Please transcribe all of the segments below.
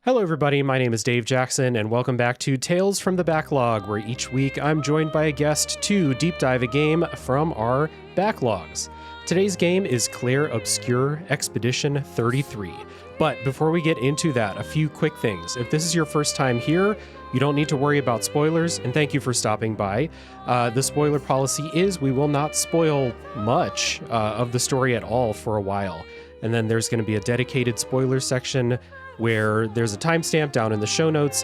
Hello everybody, my name is Dave Jackson, and welcome back to Tales from the Backlog, where each week I'm joined by a guest to deep dive a game from our backlogs. Today's game is Clair Obscur Expedition 33. But before we get into that, a few quick things. If this is your first time here, you don't need to worry about spoilers, and thank you for stopping by. The spoiler policy is we will not spoil much of the story at all for a while. And then there's going to be a dedicated spoiler section where there's a timestamp down in the show notes.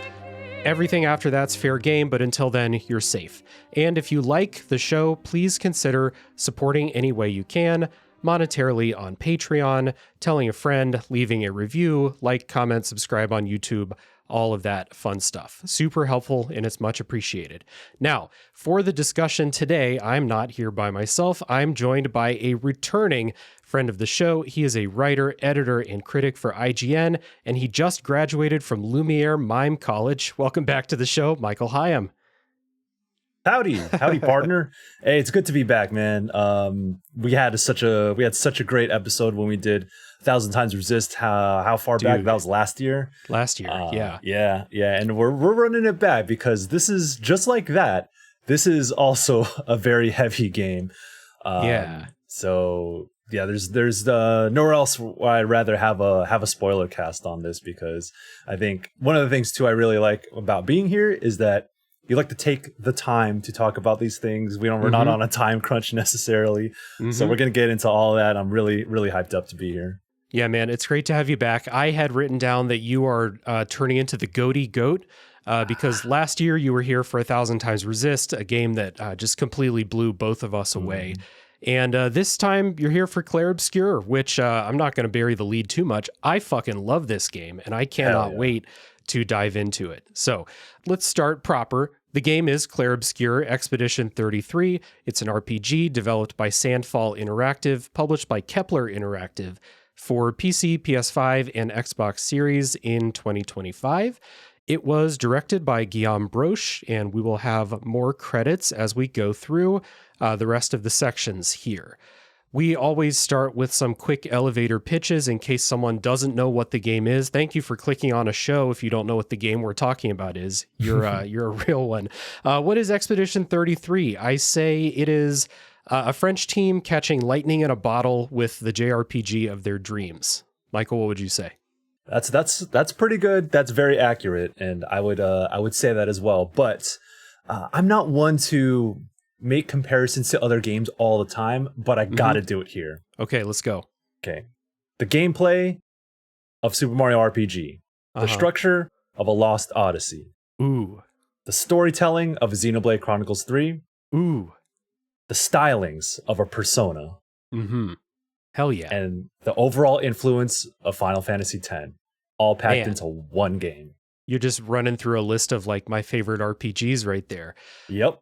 Everything after that's fair game, but until then, you're safe. And if you like the show, please consider supporting any way you can, monetarily on Patreon, telling a friend, leaving a review, like, comment, subscribe on YouTube, all of that fun stuff. Super helpful, and it's much appreciated. Now, for the discussion today, I'm not here by myself. I'm joined by a returning friend of the show. He is a writer, editor, and critic for IGN, and he just graduated from Lumiere Mime College. Welcome back to the show, Michael Higham. Howdy, partner. Hey, it's good to be back, man. We had such a great episode when we did 1,000 Times Resist. How far back? That was last year. Yeah, and we're running it back because this is just like that. This is also a very heavy game. So yeah, there's nowhere else where I'd rather have a spoiler cast on this, because I think one of the things too I really like about being here is that you like to take the time to talk about these things. We're not on a time crunch necessarily. So we're going to get into all of that. I'm really, really hyped up to be here. Yeah, man, it's great to have you back. I had written down that you are turning into the goaty goat because last year you were here for 1,000 Times Resist, a game that just completely blew both of us away. And this time you're here for Clair Obscur, which I'm not going to bury the lead too much. I fucking love this game, and I cannot wait to dive into it. So let's start proper. The game is Clair Obscur Expedition 33. It's an RPG developed by Sandfall Interactive, published by Kepler Interactive for PC, PS5, and Xbox Series in 2025. It was directed by Guillaume Broche, and we will have more credits as we go through the rest of the sections here. We always start with some quick elevator pitches in case someone doesn't know what the game is. Thank you for clicking on a show if you don't know what the game we're talking about is. You're a real one. What is Expedition 33? I say it is a French team catching lightning in a bottle with the JRPG of their dreams. Michael, what would you say? That's pretty good. That's very accurate, and I would say that as well. But I'm not one to make comparisons to other games all the time, but I gotta do it here. Okay, let's go. Okay. The gameplay of Super Mario RPG. The structure of a Lost Odyssey. Ooh. The storytelling of Xenoblade Chronicles 3. Ooh. The stylings of a Persona. Hell yeah. And the overall influence of Final Fantasy X. All packed into one game. You're just running through a list of like my favorite RPGs right there. Yep.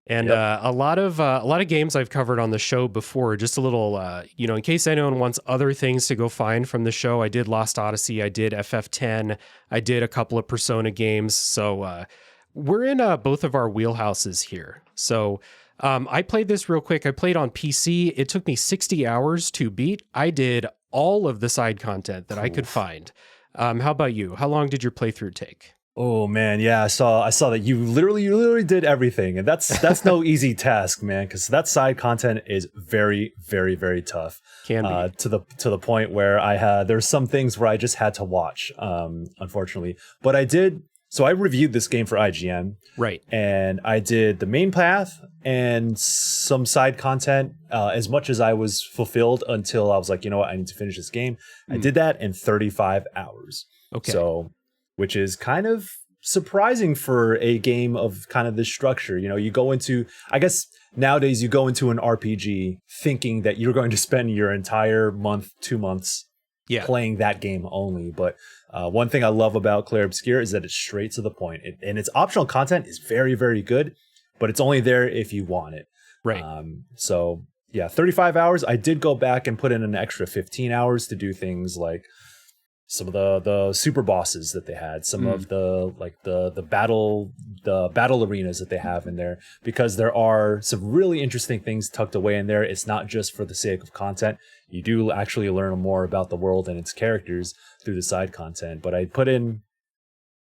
And a lot of games I've covered on the show before. Just a little, in case anyone wants other things to go find from the show, I did Lost Odyssey, I did FF10, I did a couple of Persona games. So we're in both of our wheelhouses here. So I played this real quick. I played on PC. It took me 60 hours to beat. I did all of the side content that I could find. How about you? How long did your playthrough take? Oh man, yeah, I saw that you literally did everything, and that's no easy task, man, because that side content is very, very, very tough. Can be to the point where there's some things where I just had to watch, unfortunately. But I did. So I reviewed this game for IGN, right? And I did the main path and some side content as much as I was fulfilled until I was like, you know what, I need to finish this game. I did that in 35 hours. Okay. So, which is kind of surprising for a game of kind of this structure. You know, you go into, I guess nowadays you go into an RPG thinking that you're going to spend your entire month, 2 months playing that game only. But one thing I love about Clair Obscur is that it's straight to the point, and its optional content is very, very good, but it's only there if you want it. Right. So yeah, 35 hours. I did go back and put in an extra 15 hours to do things like some of the super bosses that they had, some of the battle arenas that they have in there, because there are some really interesting things tucked away in there. It's not just for the sake of content. You do actually learn more about the world and its characters through the side content. But I put in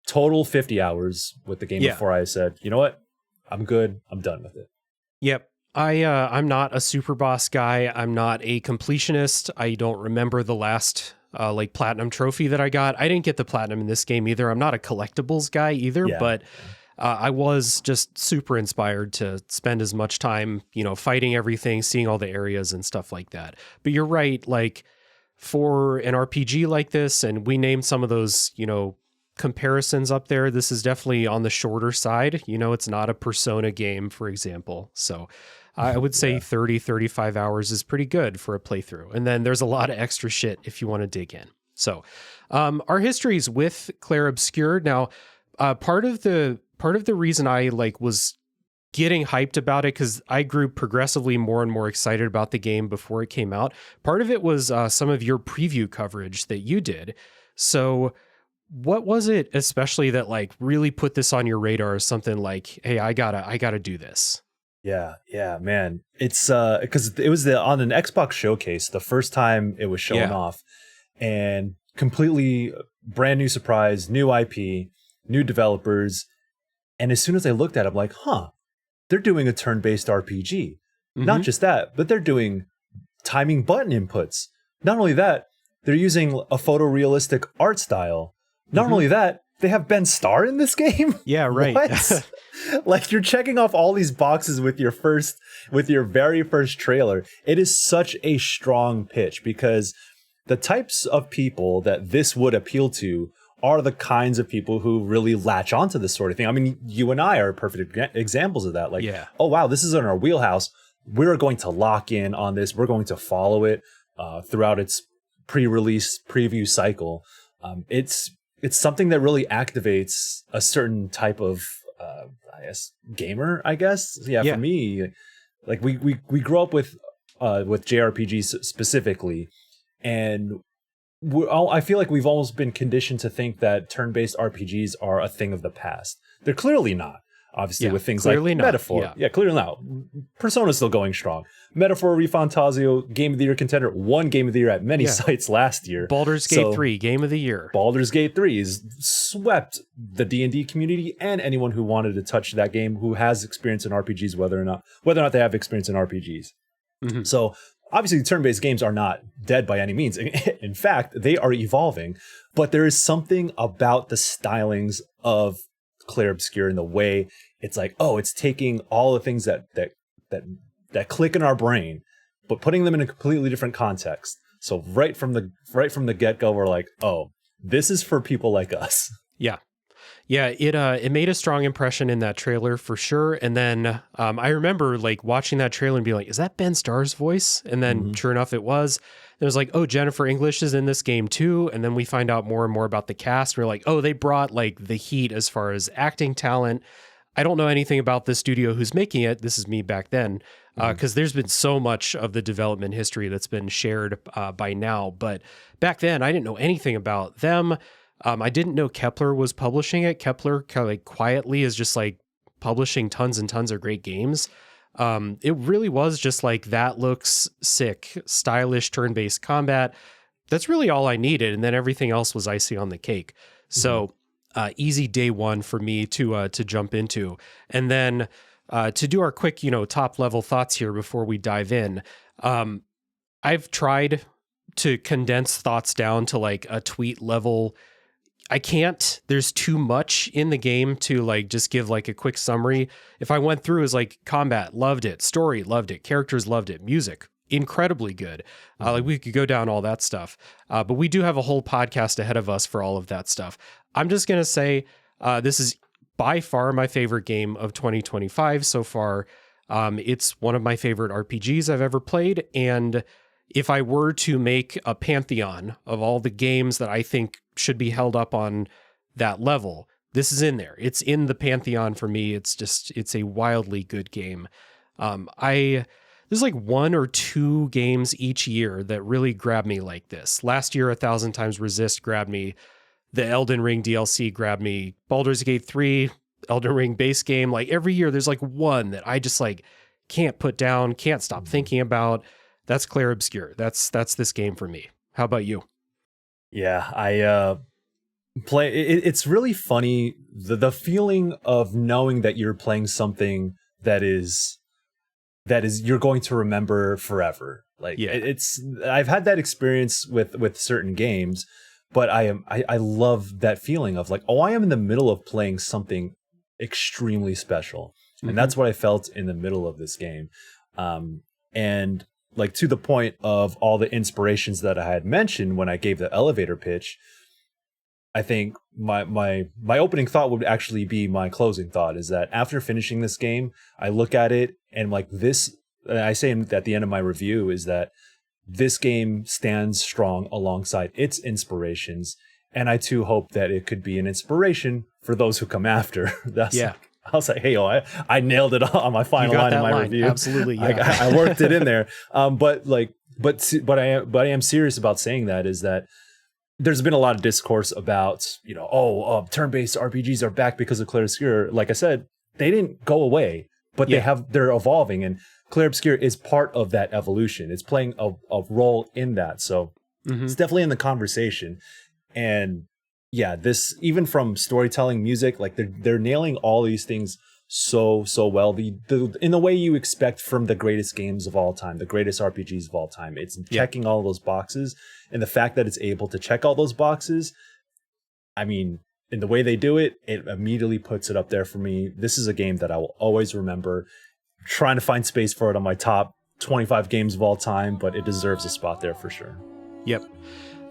total 50 hours with the game before I said, you know what? I'm good. I'm done with it. Yep. I'm not a super boss guy. I'm not a completionist. I don't remember the last like platinum trophy that I got. I didn't get the platinum in this game either. I'm not a collectibles guy either, but I was just super inspired to spend as much time, fighting everything, seeing all the areas and stuff like that. But you're right, like for an RPG like this, and we named some of those, comparisons up there, this is definitely on the shorter side. It's not a Persona game, for example. So I would say 30, 35 hours is pretty good for a playthrough. And then there's a lot of extra shit if you want to dig in. So our histories with Clair Obscur. Now, part of the reason I was getting hyped about it, because I grew progressively more and more excited about the game before it came out. Part of it was some of your preview coverage that you did. So what was it especially that really put this on your radar as something like, hey, I gotta do this? Yeah, man. It's because it was on an Xbox showcase, the first time it was shown off, and completely brand new surprise, new IP, new developers. And as soon as I looked at it, I'm like, they're doing a turn-based RPG. Not just that, but they're doing timing button inputs. Not only that, they're using a photorealistic art style. Not only that, they have Ben Starr in this game. Yeah, right. What? You're checking off all these boxes with your very first trailer. It is such a strong pitch, because the types of people that this would appeal to are the kinds of people who really latch onto this sort of thing. I mean, you and I are perfect examples of that. Oh wow, this is in our wheelhouse. We're going to lock in on this. We're going to follow it throughout its pre-release preview cycle. It's something that really activates a certain type of gamer, I guess. For me, we grew up with JRPGs specifically, and I feel like we've almost been conditioned to think that turn-based RPGs are a thing of the past. They're clearly not. Obviously, with things like Metaphor. Yeah, clearly not. Persona's still going strong. Metaphor, ReFantazio, Game of the Year contender, won Game of the Year at many sites last year. Baldur's Gate 3, Game of the Year. Baldur's Gate 3 has swept the D&D community and anyone who wanted to touch that game who has experience in RPGs, whether or not they have experience in RPGs. So obviously, turn-based games are not dead by any means. In fact, they are evolving. But there is something about the stylings of Clair Obscur and the way it's it's taking all the things that click in our brain, but putting them in a completely different context. So right from the get-go, we're like, oh, this is for people like us. Yeah. It made a strong impression in that trailer for sure. And then I remember watching that trailer and being like, is that Ben Starr's voice? And then sure enough, it was. It was like, oh, Jennifer English is in this game too. And then we find out more and more about the cast. We're like, oh, they brought the heat as far as acting talent. I don't know anything about the studio who's making it. This is me back then, because there's been so much of the development history that's been shared by now. But back then, I didn't know anything about them. I didn't know Kepler was publishing it. Kepler kind of quietly is just publishing tons and tons of great games. It really was just that looks sick, stylish turn-based combat. That's really all I needed. And then everything else was icing on the cake. So easy day one for me to jump into. And then to do our quick, top level thoughts here before we dive in. I've tried to condense thoughts down to a tweet level. I can't. There's too much in the game to just give a quick summary. If I went through, is combat, loved it. Story, loved it. Characters, loved it. Music, incredibly good. We could go down all that stuff. But we do have a whole podcast ahead of us for all of that stuff. I'm just going to say this is by far my favorite game of 2025 so far. It's one of my favorite RPGs I've ever played. And if I were to make a pantheon of all the games that I think should be held up on that level, this is in there. It's in the pantheon for me. It's a wildly good game. There's like 1 or 2 games each year that really grab me like this. Last year, 1,000 Times Resist grabbed me. The Elden Ring DLC grabbed me. Baldur's Gate 3, Elden Ring base game. Like every year, there's like one that I just like can't put down, can't stop thinking about. That's Clair Obscur. That's this game for me. How about you? Yeah, I play. It's really funny the feeling of knowing that you're playing something that is you're going to remember forever. Like I've had that experience with certain games, but I love that feeling of like, oh, I am in the middle of playing something extremely special. And that's what I felt in the middle of this game. And like to the point of all the inspirations that I had mentioned when I gave the elevator pitch, I think my opening thought would actually be my closing thought, is that after finishing this game, I look at it and like this, and I say at the end of my review, is that this game stands strong alongside its inspirations. And I too hope that it could be an inspiration for those who come after. I was like, hey, I nailed it on my final line in my review. Absolutely, yeah. I worked it in there. But I am serious about saying that, is that there's been a lot of discourse about, turn-based RPGs are back because of Clair Obscur. Like I said, they didn't go away, but they're evolving, and Clair Obscur is part of that evolution. It's playing a role in that. So it's definitely in the conversation. And yeah, this, even from storytelling, music, like they're nailing all these things so well. In the way you expect from the greatest games of all time, the greatest RPGs of all time. It's checking all those boxes, and the fact that it's able to check all those boxes, I mean, in the way they do it, it immediately puts it up there for me. This is a game that I will always remember. I'm trying to find space for it on my top 25 games of all time, but it deserves a spot there for sure. Yep.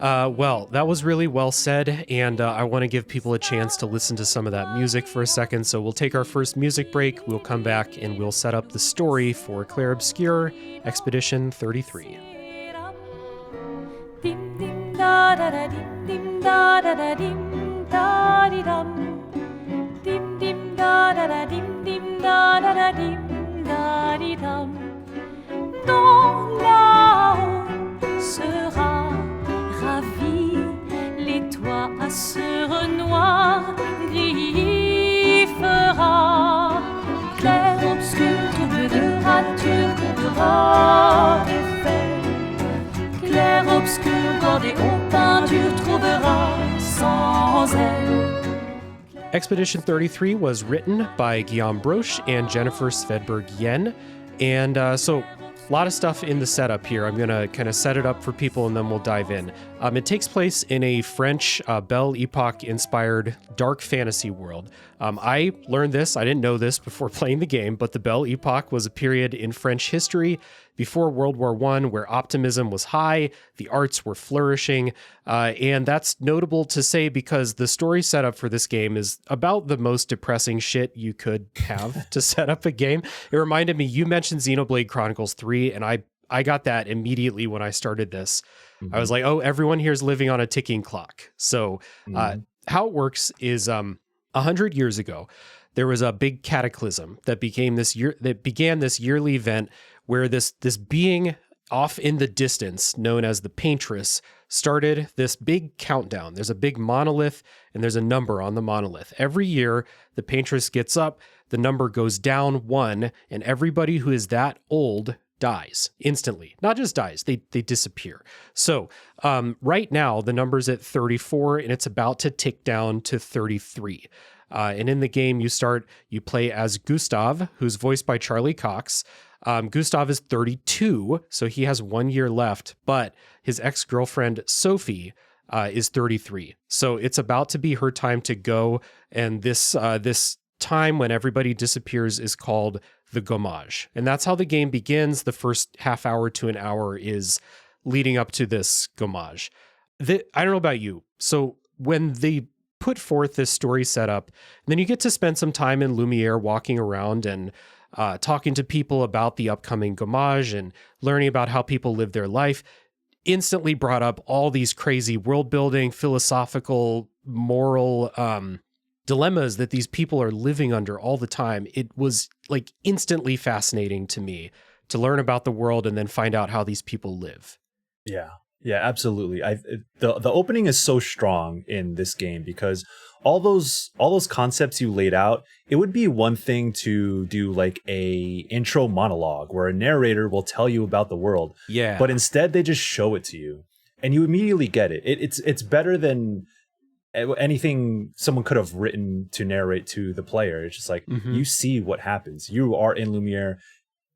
Well, that was really well said, and I want to give people a chance to listen to some of that music for a second, so we'll take our first music break, we'll come back, and we'll set up the story for Clair Obscur, Expedition 33. Dim dim da da da dim dim da da da dim da di dum. Dim dim da da da dim dim da da da dim da di dum. Dans là-haut sera ravi, les toits à ce noir gris fera. Clair obscur, trouble de rature, trouvera effet. Clair obscur, bordé aux peintures, trouvera sans elle. Expedition 33 was written by Guillaume Broche and Jennifer Svedberg-Yen, and so a lot of stuff in the setup here. I'm going to kind of set it up for people and then we'll dive in. It takes place in a French Belle Epoque-inspired dark fantasy world. I learned this, I didn't know this before playing the game, but the Belle Epoque was a period in French history before World War I where optimism was high, the arts were flourishing, and that's notable to say because the story setup for this game is about the most depressing shit you could have to set up a game. It reminded me, you mentioned Xenoblade Chronicles 3, and I got that immediately when I started this. I was like, oh, everyone here is living on a ticking clock. So how it works is 100 years ago, there was a big cataclysm that began this yearly event where this being off in the distance, known as the Paintress, started this big countdown. There's a big monolith and there's a number on the monolith. Every year, the Paintress gets up, the number goes down 1, and everybody who is that old dies instantly. Not just dies, they disappear. So right now, the number's at 34 and it's about to tick down to 33. And in the game, you play as Gustav, who's voiced by Charlie Cox. Gustav is 32, so he has 1 year left, but his ex-girlfriend, Sophie, is 33. So it's about to be her time to go, and this time when everybody disappears is called the gommage. And that's how the game begins. The first half hour to an hour is leading up to this gommage. I don't know about you. So when they put forth this story setup, then you get to spend some time in Lumiere walking around and talking to people about the upcoming Gommage and learning about how people live their life, instantly brought up all these crazy world building, philosophical, moral dilemmas that these people are living under all the time. It was like instantly fascinating to me to learn about the world and then find out how these people live. Yeah. Yeah, absolutely. The opening is so strong in this game because all those concepts you laid out, it would be one thing to do like a intro monologue where a narrator will tell you about the world. Yeah. But instead they just show it to you and you immediately get it. It's better than anything someone could have written to narrate to the player. It's just like you see what happens. You are in Lumiere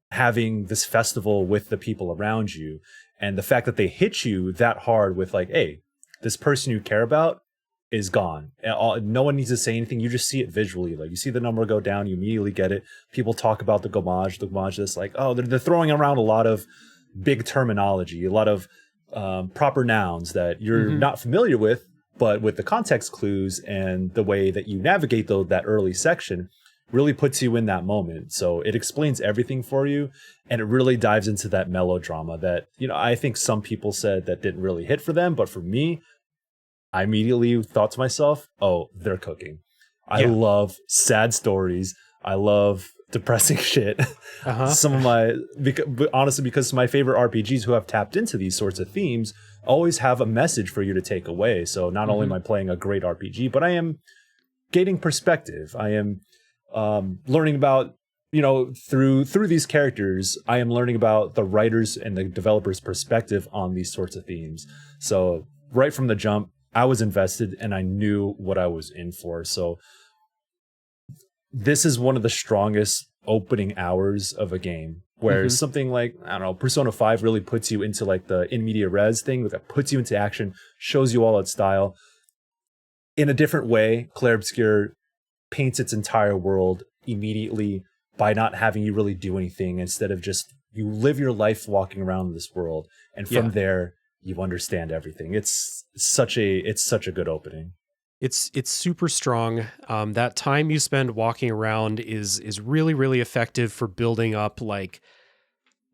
having this festival with the people around you. And the fact that they hit you that hard with like, hey, this person you care about is gone. No one needs to say anything. You just see it visually. Like you see the number go down, you immediately get it. People talk about the Gommage is like, oh, they're throwing around a lot of big terminology, a lot of proper nouns that you're not familiar with, but with the context clues and the way that you navigate that early section really puts you in that moment. So it explains everything for you, and it really dives into that melodrama that, I think some people said that didn't really hit for them, but for me, I immediately thought to myself, oh, they're cooking. I love sad stories. I love depressing shit. Some of honestly, because my favorite RPGs who have tapped into these sorts of themes always have a message for you to take away. So not only am I playing a great RPG, but I am gaining perspective. I am learning about, through these characters, I am learning about the writers and the developers' perspective on these sorts of themes. So right from the jump, I was invested and I knew what I was in for. So this is one of the strongest opening hours of a game, where something like, I don't know, Persona 5 really puts you into like the in media res thing, that puts you into action, shows you all its style. In a different way, Clair Obscur paints its entire world immediately by not having you really do anything. Instead of just, you live your life walking around this world, and from there you understand everything. It's such a good opening. It's super strong. That time you spend walking around is really, really effective for building up, like,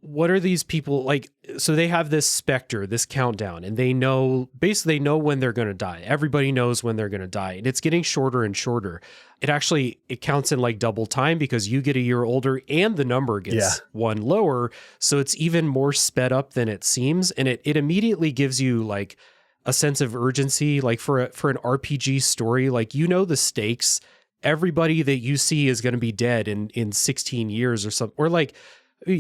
what are these people like? So they have this specter, this countdown, and they know when they're going to die. Everybody knows when they're going to die, and it's getting shorter and shorter. It counts in like double time because you get a year older and the number gets one lower. So it's even more sped up than it seems. And it immediately gives you like a sense of urgency, like for an RPG story, like, the stakes. Everybody that you see is going to be dead in 16 years or something, or like,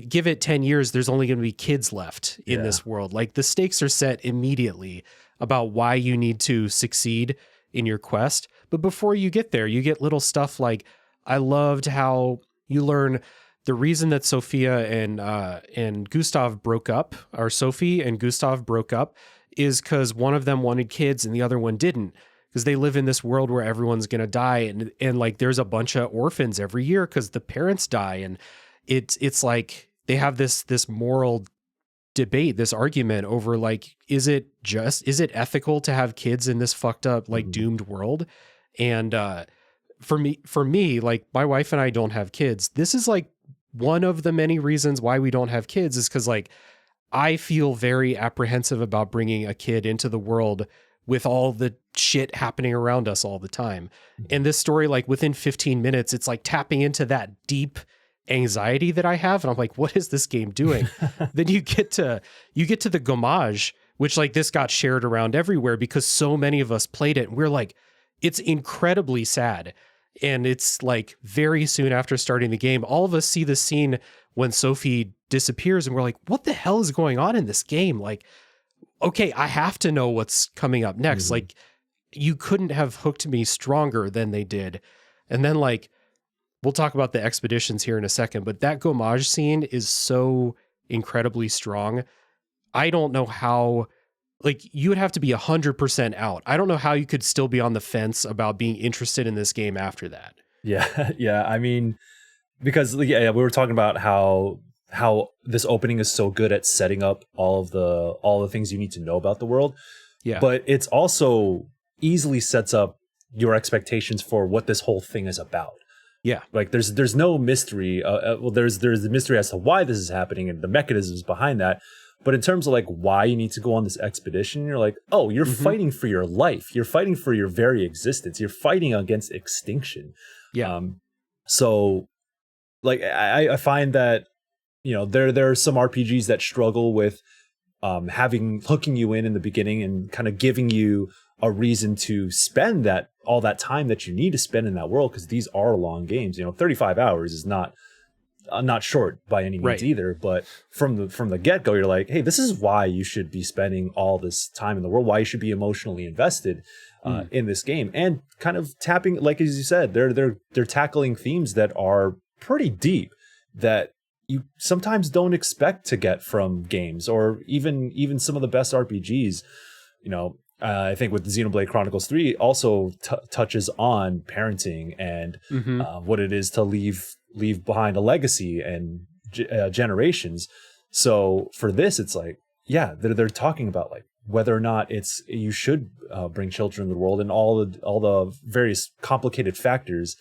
give it 10 years, there's only going to be kids left in this world. Like, the stakes are set immediately about why you need to succeed in your quest. But before you get there, you get little stuff like, I loved how you learn the reason that Sophia and Gustav broke up, or Sophie and Gustav broke up, is because one of them wanted kids and the other one didn't, because they live in this world where everyone's going to die. And like, there's a bunch of orphans every year because the parents die. And it's like they have this moral debate, this argument over like, is it ethical to have kids in this fucked up, like doomed world? And for me, like, my wife and I don't have kids. This is like one of the many reasons why we don't have kids, is because like, I feel very apprehensive about bringing a kid into the world with all the shit happening around us all the time. And this story, like, within 15 minutes, it's like tapping into that deep anxiety that I have. And I'm like, what is this game doing? Then you get to the Gommage, which, like, this got shared around everywhere because so many of us played it. And we're like, it's incredibly sad. And it's like very soon after starting the game, all of us see the scene when Sophie disappears and we're like, what the hell is going on in this game? Like, okay, I have to know what's coming up next. Like, you couldn't have hooked me stronger than they did. And then, like, we'll talk about the expeditions here in a second, but that Gommage scene is so incredibly strong. I don't know how, like, you would have to be 100% out. I don't know how you could still be on the fence about being interested in this game after that. Yeah. Yeah. I mean, because we were talking about how this opening is so good at setting up all the things you need to know about the world. Yeah. But it's also easily sets up your expectations for what this whole thing is about. Yeah. Like there's no mystery. Well, there's the mystery as to why this is happening and the mechanisms behind that. But in terms of like why you need to go on this expedition, you're like, oh, you're fighting for your life. You're fighting for your very existence. You're fighting against extinction. Yeah. So like I find that, there are some RPGs that struggle with hooking you in the beginning and kind of giving you a reason to spend all that time that you need to spend in that world, because these are long games. 35 hours is not short by any means either, but from the get-go, you're like, hey, this is why you should be spending all this time in the world, why you should be emotionally invested in this game, and kind of tapping, like as you said, they're tackling themes that are pretty deep that you sometimes don't expect to get from games, or even some of the best RPGs. I think with the Xenoblade Chronicles 3 also touches on parenting and what it is to leave behind a legacy and generations. So for this, it's like, yeah, they're talking about like whether or not you should bring children into the world, and all the various complicated factors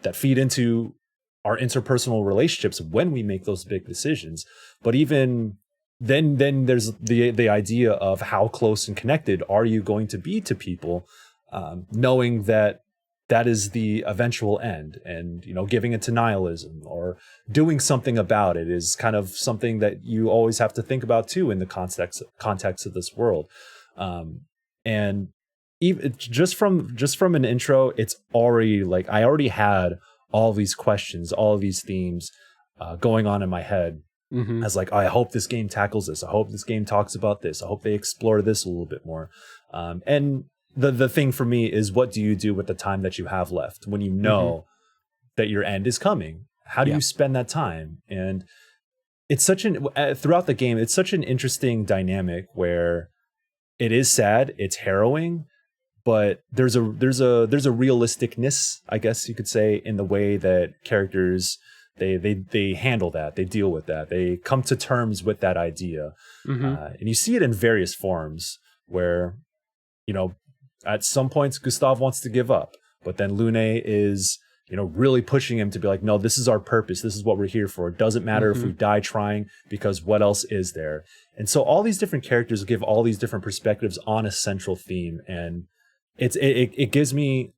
that feed into our interpersonal relationships when we make those big decisions. But even then there's the idea of how close and connected are you going to be to people, knowing that is the eventual end, and giving it to nihilism or doing something about it is kind of something that you always have to think about too in the context of this world. And even just from an intro, it's already like I already had all these questions, all of these themes going on in my head. As like, I hope this game tackles this. I hope this game talks about this. I hope they explore this a little bit more. And the thing for me is, what do you do with the time that you have left when you know that your end is coming? How do you spend that time? And it's throughout the game, it's such an interesting dynamic where it is sad, it's harrowing, but there's a realisticness, I guess you could say, in the way that characters they handle that, they deal with that, they come to terms with that idea. And you see it in various forms where, at some points Gustav wants to give up, but then Lune is, really pushing him to be like, no, this is our purpose. This is what we're here for. It doesn't matter if we die trying, because what else is there? And so all these different characters give all these different perspectives on a central theme. And it gives me,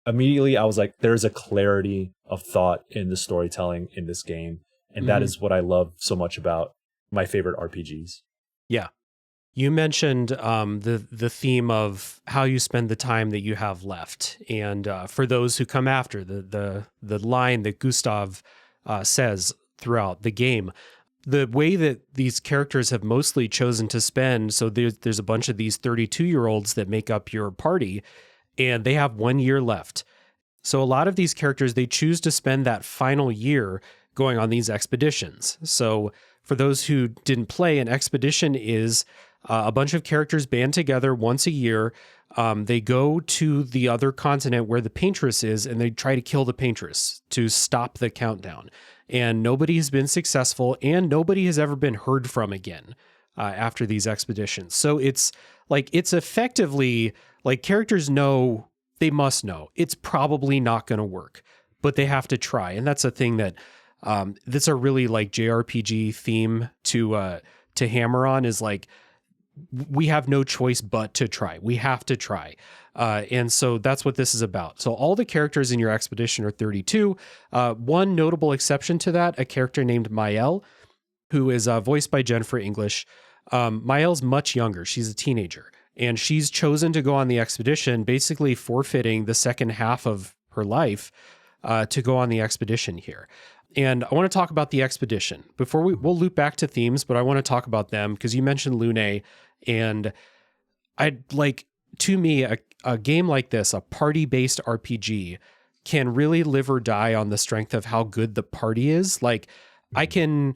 immediately I was like, there's a clarity of thought in the storytelling in this game. And that is what I love so much about my favorite RPGs. Yeah. You mentioned the theme of how you spend the time that you have left. And for those who come after, the line that Gustav says throughout the game, the way that these characters have mostly chosen to spend, so there's a bunch of these 32-year-olds that make up your party, and they have 1 year left. So a lot of these characters, they choose to spend that final year going on these expeditions. So for those who didn't play, an expedition is a bunch of characters band together once a year. They go to the other continent where the paintress is, and they try to kill the paintress to stop the countdown. And nobody has been successful, and nobody has ever been heard from again after these expeditions. So it's effectively like characters know, they must know it's probably not going to work, but they have to try. And that's a thing that that's a really like JRPG theme to hammer on, is like, we have no choice but to try. We have to try. And so that's what this is about. So all the characters in your expedition are 32. One notable exception to that, a character named Mael, who is voiced by Jennifer English. Mael's much younger. She's a teenager. And she's chosen to go on the expedition, basically forfeiting the second half of her life to go on the expedition here. And I want to talk about the expedition. Before we'll loop back to themes, but I want to talk about them because you mentioned Lune. And to me, a game like this, a party-based RPG, can really live or die on the strength of how good the party is. Like, I can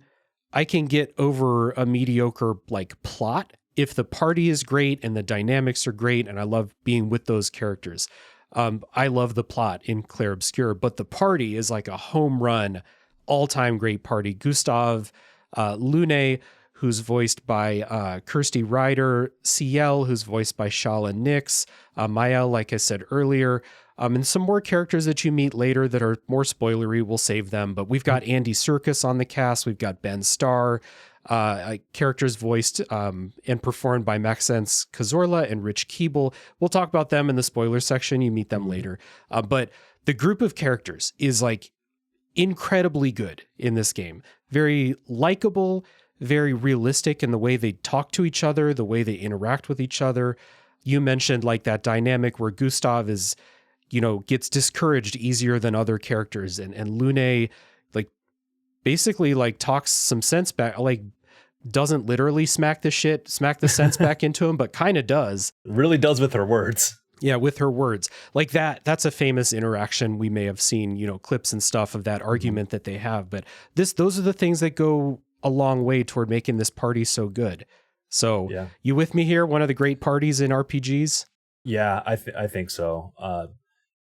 get over a mediocre plot if the party is great and the dynamics are great, and I love being with those characters. I love the plot in Clair Obscur, but the party is like a home run, all-time great party. Gustav, Lune, who's voiced by Kirsty Ryder, CL, who's voiced by Shala Nix, Mael, like I said earlier, And some more characters that you meet later that are more spoilery, we'll save them. But we've got Andy Serkis on the cast. We've got Ben Starr, characters voiced and performed by Maxence Cazorla and Rich Keeble. We'll talk about them in the spoiler section. You meet them later. But the group of characters is like incredibly good in this game. Very likable, very realistic in the way they talk to each other, the way they interact with each other. You mentioned like that dynamic where Gustav is, gets discouraged easier than other characters. And Lune, like, basically, like, talks some sense back, like, doesn't literally smack the sense back into him, but kind of does. Really does with her words. Yeah, with her words. Like that's a famous interaction. We may have seen, clips and stuff of that argument that they have. But those are the things that go a long way toward making this party so good. So You with me here? One of the great parties in RPGs? Yeah, I think so.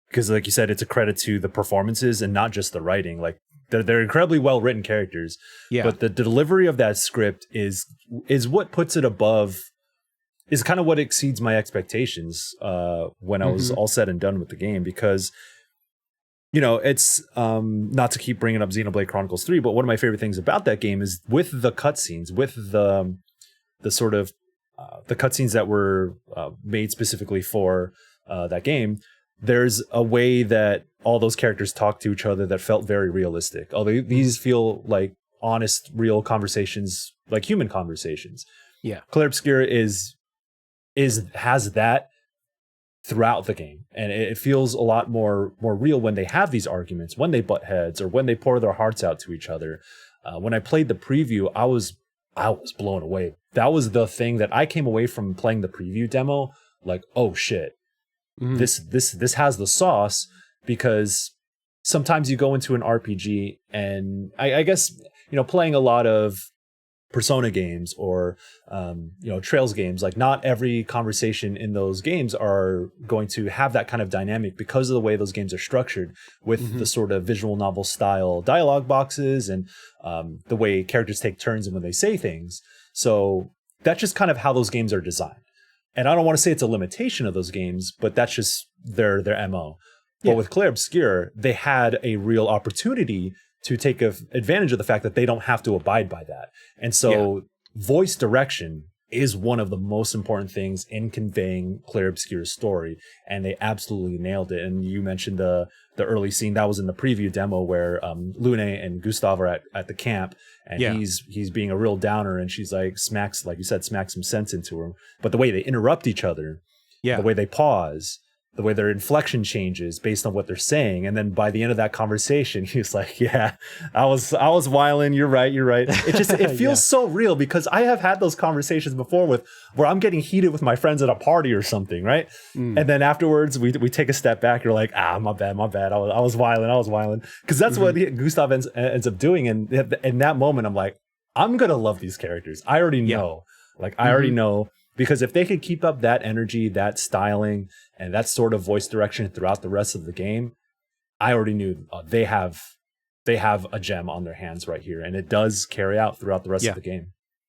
Because like you said, it's a credit to the performances and not just the writing. Like they're incredibly well written characters. Yeah. But the delivery of that script is what puts it above, is kind of what exceeds my expectations when I was all said and done with the game. Because, it's not to keep bringing up Xenoblade Chronicles 3, but one of my favorite things about that game is with the cutscenes, with the sort of the cutscenes that were made specifically for that game. There's a way that all those characters talk to each other that felt very realistic. Although these feel like honest, real conversations, like human conversations. Yeah. Clair Obscur has that throughout the game. And it feels a lot more real when they have these arguments, when they butt heads, or when they pour their hearts out to each other. When I played the preview, I was blown away. That was the thing that I came away from playing the preview demo like, oh shit. This has the sauce, because sometimes you go into an RPG and I guess, playing a lot of Persona games or, Trails games, like not every conversation in those games are going to have that kind of dynamic because of the way those games are structured with the sort of visual novel style dialogue boxes and the way characters take turns and when they say things. So that's just kind of how those games are designed. And I don't want to say it's a limitation of those games, but that's just their MO. But with Clair Obscur, they had a real opportunity to take advantage of the fact that they don't have to abide by that. And so voice direction is one of the most important things in conveying Clair Obscur's story. And they absolutely nailed it. And you mentioned the early scene that was in the preview demo where Lune and Gustav are at the camp, and he's being a real downer, and she's like smacks some sense into him. But the way they interrupt each other, the way they pause, the way their inflection changes based on what they're saying. And then by the end of that conversation, he was like, yeah, I was wilding. You're right. It feels so real, because I have had those conversations before where I'm getting heated with my friends at a party or something. Right. And then afterwards we take a step back. You're like, my bad. I was wilding. Cause that's what Gustav ends up doing. And in that moment, I'm like, I'm going to love these characters. I already know, I already know. Because if they could keep up that energy, that styling, and that sort of voice direction throughout the rest of the game, I already knew they have a gem on their hands right here, and it does carry out throughout the rest of the game.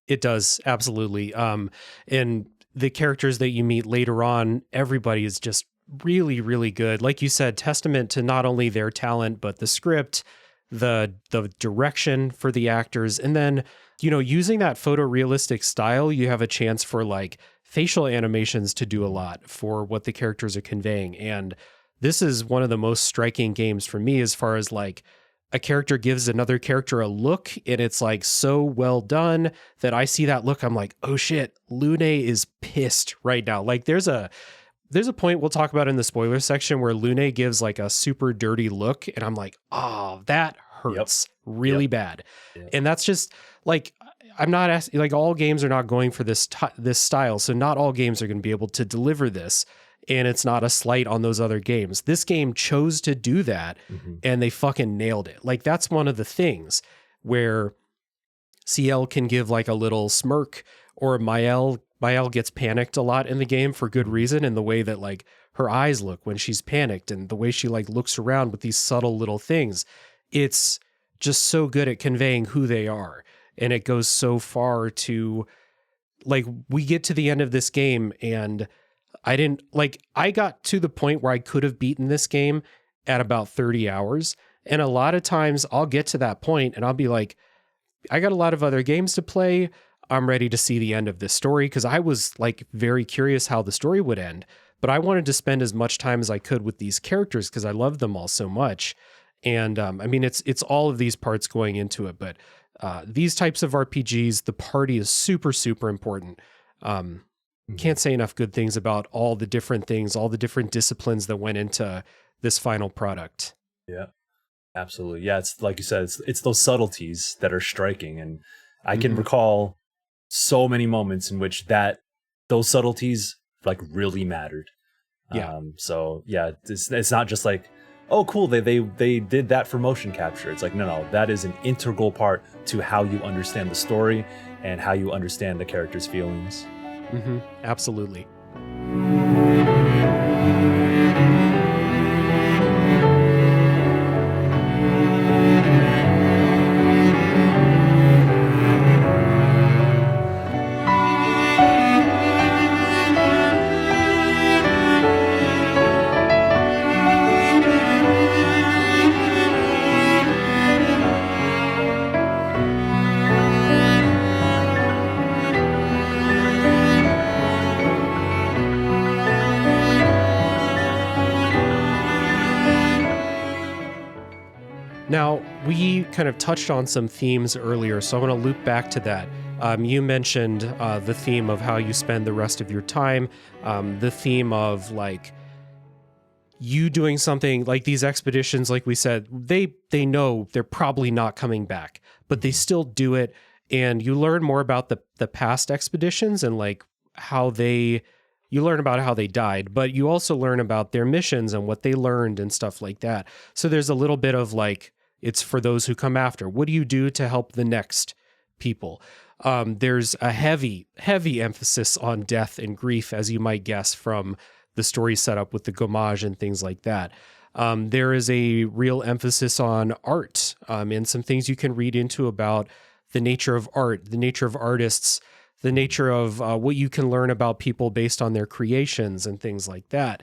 It does, absolutely. And the characters that you meet later on, everybody is just really, really good. Like you said, testament to not only their talent, but the script, the direction for the actors, and then using that photorealistic style, you have a chance for like facial animations to do a lot for what the characters are conveying. And this is one of the most striking games for me, as far as like a character gives another character a look, and it's like so well done that I see that look, I'm like, oh shit, Lune is pissed right now. Like there's a point we'll talk about in the spoiler section where Lune gives like a super dirty look, and I'm like, oh, that hurts really bad. Yep. And that's just like, I'm not asking, like all games are not going for this style. So not all games are going to be able to deliver this. And it's not a slight on those other games. This game chose to do that, and they fucking nailed it. Like that's one of the things where CL can give like a little smirk, or Mael gets panicked a lot in the game for good reason. And the way that like her eyes look when she's panicked, and the way she like looks around with these subtle little things, it's just so good at conveying who they are. And it goes so far to like, we get to the end of this game, and I got to the point where I could have beaten this game at about 30 hours. And a lot of times I'll get to that point and I'll be like, I got a lot of other games to play. I'm ready to see the end of this story, because I was like very curious how the story would end. But I wanted to spend as much time as I could with these characters because I love them all so much. And I mean, it's all of these parts going into it. But these types of RPGs, the party is super, super important. Can't say enough good things about all the different things, all the different disciplines that went into this final product. Yeah, absolutely. Yeah, it's like you said, it's those subtleties that are striking. And I can recall so many moments in which those subtleties like really mattered. Yeah. So yeah, it's not just like, oh cool, they did that for motion capture. It's like, no, that is an integral part to how you understand the story and how you understand the characters' feelings. Absolutely. Now, we kind of touched on some themes earlier, so I want to loop back to that. You mentioned the theme of how you spend the rest of your time, the theme of like you doing something like these expeditions, like we said, they know they're probably not coming back, but they still do it. And you learn more about the past expeditions and like you learn about how they died, but you also learn about their missions and what they learned and stuff like that. So there's a little bit of like, it's for those who come after. What do you do to help the next people? There's a heavy emphasis on death and grief, as you might guess from the story setup with the gommage and things like that. There is a real emphasis on art and some things you can read into about the nature of art, the nature of artists, the nature of what you can learn about people based on their creations and things like that.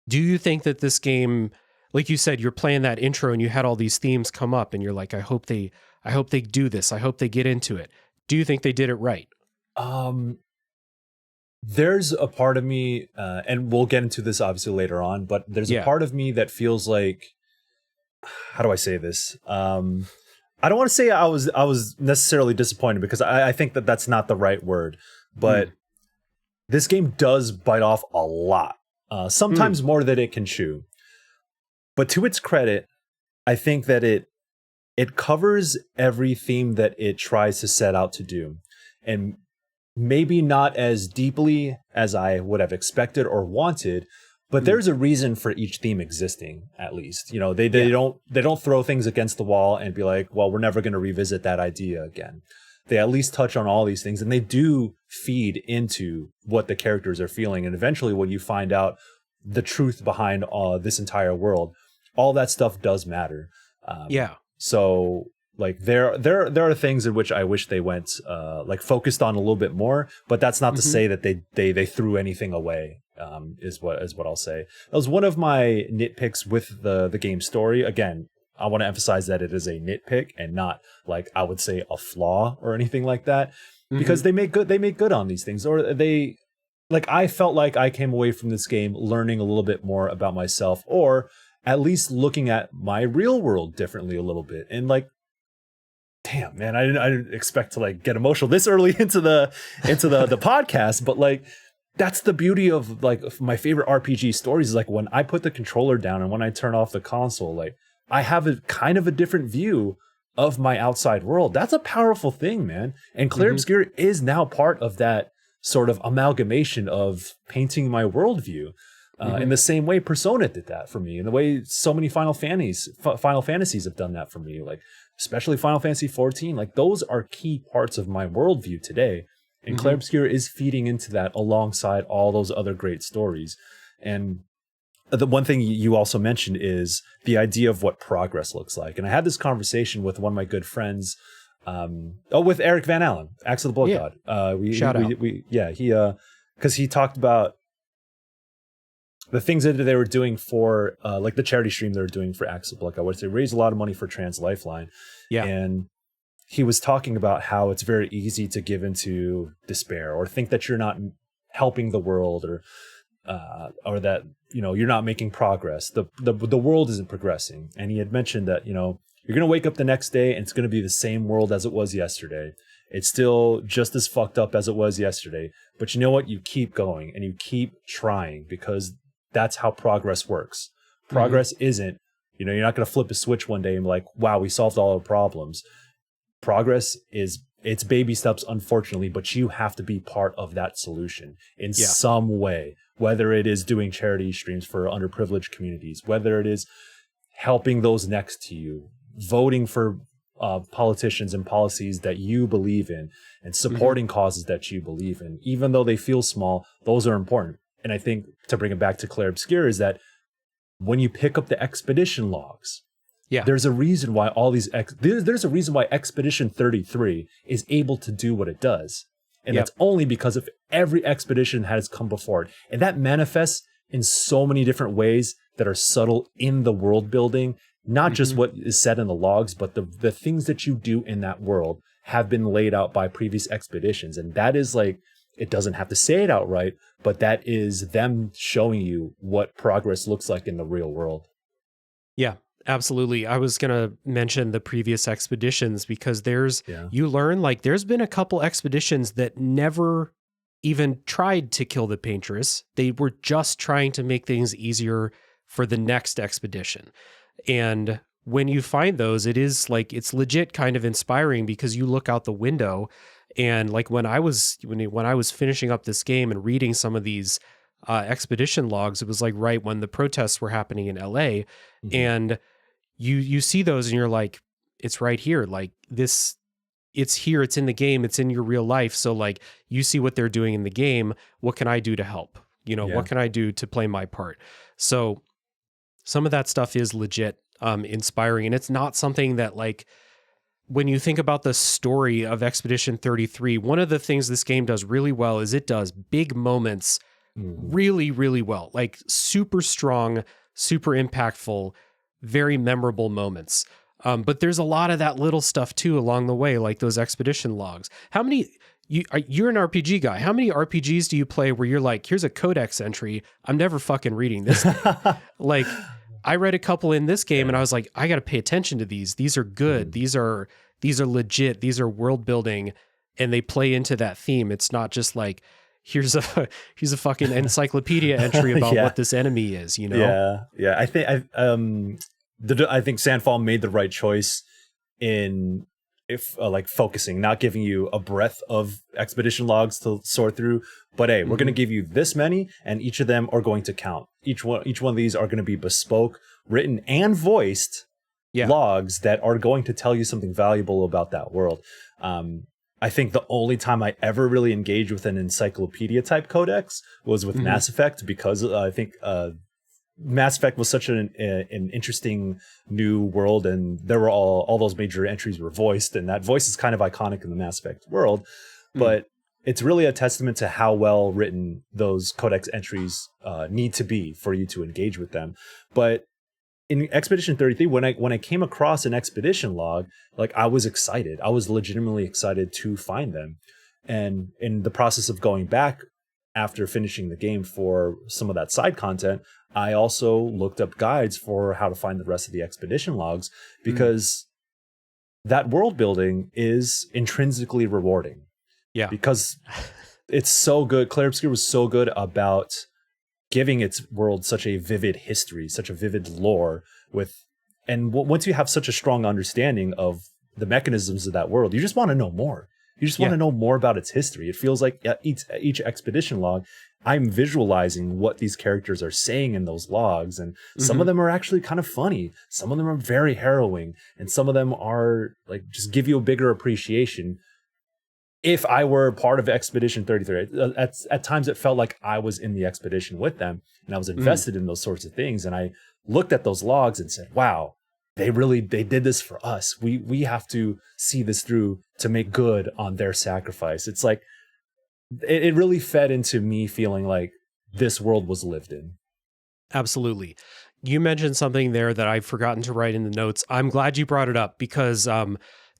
Do you think that this game, like you said, you're playing that intro and you had all these themes come up and you're like, I hope they do this. I hope they get into it. Do you think they did it right? There's a part of me, and we'll get into this obviously later on, but there's a part of me that feels like, how do I say this? I don't want to say I was necessarily disappointed, because I think that that's not the right word, but this game does bite off a lot, sometimes more than it can chew. But to its credit, I think that it covers every theme that it tries to set out to do, and maybe not as deeply as I would have expected or wanted, but there's a reason for each theme existing, at least. You know, they don't throw things against the wall and be like, well, we're never going to revisit that idea again. They at least touch on all these things, and they do feed into what the characters are feeling. And eventually when you find out the truth behind this entire world, all that stuff does matter. So like there are things in which I wish they went like focused on a little bit more, but that's not to say that they threw anything away. Is what I'll say. That was one of my nitpicks with the game story. Again, I want to emphasize that it is a nitpick and not like I would say a flaw or anything like that, because they make good on these things, or they like I felt like I came away from this game learning a little bit more about myself, or at least looking at my real world differently a little bit. And like, damn, man, I didn't expect to like get emotional this early into the podcast, but like that's the beauty of like my favorite RPG stories is like when I put the controller down and when I turn off the console, like I have a kind of a different view of my outside world. That's a powerful thing, man. And Clair Obscur is now part of that sort of amalgamation of painting my worldview. In the same way Persona did that for me, in the way so many Final Fantasies have done that for me, like especially Final Fantasy 14. Like those are key parts of my worldview today, and Clair Obscur is feeding into that alongside all those other great stories. And the one thing you also mentioned is the idea of what progress looks like. And I had this conversation with one of my good friends, with Eric Van Allen, Axe of the Blood God. Shout out. Because he talked about the things that they were doing for like the charity stream they were doing for Axel Block, I would say raised a lot of money for Trans Lifeline. Yeah. And he was talking about how it's very easy to give into despair or think that you're not helping the world or that, you know, you're not making progress. The world isn't progressing. And he had mentioned that, you know, you're going to wake up the next day and it's going to be the same world as it was yesterday. It's still just as fucked up as it was yesterday. But you know what? You keep going and you keep trying because that's how progress works. Progress isn't, you know, you're not going to flip a switch one day and be like, wow, we solved all our problems. Progress is, it's baby steps, unfortunately, but you have to be part of that solution in some way, whether it is doing charity streams for underprivileged communities, whether it is helping those next to you, voting for politicians and policies that you believe in, and supporting causes that you believe in, even though they feel small, those are important. And I think to bring it back to Clair Obscur is that when you pick up the expedition logs, there's a reason why all these there's a reason why Expedition 33 is able to do what it does. And that's only because of every expedition that has come before it. And that manifests in so many different ways that are subtle in the world building, not just what is said in the logs, but the things that you do in that world have been laid out by previous expeditions. And that is like, it doesn't have to say it outright, but that is them showing you what progress looks like in the real world. Yeah. Absolutely. I was going to mention the previous expeditions because you learn like there's been a couple expeditions that never even tried to kill the paintress. They were just trying to make things easier for the next expedition. And when you find those, it is like, it's legit kind of inspiring because you look out the window and like when I was finishing up this game and reading some of these expedition logs, it was like right when the protests were happening in LA and you see those and you're like, it's right here. Like this, it's here, it's in the game, it's in your real life. So like you see what they're doing in the game. What can I do to help? You know, what can I do to play my part? So some of that stuff is legit inspiring. And it's not something that like, when you think about the story of Expedition 33, one of the things this game does really well is it does big moments really, really well. Like super strong, super impactful, very memorable moments. But there's a lot of that little stuff too along the way, like those expedition logs. How many, you're an RPG guy. How many RPGs do you play where you're like, here's a codex entry, I'm never fucking reading this thing. Like I read a couple in this game and I was like, I got to pay attention to these. These are good. These are legit. These are world building and they play into that theme. It's not just like, here's a fucking encyclopedia entry about what this enemy is, you know? Yeah. I think I think Sandfall made the right choice in like focusing, not giving you a breadth of expedition logs to sort through, but hey, we're going to give you this many and each of them are going to count. Each one of these are going to be bespoke, written and voiced logs that are going to tell you something valuable about that world. I think the only time I ever really engaged with an encyclopedia type codex was with Mass Effect, because I think Mass Effect was such an interesting new world, and there were all those major entries were voiced, and that voice is kind of iconic in the Mass Effect world. But it's really a testament to how well written those codex entries need to be for you to engage with them. But in Expedition 33, when I came across an expedition log, like I was excited. I was legitimately excited to find them. And in the process of going back after finishing the game for some of that side content, I also looked up guides for how to find the rest of the expedition logs, because that world building is intrinsically rewarding. Yeah. Because it's so good. Clair Obscur was so good about giving its world such a vivid history, such a vivid lore and once you have such a strong understanding of the mechanisms of that world, you just want to know more. You just want to know more about its history. It feels like at each expedition log, I'm visualizing what these characters are saying in those logs. And some of them are actually kind of funny. Some of them are very harrowing. And some of them are like, just give you a bigger appreciation. If I were part of Expedition 33, at times it felt like I was in the expedition with them and I was invested in those sorts of things. And I looked at those logs and said, wow, they did this for us. We have to see this through to make good on their sacrifice. It's like, it really fed into me feeling like this world was lived in. Absolutely. You mentioned something there that I've forgotten to write in the notes. I'm glad you brought it up because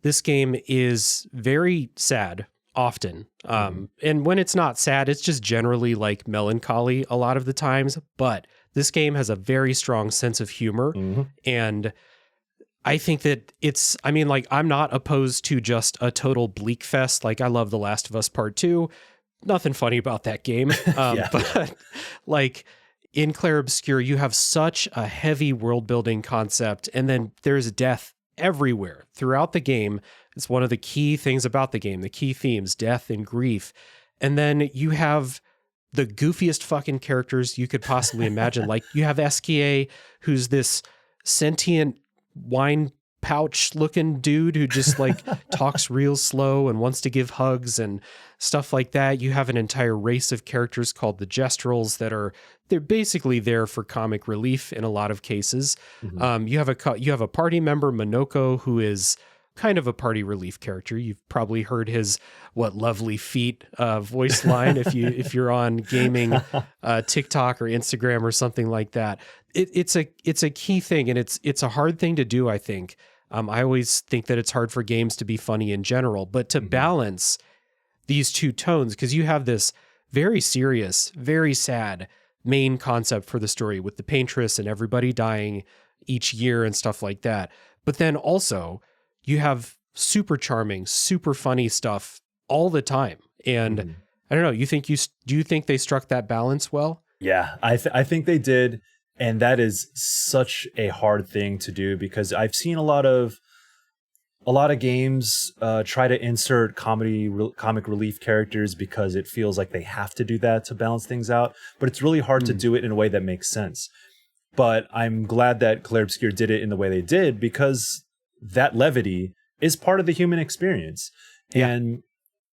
this game is very sad often. And when it's not sad, it's just generally like melancholy a lot of the times. But this game has a very strong sense of humor. And I think that I'm not opposed to just a total Bleak fest. Like, I love The Last of Us Part 2. Nothing funny about that game. But like, in Clair Obscur, you have such a heavy world building concept, and then there's death everywhere throughout the game. It's one of the key things about the game, the key themes, death and grief. And then you have the goofiest fucking characters you could possibly imagine. Like, you have SKA, who's this sentient wine pouch looking dude who just like talks real slow and wants to give hugs and stuff like that. You have an entire race of characters called the Gestrels they're basically there for comic relief in a lot of cases. You have a party member, Monoko, who is kind of a party relief character. You've probably heard his "what lovely feet" voice line if you're on gaming TikTok or Instagram or something like that. It's a key thing, and it's a hard thing to do, I think. I always think that it's hard for games to be funny in general, but to balance these two tones, because you have this very serious, very sad main concept for the story with the paintress and everybody dying each year and stuff like that. But then also you have super charming, super funny stuff all the time. And I don't know, do you think they struck that balance well? Yeah, I think they did. And that is such a hard thing to do, because I've seen a lot of games try to insert comic relief characters because it feels like they have to do that to balance things out. But it's really hard to do it in a way that makes sense. But I'm glad that Clair Obscur did it in the way they did, because that levity is part of the human experience. Yeah. And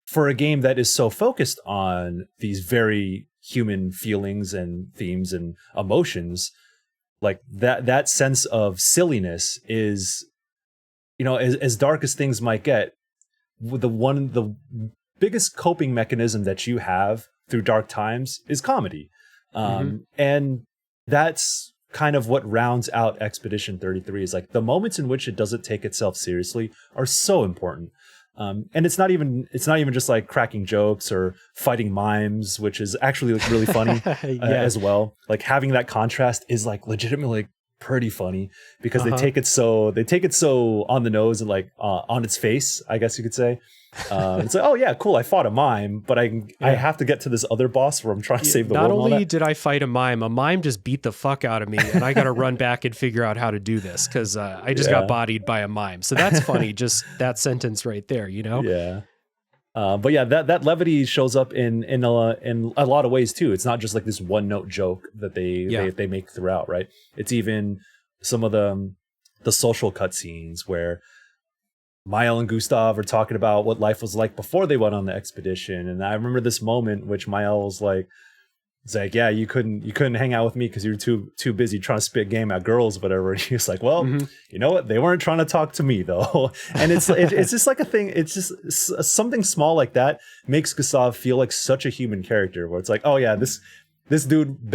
for a game that is so focused on these very human feelings and themes and emotions, like that sense of silliness is, as dark as things might get, the biggest coping mechanism that you have through dark times is comedy. And that's kind of what rounds out Expedition 33, is like the moments in which it doesn't take itself seriously are so important. And it's not even just like cracking jokes or fighting mimes, which is actually like really funny as well. Like, having that contrast is like legitimately pretty funny, because they take it so on the nose and like on its face, I guess you could say. It's like, oh yeah, cool, I fought a mime, but I have to get to this other boss where I'm trying to save the world. Not only did I fight a mime just beat the fuck out of me, and I got to run back and figure out how to do this, because I just got bodied by a mime. So that's funny, just that sentence right there, Yeah. But yeah, that levity shows up in a lot of ways too. It's not just like this one note joke that they make throughout, right? It's even some of the social cutscenes where Mael and Gustav are talking about what life was like before they went on the expedition. And I remember this moment which Mael was like, yeah, you couldn't hang out with me because you were too busy trying to spit game at girls, whatever. And he was like, well, you know what? They weren't trying to talk to me though. And it's just like a thing. It's just something small like that makes Gustav feel like such a human character, where it's like, oh yeah, this dude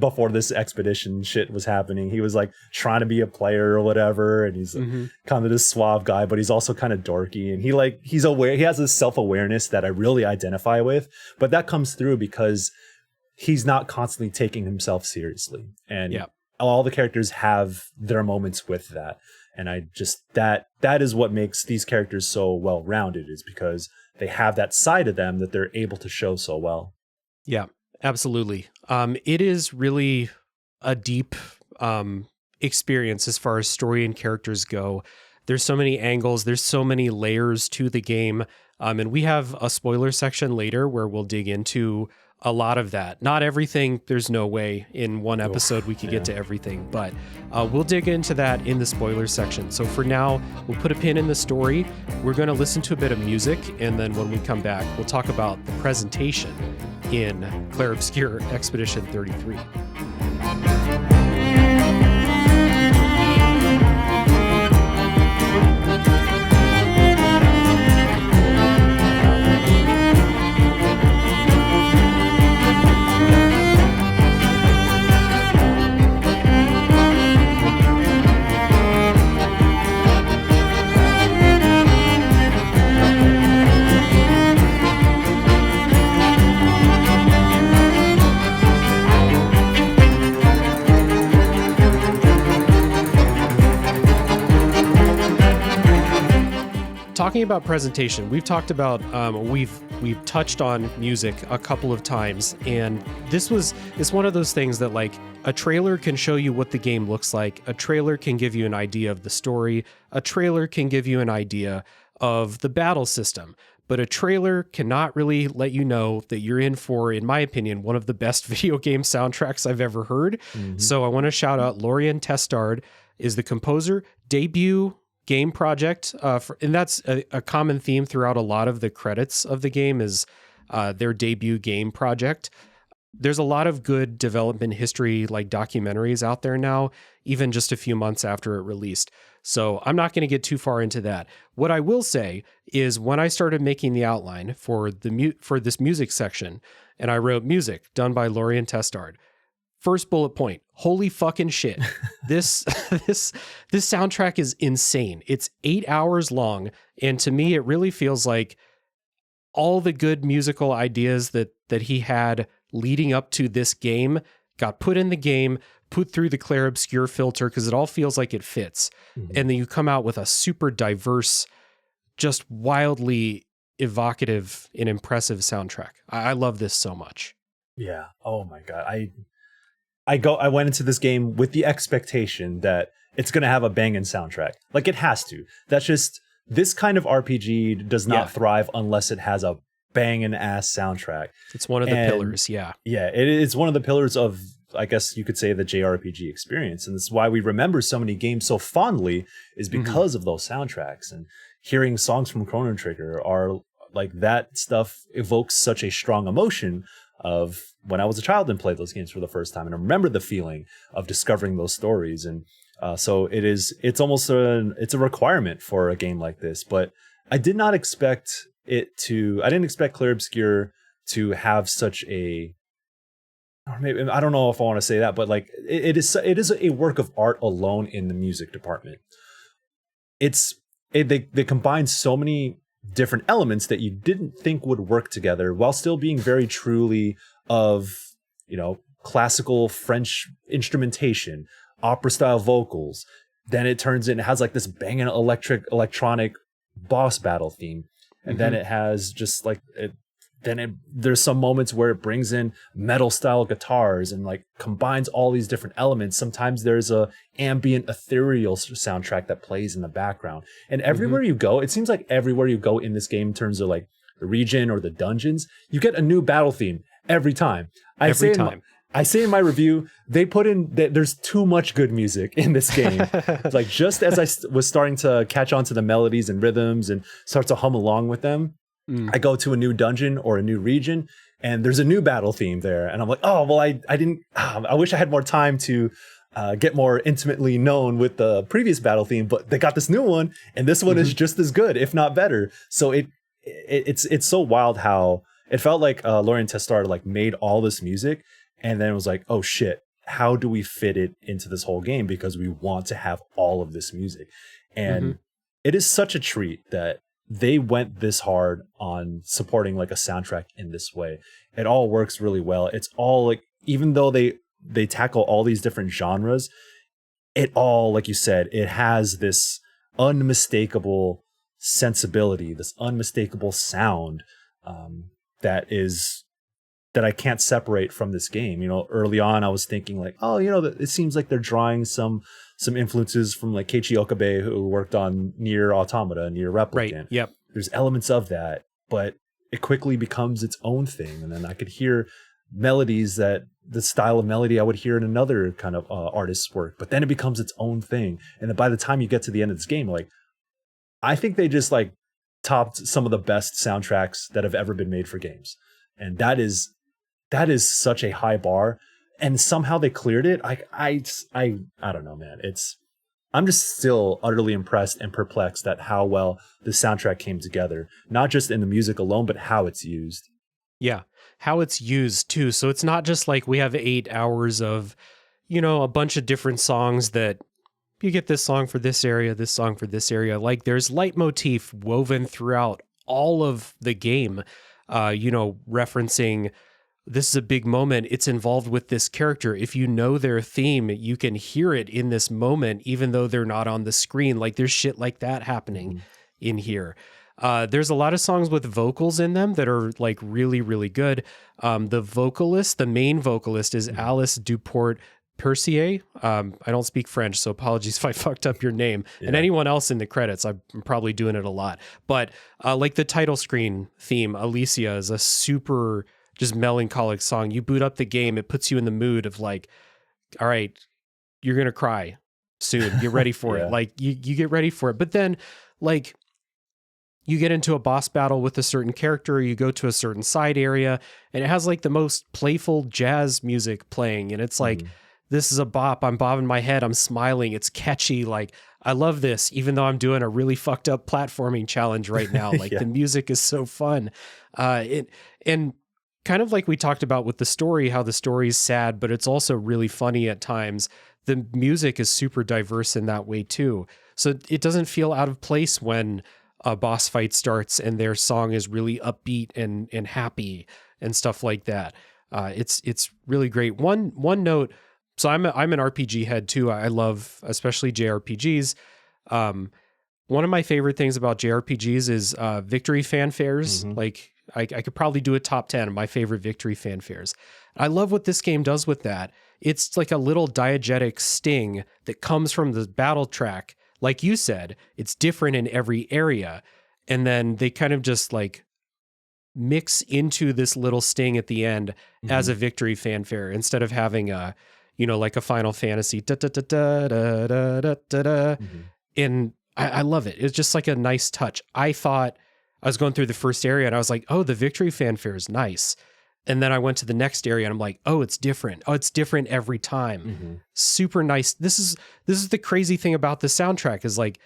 before this expedition shit was happening, he was like trying to be a player or whatever, and he's kind of this suave guy, but he's also kind of dorky, and he's aware, he has this self-awareness that I really identify with, but that comes through because he's not constantly taking himself seriously. And all the characters have their moments with that. And I just, that is what makes these characters so well-rounded, is because they have that side of them that they're able to show so well. Yeah. Absolutely. It is really a deep experience as far as story and characters go. There's so many angles, there's so many layers to the game. And we have a spoiler section later where we'll dig into a lot of that. Not everything, there's no way in one episode we could get to everything, but we'll dig into that in the spoiler section. So for now, we'll put a pin in the story. We're going to listen to a bit of music, and then when we come back, we'll talk about the presentation in Clair Obscur Expedition 33. talking about presentation, we've talked about we've touched on music a couple of times, and it's one of those things that like a trailer can show you what the game looks like. A trailer can give you an idea of the story. A trailer can give you an idea of the battle system. But a trailer cannot really let you know that you're in for, in my opinion, one of the best video game soundtracks I've ever heard. Mm-hmm. So I want to shout out Lorien Testard is the composer, debut game project. And that's a common theme throughout a lot of the credits of the game is their debut game project. There's a lot of good development history, like documentaries out there now, even just a few months after it released. So I'm not going to get too far into that. What I will say is when I started making the outline for this music section, and I wrote music done by Lorien Testard, first bullet point, holy fucking shit. This soundtrack is insane. It's 8 hours long. And to me, it really feels like all the good musical ideas that he had leading up to this game got put in the game, put through the Clair Obscur filter, because it all feels like it fits. Mm-hmm. And then you come out with a super diverse, just wildly evocative and impressive soundtrack. I love this so much. Yeah. Oh my God. I went into this game with the expectation that it's going to have a banging soundtrack. Like it has to. That's just, this kind of RPG does not thrive unless it has a banging ass soundtrack. It's one of the pillars. Yeah. Yeah. It's one of the pillars of, I guess you could say, the JRPG experience. And this is why we remember so many games so fondly, is because of those soundtracks. And hearing songs from Chrono Trigger are like, that stuff evokes such a strong emotion of when I was a child and played those games for the first time. And I remember the feeling of discovering those stories. And so it's almost it's a requirement for a game like this. But I did not expect I didn't expect Clair Obscur to have such a, or maybe, I don't know if I want to say that, but like it is a work of art alone in the music department. They combine so many different elements that you didn't think would work together while still being very truly of, classical French instrumentation, opera style vocals. Then it turns in, it has like this banging electronic boss battle theme. And then it has just like there's some moments where it brings in metal style guitars and like combines all these different elements. Sometimes there's a ambient ethereal soundtrack that plays in the background. And everywhere you go, it seems like everywhere you go in this game, in terms of like the region or the dungeons, you get a new battle theme every time. I say in my review, they put in that there's too much good music in this game. Like just as I was starting to catch on to the melodies and rhythms and start to hum along with them, I go to a new dungeon or a new region and there's a new battle theme there. And I'm like, oh, well, I wish I had more time to get more intimately known with the previous battle theme, but they got this new one and this one is just as good, if not better. So it's so wild how it felt like Lorien Testard like made all this music. And then it was like, oh shit, how do we fit it into this whole game? Because we want to have all of this music. And it is such a treat that they went this hard on supporting like a soundtrack in this way. It all works really well. It's all like, even though they tackle all these different genres, it all, like you said, it has this unmistakable sensibility, this unmistakable sound that I can't separate from this game. Early on I was thinking like, oh, it seems like they're drawing some influences from like Keiichi Okabe, who worked on Nier Automata, Nier Replicant. Right. Yep. There's elements of that, but it quickly becomes its own thing. And then I could hear melodies that the style of melody I would hear in another kind of artist's work, but then it becomes its own thing. And then by the time you get to the end of this game, like, I think they just like topped some of the best soundtracks that have ever been made for games. And that is such a high bar, and somehow they cleared it. I don't know, man. I'm just still utterly impressed and perplexed at how well the soundtrack came together, not just in the music alone, but how it's used. Yeah, how it's used too. So it's not just like we have 8 hours of, a bunch of different songs that you get this song for this area, this song for this area. Like there's leitmotif woven throughout all of the game, referencing, this is a big moment. It's involved with this character. If you know their theme, you can hear it in this moment, even though they're not on the screen. Like there's shit like that happening in here. There's a lot of songs with vocals in them that are like really, really good. The main vocalist is Alice Duport Percier. I don't speak French, so apologies if I fucked up your name. Yeah. And anyone else in the credits, I'm probably doing it a lot. But like the title screen theme, Alicia, is a super just melancholic song. You boot up the game, it puts you in the mood of like, all right, you're going to cry soon. Get ready for it. Like you get ready for it. But then like you get into a boss battle with a certain character, you go to a certain side area, and it has like the most playful jazz music playing. And it's like, this is a bop. I'm bobbing my head. I'm smiling. It's catchy. Like, I love this, even though I'm doing a really fucked up platforming challenge right now. Like the music is so fun. And kind of like we talked about with the story, how the story is sad, but it's also really funny at times. The music is super diverse in that way too. So it doesn't feel out of place when a boss fight starts and their song is really upbeat and happy and stuff like that. It's really great. One note. So I'm an RPG head too. I love especially JRPGs. One of my favorite things about JRPGs is victory fanfares. Like I could probably do a top 10 of my favorite victory fanfares. I love what this game does with that. It's like a little diegetic sting that comes from the battle track. Like you said, it's different in every area. And then they kind of just like mix into this little sting at the end as a victory fanfare instead of having a, like a Final Fantasy da da da da da da da da da. And I love it. It's just like a nice touch. I thought I was going through the first area and I was like, oh, the victory fanfare is nice. And then I went to the next area and I'm like, oh, it's different. Oh, it's different every time. Super nice. This is the crazy thing about the soundtrack is like,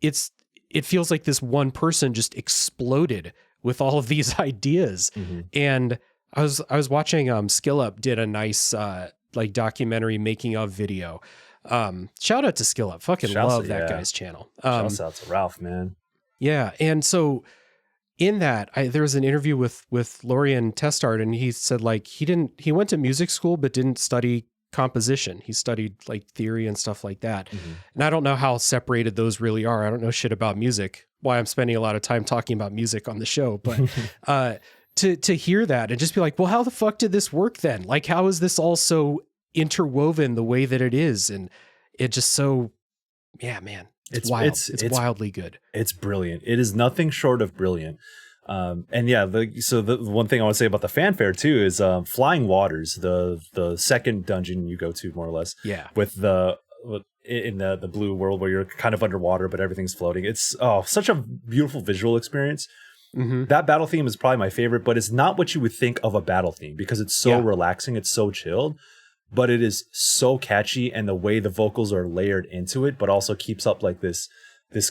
it feels like this one person just exploded with all of these ideas. And I was watching Skill Up did a nice like documentary making of video. Shout out to Skill Up. Love that guy's channel. Shout out to Ralph, man. Yeah. And so in that, there was an interview with Lorian Testart, and he said like he went to music school but didn't study composition. He studied like theory and stuff like that. And I don't know how separated those really are. I don't know shit about music. Why I'm spending a lot of time talking about music on the show, but to hear that and just be like, well, how the fuck did this work then? Like, how is this all so interwoven the way that it is? And it just so, yeah, man, it's wild. It's wildly good. It's brilliant. It is nothing short of brilliant. And yeah, the one thing I want to say about the fanfare too is Flying Waters, the second dungeon you go to more or less. Yeah. With in the blue world where you're kind of underwater but everything's floating. It's such a beautiful visual experience. That battle theme is probably my favorite, but it's not what you would think of a battle theme because it's so relaxing, it's so chilled, but it is so catchy, and the way the vocals are layered into it, but also keeps up like this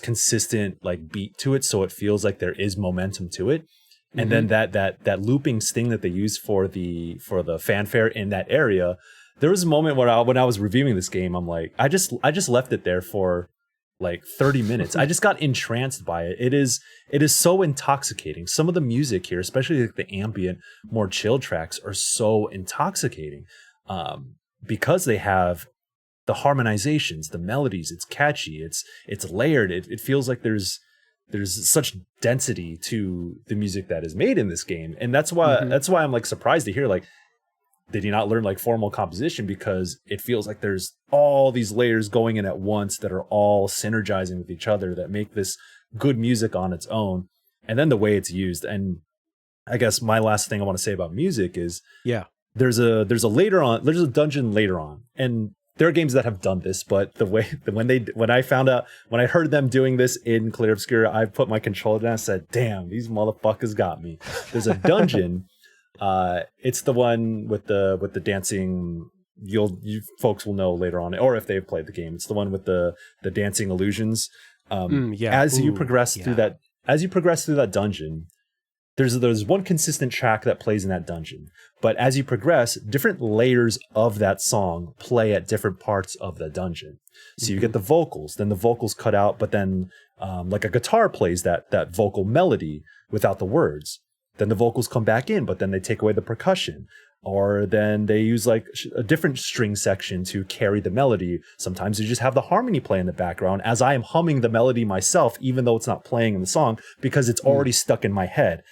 consistent like beat to it, so it feels like there is momentum to it. And then that looping sting that they use for the fanfare in that area. There was a moment where when I was reviewing this game, I'm like, I just left it there for like 30 minutes. I just got entranced by it. It is so intoxicating. Some of the music here, especially like the ambient, more chill tracks, are so intoxicating because they have the harmonizations, the melodies. It's catchy. It's layered. It feels like there's such density to the music that is made in this game, and that's why I'm like surprised to hear like, did he not learn like formal composition, because it feels like there's all these layers going in at once that are all synergizing with each other that make this good music on its own. And then the way it's used. And I guess my last thing I want to say about music is there's a dungeon later on, and there are games that have done this, but when I heard them doing this in Clair Obscur, I put my controller down and said, damn, these motherfuckers got me. There's a dungeon. It's the one with the dancing. You folks will know later on, or if they've played the game, it's the one with the dancing illusions. As you progress through that dungeon, there's one consistent track that plays in that dungeon, but as you progress, different layers of that song play at different parts of the dungeon. So you get the vocals, then the vocals cut out, but then like a guitar plays that vocal melody without the words. Then the vocals come back in, but then they take away the percussion. or then they use like a different string section to carry the melody. Sometimes they just have the harmony play in the background as I am humming the melody myself, even though it's not playing in the song, because it's already stuck in my head.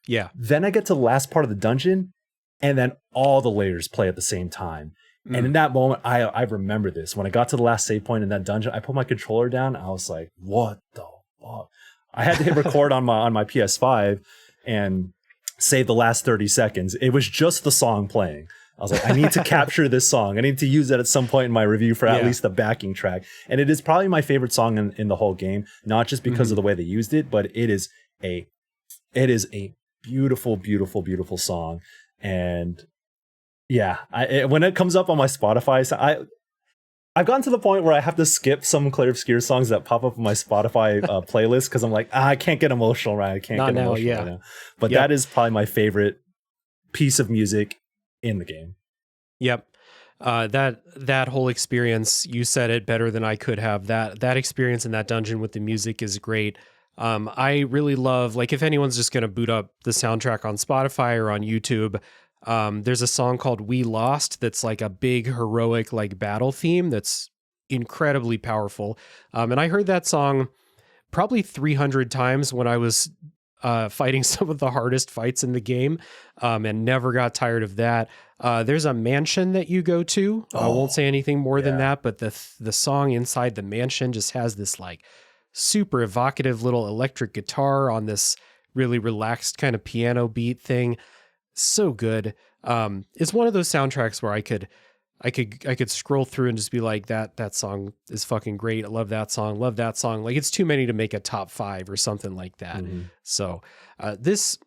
Yeah. Then I get to the last part of the dungeon, and then all the layers play at the same time. And in that moment, I remember this. When I got to the last save point in that dungeon, I put my controller down. I was like, what the fuck? I had to hit record on my PS5 and save the last 30 seconds. It was just the song playing. I was like, I need to capture this song. I need to use it at some point in my review for at least the backing track. And it is probably my favorite song in the whole game, not just because of the way they used it, but it is a beautiful, beautiful, beautiful song. And yeah, when it comes up on my Spotify, I've gotten to the point where I have to skip some Clair Obscur songs that pop up on my Spotify playlist because I'm like, I can't get emotional right. I can't get emotional right now. But that is probably my favorite piece of music in the game. Yep. That whole experience, you said it better than I could have. That experience in that dungeon with the music is great. I really love, like, if anyone's just going to boot up the soundtrack on Spotify or on YouTube, there's a song called We Lost that's like a big heroic like battle theme that's incredibly powerful. And I heard that song probably 300 times when I was fighting some of the hardest fights in the game, and never got tired of that. There's a mansion that you go to. I won't say anything more than that, but the song inside the mansion just has this like super evocative little electric guitar on this really relaxed kind of piano beat thing. So good. It's one of those soundtracks where I could scroll through and just be like, that song is fucking great. I love that song. Love that song. Like, it's too many to make a top 5 or something like that. So this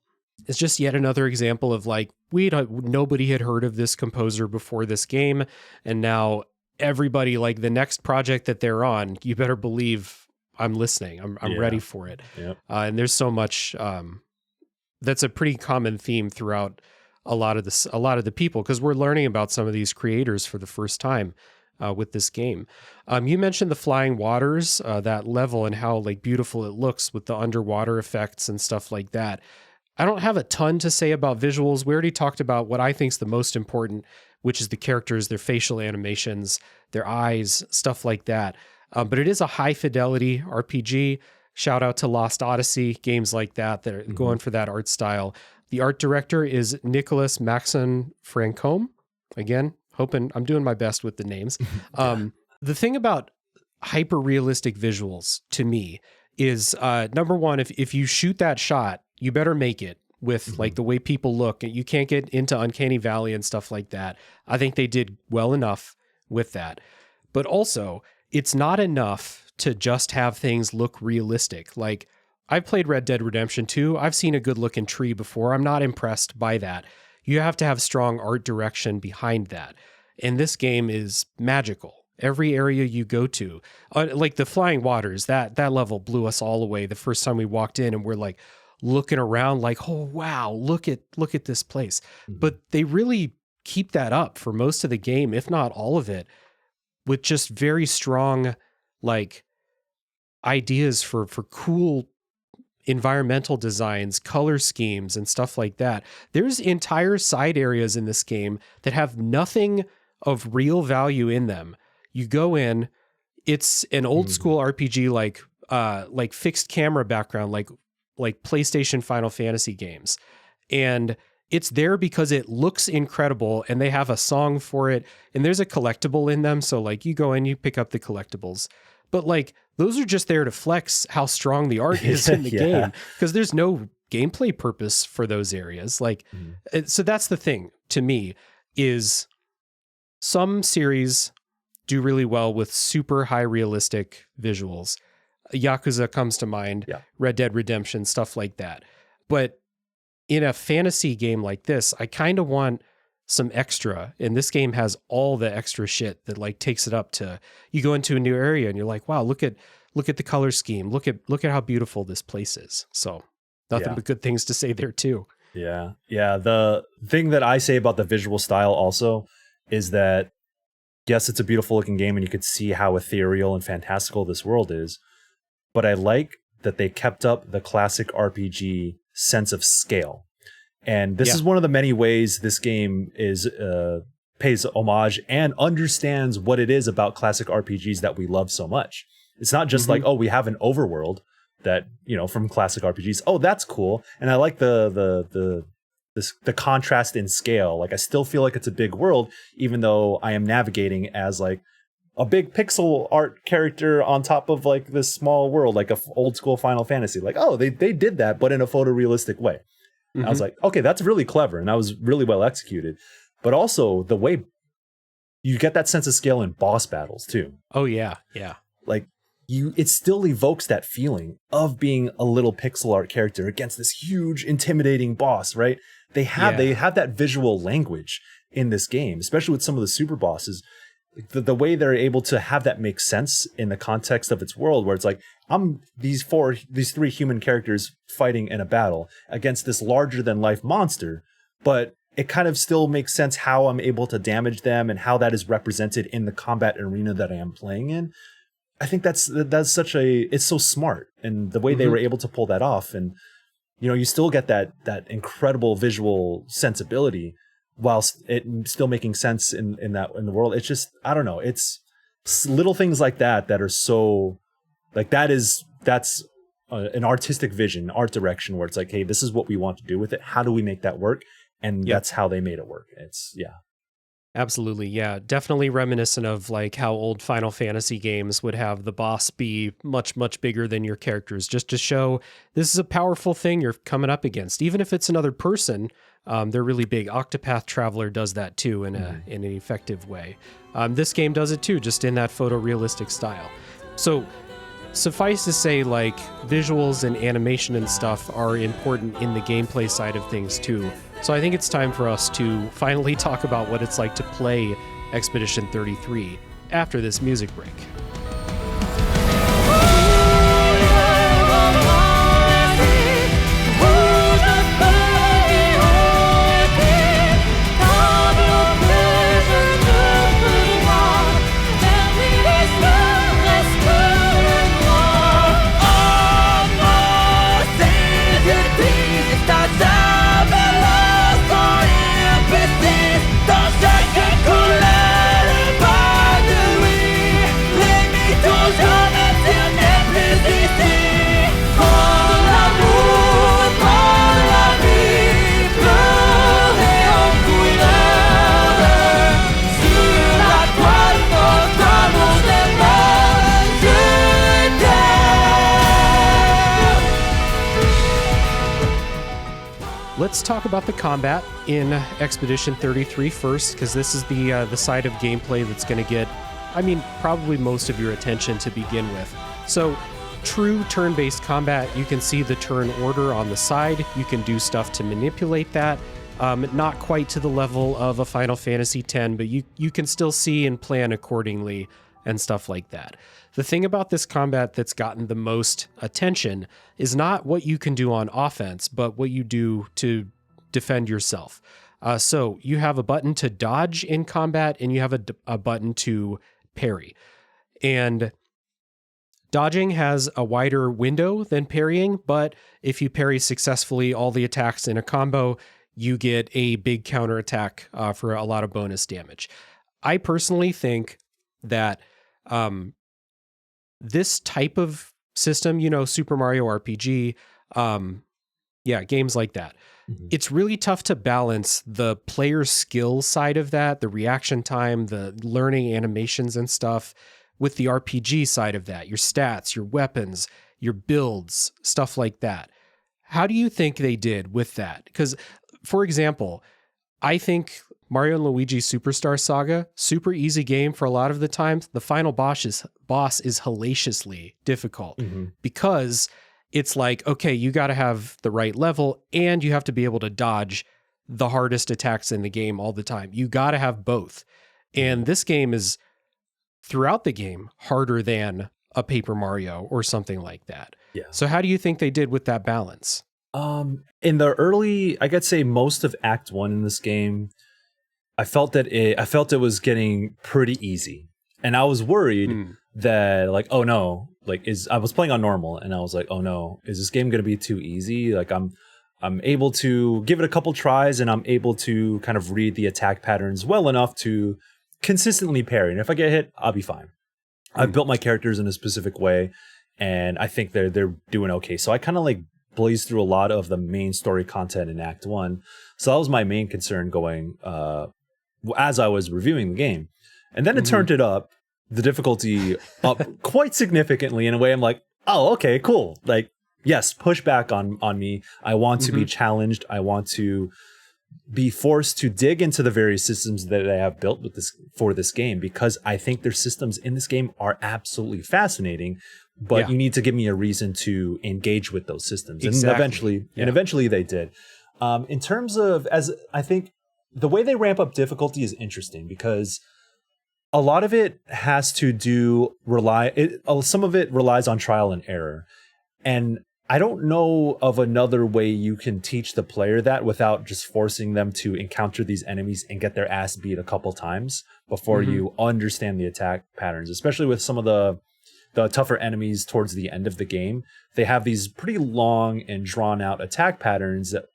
is just yet another example of like, nobody had heard of this composer before this game. And now everybody, like the next project that they're on, you better believe I'm listening. I'm ready for it. Yep. And there's so much, that's a pretty common theme throughout a lot of the people, because we're learning about some of these creators for the first time with this game. You mentioned the flying waters, that level, and how like beautiful it looks with the underwater effects and stuff like that. I don't have a ton to say about visuals. We already talked about what I think is the most important, which is the characters, their facial animations, their eyes, stuff like that. But it is a high fidelity RPG. Shout out to Lost Odyssey, games like that are going for that art style. The art director is Nicholas Maxon Francombe. Again, hoping I'm doing my best with the names. The thing about hyper realistic visuals to me is number one, if you shoot that shot, you better make it with like the way people look. You can't get into Uncanny Valley and stuff like that. I think they did well enough with that. But also, it's not enough to just have things look realistic. Like, I've played Red Dead Redemption 2. I've seen a good looking tree before. I'm not impressed by that. You have to have strong art direction behind that. And this game is magical. Every area you go to, like the flying waters, that level blew us all away the first time we walked in, and we're like looking around like, oh wow, look at this place. But they really keep that up for most of the game, if not all of it, with just very strong like ideas for cool environmental designs, color schemes, and stuff like that. There's entire side areas in this game that have nothing of real value in them. You go in, it's an old school RPG like fixed camera background, like PlayStation Final Fantasy games. And it's there because it looks incredible and they have a song for it, and there's a collectible in them. So like you go in, you pick up the collectibles, but like those are just there to flex how strong the art is in the game, because there's no gameplay purpose for those areas. Like, so that's the thing to me, is some series do really well with super high realistic visuals. Yakuza comes to mind, Red Dead Redemption, stuff like that. But in a fantasy game like this, I kind of want some extra, and this game has all the extra shit that like takes it up to, you go into a new area and you're like, wow, look at the color scheme. Look at how beautiful this place is. So nothing but good things to say there too. Yeah. Yeah. The thing that I say about the visual style also is that, yes, it's a beautiful looking game and you could see how ethereal and fantastical this world is, but I like that they kept up the classic RPG sense of scale. And this is one of the many ways this game is pays homage and understands what it is about classic RPGs that we love so much. It's not just like, oh, we have an overworld that, you know, from classic RPGs. Oh, that's cool. And I like the contrast in scale. Like, I still feel like it's a big world, even though I am navigating as like a big pixel art character on top of like this small world, like a old school Final Fantasy. Like, oh, they did that, but in a photorealistic way. I was like, okay, that's really clever. And that was really well executed. But also the way you get that sense of scale in boss battles too. Oh yeah. Yeah. Like, it still evokes that feeling of being a little pixel art character against this huge, intimidating boss, right? They have that visual language in this game, especially with some of the super bosses. The way they're able to have that make sense in the context of its world, where it's like, I'm these three human characters fighting in a battle against this larger than life monster, but it kind of still makes sense how I'm able to damage them and how that is represented in the combat arena that I am playing in. I think that's it's so smart, and the way they were able to pull that off, and you know, you still get that incredible visual sensibility whilst it still making sense in the world. It's just, I don't know, it's little things like that are so like, that's an artistic vision, art direction, where it's like, hey, this is what we want to do with it. How do we make that work? And that's how they made it work. It's Absolutely, yeah. Definitely reminiscent of like how old Final Fantasy games would have the boss be much, much bigger than your characters, just to show this is a powerful thing you're coming up against. Even if it's another person, they're really big. Octopath Traveler does that too in an effective way. This game does it too, just in that photorealistic style. So suffice to say, like, visuals and animation and stuff are important in the gameplay side of things too. So I think it's time for us to finally talk about what it's like to play Expedition 33 after this music break. Let's talk about the combat in Expedition 33 first, because this is the side of gameplay that's going to get, I mean, probably most of your attention to begin with. So, true turn-based combat, you can see the turn order on the side. You can do stuff to manipulate that. Not quite to the level of a Final Fantasy X, but you can still see and plan accordingly and stuff like that. The thing about this combat that's gotten the most attention is not what you can do on offense, but what you do to defend yourself. So you have a button to dodge in combat, and you have a button to parry. And dodging has a wider window than parrying, but if you parry successfully all the attacks in a combo, you get a big counterattack for a lot of bonus damage. I personally think that this type of system, you know, Super Mario RPG, games like that, it's really tough to balance the player skill side of that, the reaction time, the learning animations and stuff, with the RPG side of that, your stats, your weapons, your builds, stuff like that. How do you think they did with that? Because, for example, I think Mario & Luigi Superstar Saga, super easy game for a lot of the times. The final boss is hellaciously difficult because it's like, okay, you got to have the right level and you have to be able to dodge the hardest attacks in the game all the time. You got to have both. And this game is, throughout the game, harder than a Paper Mario or something like that. Yeah. So how do you think they did with that balance? In the early, I could say most of Act 1 in this game, I felt it was getting pretty easy. And I was worried that, like, oh no, like, I was playing on normal and I was like, oh no, is this game going to be too easy? Like, I'm I'm able to give it a couple tries, and I'm able to kind of read the attack patterns well enough to consistently parry. And if I get hit, I'll be fine. I've built my characters in a specific way, and I think they're doing okay. So I kind of like blazed through a lot of the main story content in Act 1. So that was my main concern going as I was reviewing the game. And then it turned it up, the difficulty up quite significantly in a way I'm like, oh, okay, cool. Like, yes, push back on me. I want to be challenged. I want to be forced to dig into the various systems that I have built with this for this game, because I think their systems in this game are absolutely fascinating, but you need to give me a reason to engage with those systems. Exactly. And eventually they did. In terms of, as I think the way they ramp up difficulty is interesting, because a lot of it has to do some of it relies on trial and error. And I don't know of another way you can teach the player that without just forcing them to encounter these enemies and get their ass beat a couple times before you understand the attack patterns, especially with some of the tougher enemies towards the end of the game. They have these pretty long and drawn out attack patterns that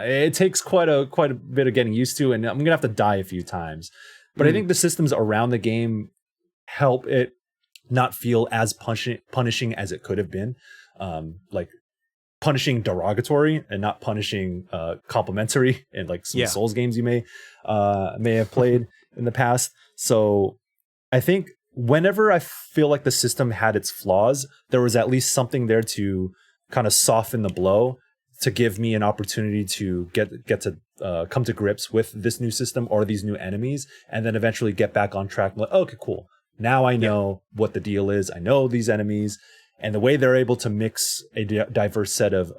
it takes quite a bit of getting used to, and I'm gonna have to die a few times. But I think the systems around the game help it not feel as punishing as it could have been. Like punishing derogatory and not punishing complimentary in like some Souls games you may have played in the past. So I think whenever I feel like the system had its flaws, there was at least something there to kind of soften the blow, to give me an opportunity to get to come to grips with this new system or these new enemies, and then eventually get back on track. I'm like, okay, cool. Now I know what the deal is. I know these enemies. And the way they're able to mix a diverse set of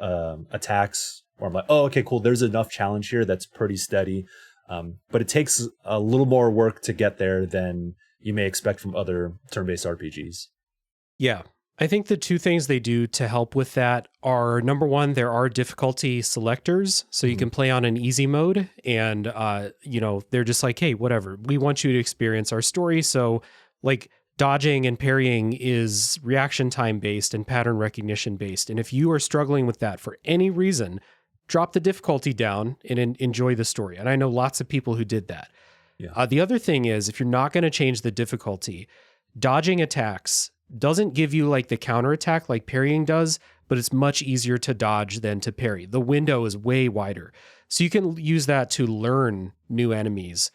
attacks, where I'm like, oh, okay, cool. There's enough challenge here that's pretty steady. But it takes a little more work to get there than you may expect from other turn-based RPGs. Yeah. I think the two things they do to help with that are, number one, there are difficulty selectors. So you can play on an easy mode and, they're just like, hey, whatever. We want you to experience our story. So like, dodging and parrying is reaction time based and pattern recognition based. And if you are struggling with that for any reason, drop the difficulty down and enjoy the story. And I know lots of people who did that. Yeah. The other thing is, if you're not going to change the difficulty, dodging attacks doesn't give you like the counter attack like parrying does, but it's much easier to dodge than to parry. The window is way wider. So you can use that to learn new enemies.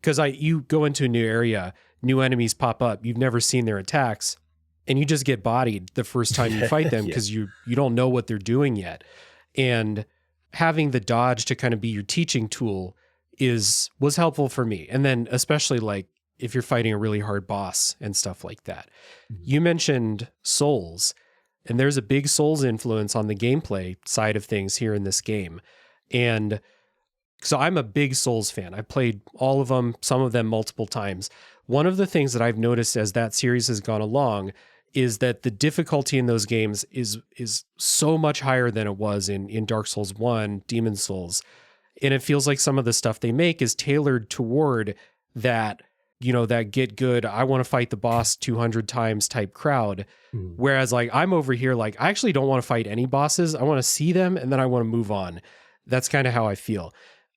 Because you go into a new area, new enemies pop up, you've never seen their attacks, and you just get bodied the first time you fight them because you don't know what they're doing yet. And having the dodge to kind of be your teaching tool was helpful for me. And then especially like if you're fighting a really hard boss and stuff like that. You mentioned Souls, and there's a big Souls influence on the gameplay side of things here in this game. And so I'm a big Souls fan. I played all of them, some of them multiple times. One of the things that I've noticed as that series has gone along is that the difficulty in those games is so much higher than it was in Dark Souls 1, Demon Souls. And it feels like some of the stuff they make is tailored toward that, that get good, I want to fight the boss 200 times type crowd. Whereas like I'm over here, like I actually don't want to fight any bosses. I want to see them and then I want to move on. That's kind of how I feel.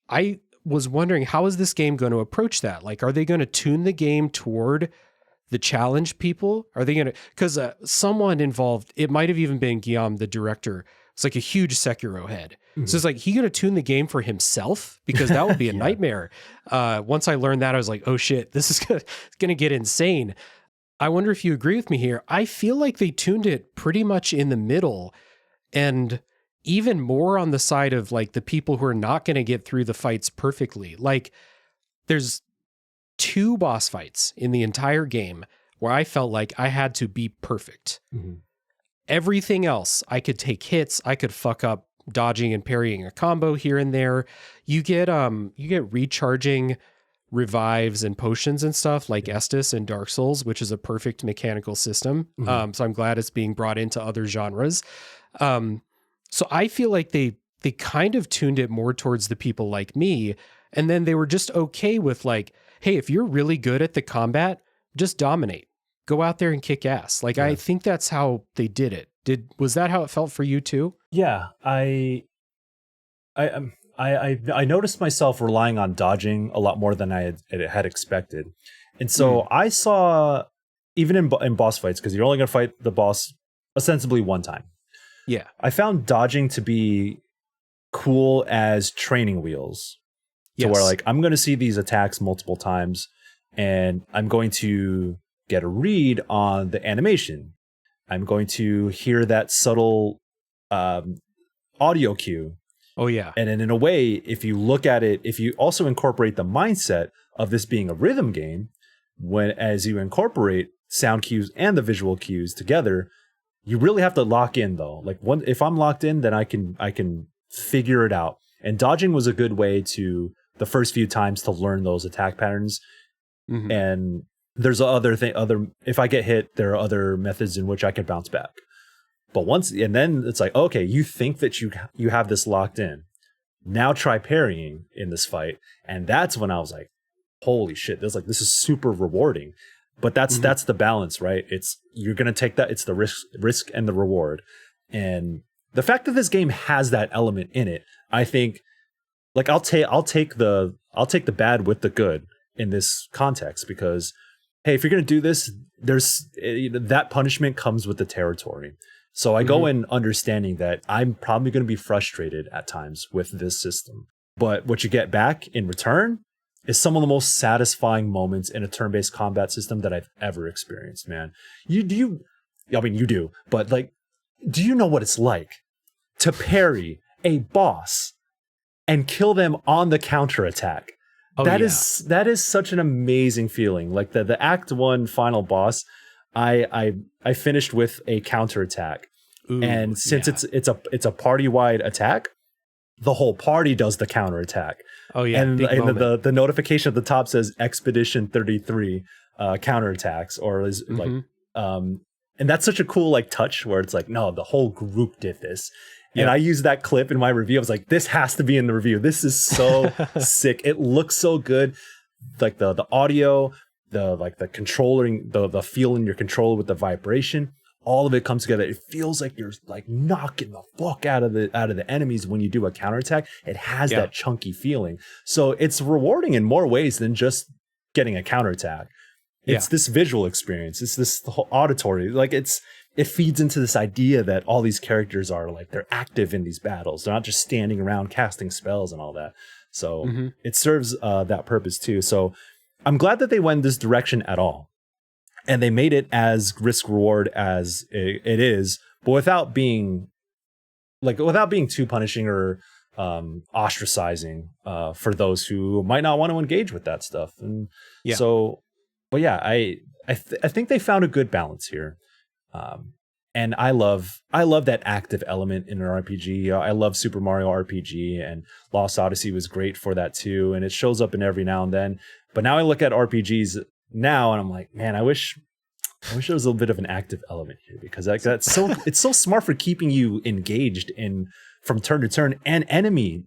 I was wondering, how is this game going to approach that? Like, are they going to tune the game toward the challenge people? Are they going to, because someone involved, it might have even been Guillaume, the director. It's like a huge Sekiro head. So it's like, he going to tune the game for himself? Because that would be a nightmare. Once I learned that, I was like, oh shit, this is going to get insane. I wonder if you agree with me here. I feel like they tuned it pretty much in the middle, and even more on the side of like the people who are not going to get through the fights perfectly. Like there's 2 boss fights in the entire game where I felt like I had to be perfect. Everything else, I could take hits, I could fuck up dodging and parrying a combo here and there. You get recharging revives and potions and stuff like Estus and Dark Souls, which is a perfect mechanical system. So I'm glad it's being brought into other genres. So I feel like they kind of tuned it more towards the people like me. And then they were just okay with like, hey, if you're really good at the combat, just dominate. Go out there and kick ass. Like, I think that's how they did it. Was that how it felt for you too? Yeah, I I noticed myself relying on dodging a lot more than I had expected, and so I saw even in boss fights, because you're only going to fight the boss ostensibly one time. Yeah, I found dodging to be cool as training wheels. So where like I'm going to see these attacks multiple times, and I'm going to get a read on the animation. I'm going to hear that subtle audio cue. Oh yeah. And then in a way, if you look at it, if you also incorporate the mindset of this being a rhythm game, as you incorporate sound cues and the visual cues together, you really have to lock in though. Like if I'm locked in, then I can figure it out. And dodging was a good way to the first few times to learn those attack patterns. Mm-hmm. And there's if I get hit, there are other methods in which I can bounce back. But and then it's like, okay, you think that you have this locked in. Now try parrying in this fight. And that's when I was like, holy shit, this is super rewarding. But that's the balance, right? You're going to take that. It's the risk and the reward. And the fact that this game has that element in it, I think, like I'll take the bad with the good in this context, because hey, if you're going to do this, there's that punishment comes with the territory. So I go in understanding that I'm probably going to be frustrated at times with this system. But what you get back in return is some of the most satisfying moments in a turn-based combat system that I've ever experienced, man. You do, but like, do you know what it's like to parry a boss and kill them on the counterattack? Oh, that is such an amazing feeling. Like the Act 1 final boss, I finished with a counterattack. And since it's a party-wide attack, the whole party does the counterattack. Oh yeah. And the notification at the top says Expedition 33 counterattacks, or is like and that's such a cool like touch where it's like, no, the whole group did this. And I used that clip in my review. I was like, this has to be in the review. This is so sick. It looks so good. Like the audio, the controlling, the feeling your controller with the vibration, all of it comes together. It feels like you're like knocking the fuck out of the enemies when you do a counterattack. It has that chunky feeling. So it's rewarding in more ways than just getting a counterattack. It's this visual experience. It's this whole auditory. Like it feeds into this idea that all these characters are like, they're active in these battles. They're not just standing around casting spells and all that. So it serves that purpose too. So I'm glad that they went this direction at all. And they made it as risk reward as it is, but without being too punishing or ostracizing for those who might not want to engage with that stuff. And I think they found a good balance here. And I love that active element in an RPG. I love Super Mario RPG, and Lost Odyssey was great for that too. And it shows up in every now and then. But now I look at RPGs now and I'm like, man, I wish there was a little bit of an active element here, because it's so smart for keeping you engaged from turn to turn and enemy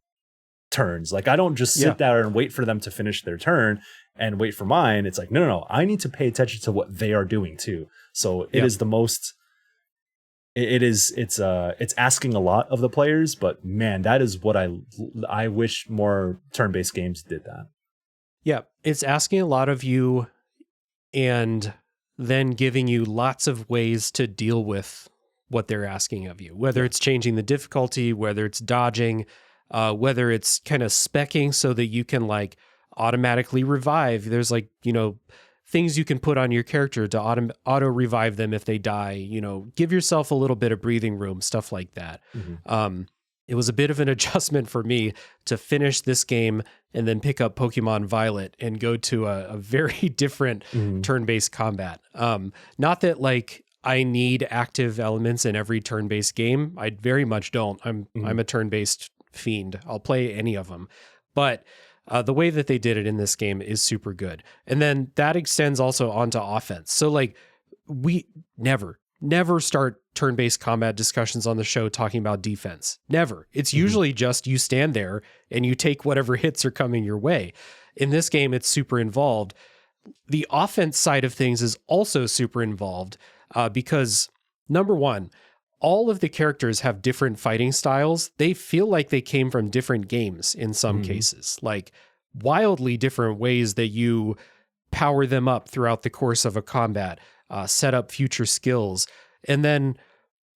turns. Like I don't just sit there and wait for them to finish their turn and wait for mine. It's like, no, I need to pay attention to what they are doing too. So it is the most. It's asking a lot of the players, but man, that is what I wish more turn-based games did that. Yeah, it's asking a lot of you and then giving you lots of ways to deal with what they're asking of you, whether it's changing the difficulty, whether it's dodging, whether it's kind of speccing so that you can like automatically revive. There's like, things you can put on your character to auto revive them if they die, give yourself a little bit of breathing room, stuff like that. It was a bit of an adjustment for me to finish this game and then pick up Pokemon Violet and go to a very different turn-based combat. Not that like I need active elements in every turn-based game. I very much don't. I'm a turn-based fiend. I'll play any of them. But the way that they did it in this game is super good. And then that extends also onto offense. So like we never start turn-based combat discussions on the show talking about defense. Never. It's usually just you stand there and you take whatever hits are coming your way. In this game, it's super involved. The offense side of things is also super involved because number one, all of the characters have different fighting styles. They feel like they came from different games in some cases, like wildly different ways that you power them up throughout the course of a combat, set up future skills. And then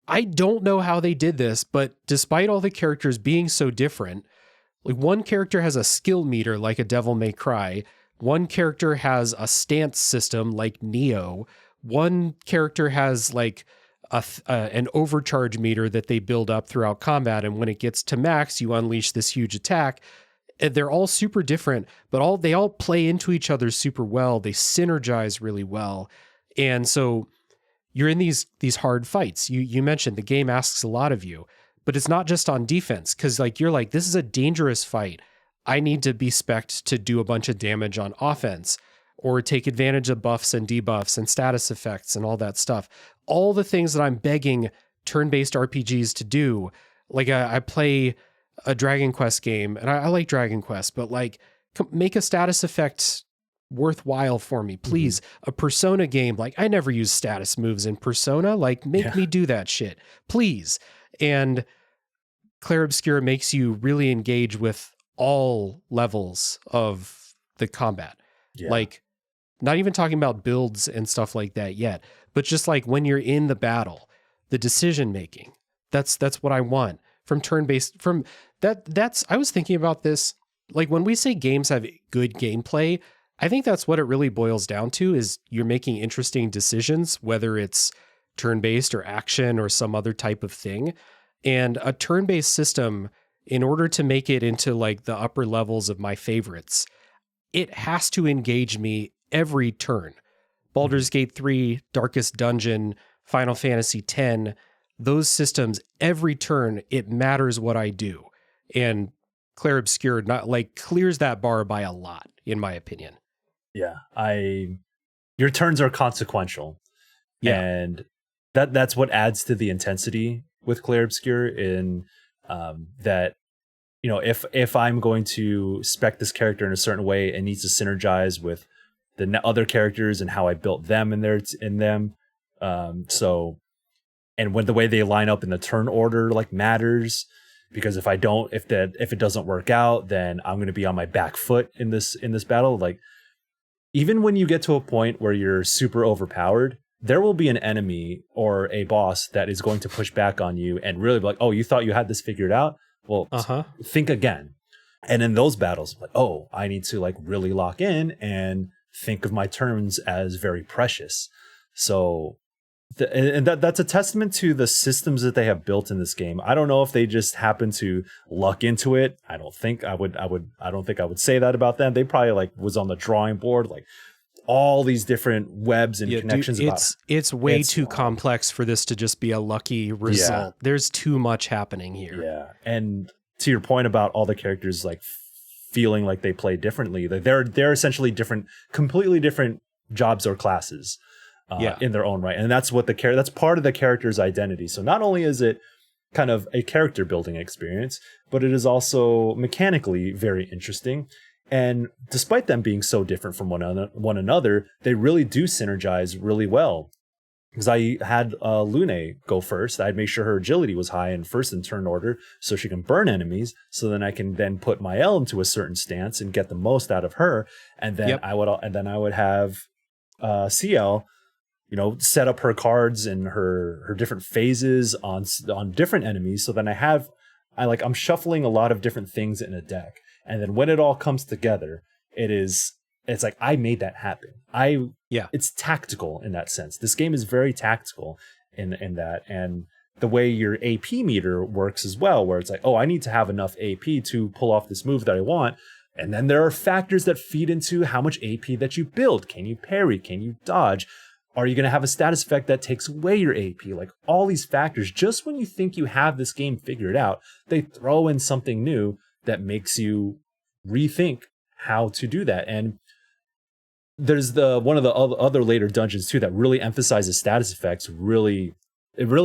I don't know how they did this, but despite all the characters being so different, like one character has a skill meter like a Devil May Cry. One character has a stance system like Neo. One character has like an overcharge meter that they build up throughout combat. And when it gets to max, you unleash this huge attack. And they're all super different, but they all play into each other super well. They synergize really well. And so you're in these hard fights. You mentioned the game asks a lot of you. But it's not just on defense, because like you're like, this is a dangerous fight. I need to be spec'd to do a bunch of damage on offense or take advantage of buffs and debuffs and status effects and all that stuff. All the things that I'm begging turn-based RPGs to do. Like I play a Dragon Quest game, and I like Dragon Quest, but like make a status effect worthwhile for me, please. A Persona game, like I never use status moves in Persona. Like make me do that shit, please. And Clair Obscur makes you really engage with all levels of the combat. Yeah. Like, not even talking about builds and stuff like that yet, but just like when you're in the battle, the decision making. That's what I want from turn-based. From that's I was thinking about this. Like when we say games have good gameplay, I think that's what it really boils down to, is you're making interesting decisions, whether it's turn-based or action or some other type of thing. And a turn-based system, in order to make it into like the upper levels of my favorites, it has to engage me every turn. Baldur's Gate 3, Darkest Dungeon, Final Fantasy X, those systems, every turn, it matters what I do. And Clair Obscur not like clears that bar by a lot, in my opinion. Yeah, your turns are consequential. Yeah. And that's what adds to the intensity with Clair Obscur, in that, you know, if I'm going to spec this character in a certain way, it needs to synergize with the other characters and how I built them in them. So, and when the way they line up in the turn order like matters, because if it doesn't work out, then I'm going to be on my back foot in this battle. Like, even when you get to a point where you're super overpowered, there will be an enemy or a boss that is going to push back on you and really be like, oh, you thought you had this figured out? Well, think again. And in those battles, like, oh, I need to like really lock in and think of my turns as very precious. So, that's a testament to the systems that they have built in this game. I don't know if they just happen to luck into it. I don't think I would say that about them. They probably like was on the drawing board, like all these different webs and connections. Dude, it's way too complex for this to just be a lucky result. Yeah. There's too much happening here. Yeah. And to your point about all the characters like feeling like they play differently, they're essentially completely different jobs or classes in their own right. And that's that's part of the character's identity. So not only is it kind of a character building experience, but it is also mechanically very interesting. And despite them being so different from one another, they really do synergize really well. Because I had Lune go first. I'd make sure her agility was high in first in turn order, so she can burn enemies. So then I can then put my L into a certain stance and get the most out of her. And then I would have CL, you know, set up her cards and her different phases on different enemies. So then I'm shuffling a lot of different things in a deck. And then when it all comes together, it's like I made that happen. It's tactical in that sense. This game is very tactical in that, and the way your AP meter works as well, where it's like, oh, I need to have enough AP to pull off this move that I want. And then there are factors that feed into how much AP that you build. Can you parry? Can you dodge? Are you going to have a status effect that takes away your AP? Like all these factors, just when you think you have this game figured out, they throw in something new that makes you rethink how to do that. And there's one of the other later dungeons too that really emphasizes status effects. It really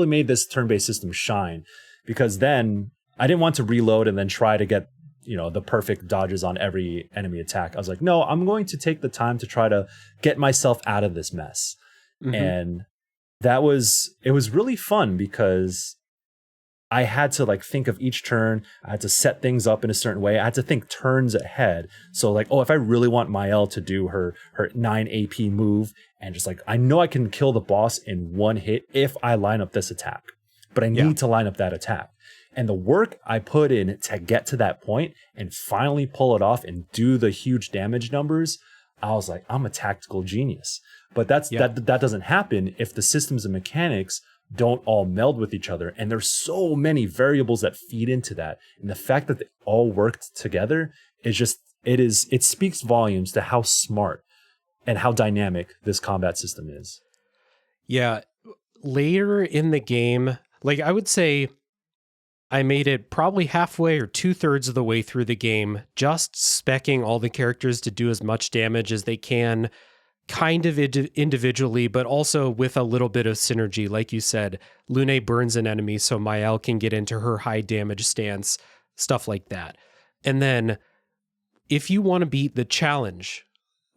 made this turn-based system shine, because then I didn't want to reload and then try to get, you know, the perfect dodges on every enemy attack. I was like, no, I'm going to take the time to try to get myself out of this mess. Mm-hmm. And it was really fun because I had to like think of each turn. I had to set things up in a certain way. I had to think turns ahead. So like, oh, if I really want Mael to do her 9 AP move and just like, I know I can kill the boss in one hit if I line up this attack, but I need to line up that attack. And the work I put in to get to that point and finally pull it off and do the huge damage numbers, I was like, I'm a tactical genius. But that doesn't happen if the systems and mechanics don't all meld with each other. And there's so many variables that feed into that. And the fact that they all worked together is just, it speaks volumes to how smart and how dynamic this combat system is. Yeah. Later in the game, like I would say I made it probably halfway or 2/3 of the way through the game, just speccing all the characters to do as much damage as they can, kind of individually, but also with a little bit of synergy. Like you said, Lune burns an enemy so Mael can get into her high damage stance, stuff like that. And then if you want to beat the challenge,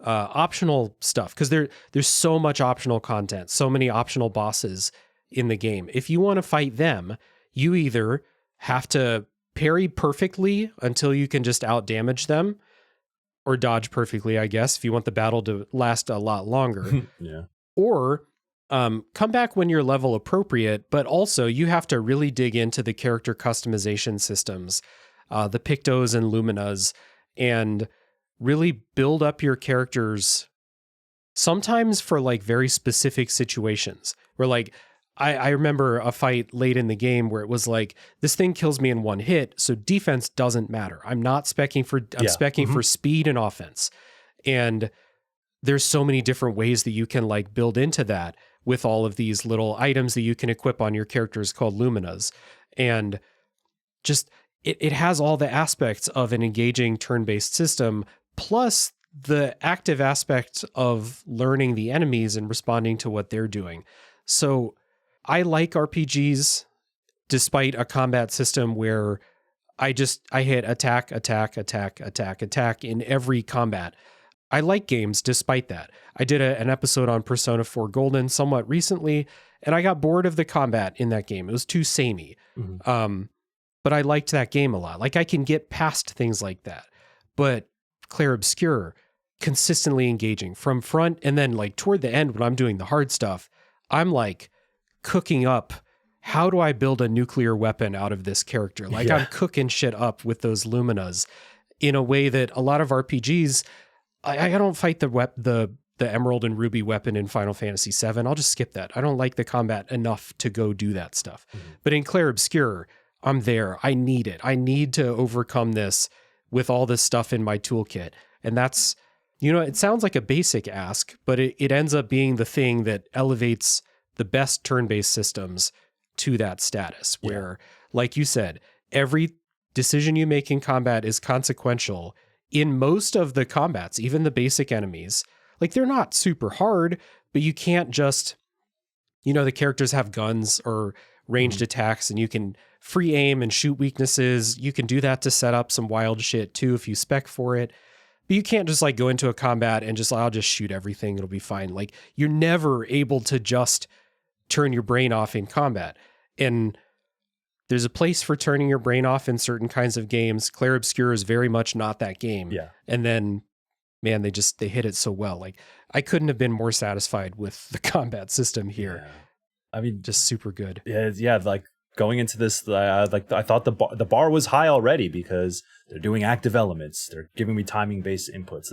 optional stuff, because there's so much optional content, so many optional bosses in the game. If you want to fight them, you either have to parry perfectly until you can just out damage them, or dodge perfectly, I guess, if you want the battle to last a lot longer. Yeah. Or come back when you're level appropriate, but also you have to really dig into the character customization systems, the Pictos and Luminas, and really build up your characters, sometimes for like very specific situations where like, I remember a fight late in the game where it was like, this thing kills me in one hit, so defense doesn't matter. I'm not specking for, specking for speed and offense. And there's so many different ways that you can like build into that with all of these little items that you can equip on your characters called Luminas. And just, it has all the aspects of an engaging turn-based system, plus the active aspect of learning the enemies and responding to what they're doing. So I like RPGs despite a combat system where I hit attack, attack, attack, attack, attack in every combat. I like games despite that. I did an episode on Persona 4 Golden somewhat recently, and I got bored of the combat in that game. It was too samey. But I liked that game a lot. Like I can get past things like that. But Clair Obscur, consistently engaging from front, and then like toward the end when I'm doing the hard stuff, I'm like cooking up, how do I build a nuclear weapon out of this character? Like I'm cooking shit up with those Luminas in a way that a lot of RPGs, I don't fight the Emerald and Ruby weapon in Final Fantasy VII. I'll just skip that. I don't like the combat enough to go do that stuff. But in Clair Obscur, I'm there. I need it. I need to overcome this with all this stuff in my toolkit. And that's, it sounds like a basic ask, but it ends up being the thing that elevates the best turn-based systems to that status where, like you said, every decision you make in combat is consequential in most of the combats, even the basic enemies. Like they're not super hard, but you can't just, the characters have guns or ranged attacks and you can free aim and shoot weaknesses. You can do that to set up some wild shit too if you spec for it. But you can't just like go into a combat and just, I'll just shoot everything. It'll be fine. Like you're never able to just turn your brain off in combat. And there's a place for turning your brain off in certain kinds of games. Clair Obscur is very much not that game. Yeah. And then, man, they hit it so well. Like I couldn't have been more satisfied with the combat system here. Yeah. I mean, just super good. Yeah. Like going into this, I thought the bar was high already because they're doing active elements. They're giving me timing based inputs.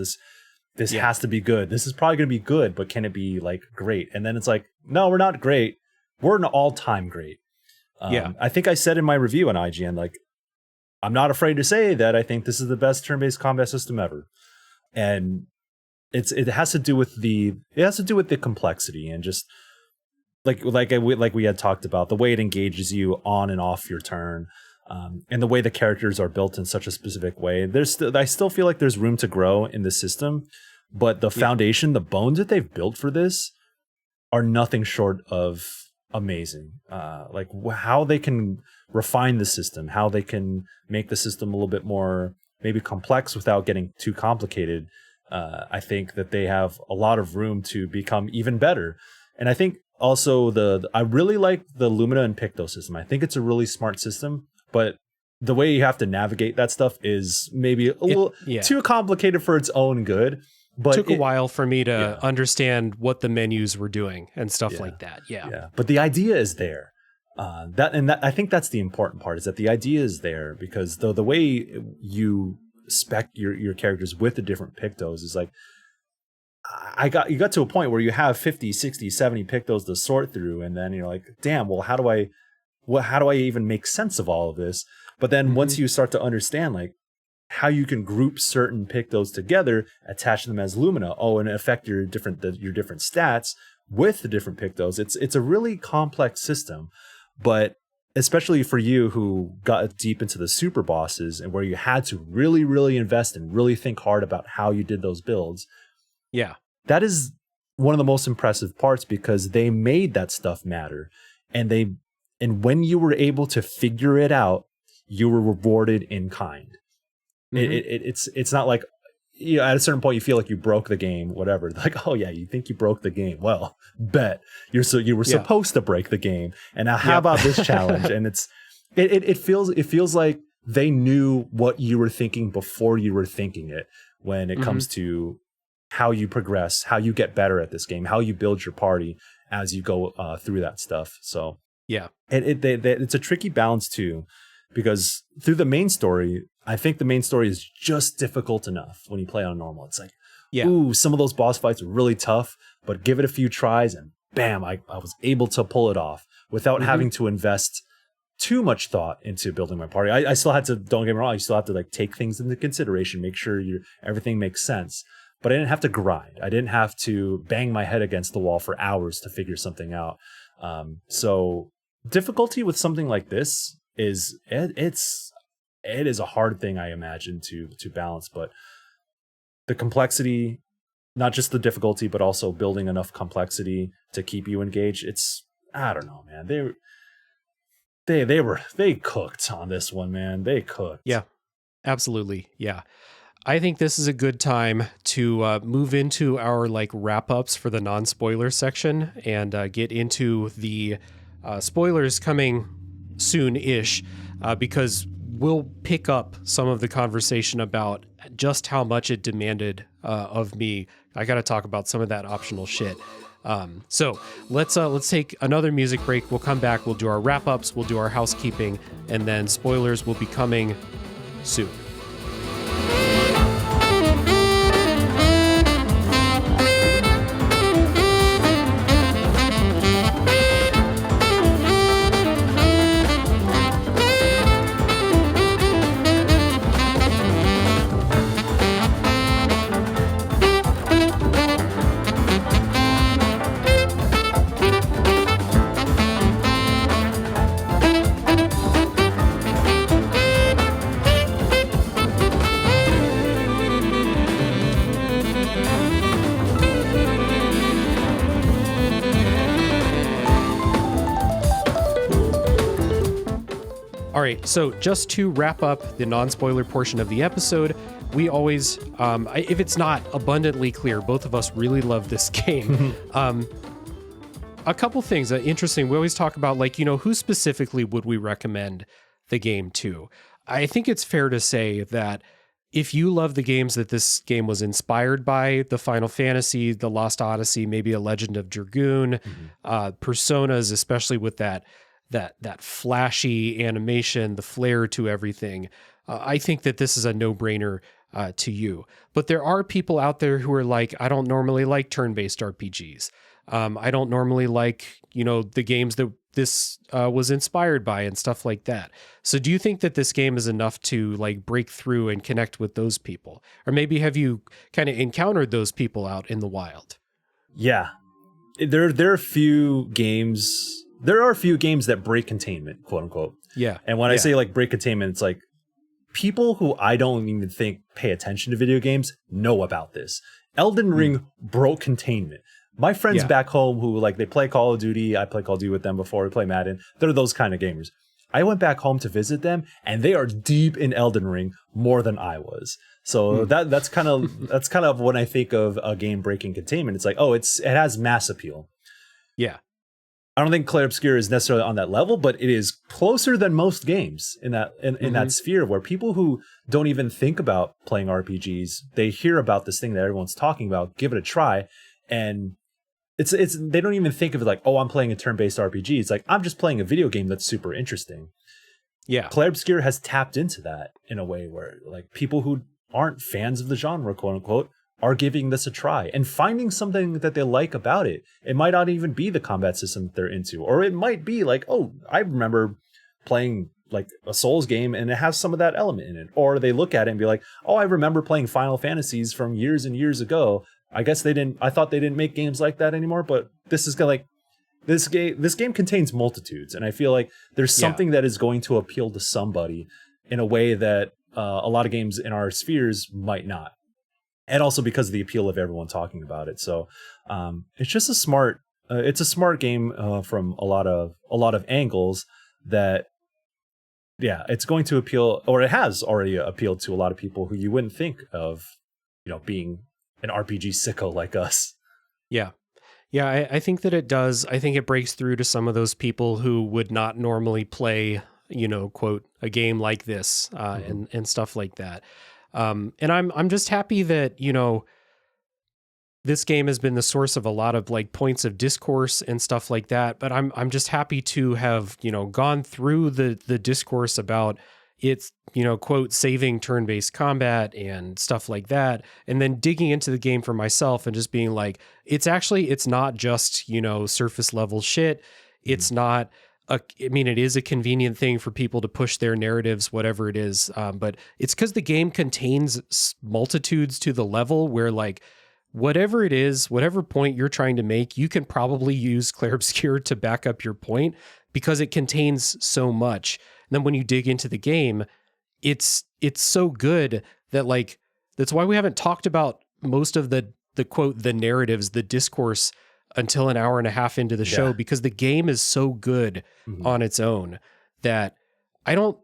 This has to be good. This is probably going to be good, but can it be like great? And then it's like, no, we're not great. We're an all-time great. I think I said in my review on IGN, like, I'm not afraid to say that I think this is the best turn-based combat system ever. And it has to do with the complexity and just like we had talked about, the way it engages you on and off your turn, and the way the characters are built in such a specific way. I still feel like there's room to grow in the system, but the foundation, the bones that they've built for this are nothing short of amazing. Like how they can refine the system, how they can make the system a little bit more maybe complex without getting too complicated. I think that they have a lot of room to become even better. And I think also I really like the Lumina and Picto system. I think it's a really smart system, but the way you have to navigate that stuff is maybe a little too complicated for its own good. But took a while for me to understand what the menus were doing and stuff like that. Yeah. But the idea is there. I think that's the important part, is that the idea is there, because the way you spec your characters with the different Pictos is like, you got to a point where you have 50, 60, 70 Pictos to sort through, and then you're like, damn, well, how do I even make sense of all of this? But then once you start to understand like how you can group certain Pictos together, attach them as Lumina, and affect your different stats with the different Pictos, it's a really complex system. But especially for you who got deep into the super bosses and where you had to really, really invest and really think hard about how you did those builds. Yeah. That is one of the most impressive parts, because they made that stuff matter. And when you were able to figure it out, you were rewarded in kind. It's not like, at a certain point you feel like you broke the game, whatever. Like, oh yeah, you think you broke the game? Well, bet you were supposed to break the game. And now how about this challenge? And it feels like they knew what you were thinking before you were thinking it, when it comes to how you progress, how you get better at this game, how you build your party as you go through that stuff. So it's a tricky balance too, because through the main story, I think the main story is just difficult enough when you play on normal. It's like, ooh, some of those boss fights are really tough, but give it a few tries and bam, I was able to pull it off without having to invest too much thought into building my party. I still had to, don't get me wrong, you still have to like take things into consideration, make sure everything makes sense. But I didn't have to grind. I didn't have to bang my head against the wall for hours to figure something out. So difficulty with something like this is it is a hard thing, I imagine, to balance. But the complexity, not just the difficulty, but also building enough complexity to keep you engaged. I don't know, man. They cooked on this one, man. They cooked. Yeah, absolutely. Yeah. I think this is a good time to move into our wrap ups for the non-spoiler section and get into the spoilers coming soon-ish, because we'll pick up some of the conversation about just how much it demanded of me. I got to talk about some of that optional shit. So let's take another music break. We'll come back. We'll do our wrap ups. We'll do our housekeeping, and then spoilers will be coming soon. All right, so just to wrap up the non-spoiler portion of the episode, we always, if it's not abundantly clear, both of us really love this game. A couple things interesting. We always talk about who specifically would we recommend the game to? I think it's fair to say that if you love the games that this game was inspired by, the Final Fantasy, the Lost Odyssey, maybe a Legend of Dragoon, Personas, especially with that flashy animation, the flair to everything, I think that this is a no-brainer to you. But there are people out there who are like, I don't normally like turn-based RPGs. I don't normally like, the games that this was inspired by and stuff like that. So do you think that this game is enough to break through and connect with those people? Or maybe have you kind of encountered those people out in the wild? Yeah. There are a few games that break containment, quote unquote. Yeah. And when I say break containment, it's like people who I don't even think pay attention to video games know about this. Elden Ring broke containment. My friends back home who they play Call of Duty, I play Call of Duty with them before, we play Madden. They're those kind of gamers. I went back home to visit them and they are deep in Elden Ring more than I was. So that's kind of when I think of a game breaking containment. It's like, it has mass appeal. Yeah. I don't think Clair Obscur is necessarily on that level, but it is closer than most games in that in that sphere, where people who don't even think about playing RPGs, they hear about this thing that everyone's talking about, give it a try, and it's they don't even think of it like, oh, I'm playing a turn-based RPG. It's like, I'm just playing a video game that's super interesting. Yeah. Clair Obscur has tapped into that in a way where like people who aren't fans of the genre, quote unquote, are giving this a try and finding something that they like about it. It might not even be the combat system that they're into, or it might be like, oh, I remember playing like a Souls game and it has some of that element in it. Or they look at it and be like, oh, I remember playing Final Fantasies from years and years ago. I thought they didn't make games like that anymore, but this is like, this game contains multitudes. And I feel like there's something that is going to appeal to somebody in a way that a lot of games in our spheres might not. And also because of the appeal of everyone talking about it. So it's just a smart game from a lot of angles that, it's going to appeal, or it has already appealed to a lot of people who you wouldn't think of, being an RPG sicko like us. Yeah. Yeah, I think that it does. I think it breaks through to some of those people who would not normally play, quote, a game like this and stuff like that. And I'm just happy that, this game has been the source of a lot of like points of discourse and stuff like that. But I'm just happy to have, gone through the discourse about it's, quote, saving turn-based combat and stuff like that. And then digging into the game for myself and just being like, it's not just, surface level shit. It's not it is a convenient thing for people to push their narratives, whatever it is. But it's because the game contains multitudes to the level where like, whatever it is, whatever point you're trying to make, you can probably use Clair Obscur to back up your point because it contains so much. And then when you dig into the game, it's so good that like, that's why we haven't talked about most of the quote, the narratives, the discourse until an hour and a half into the show, because the game is so good on its own that I don't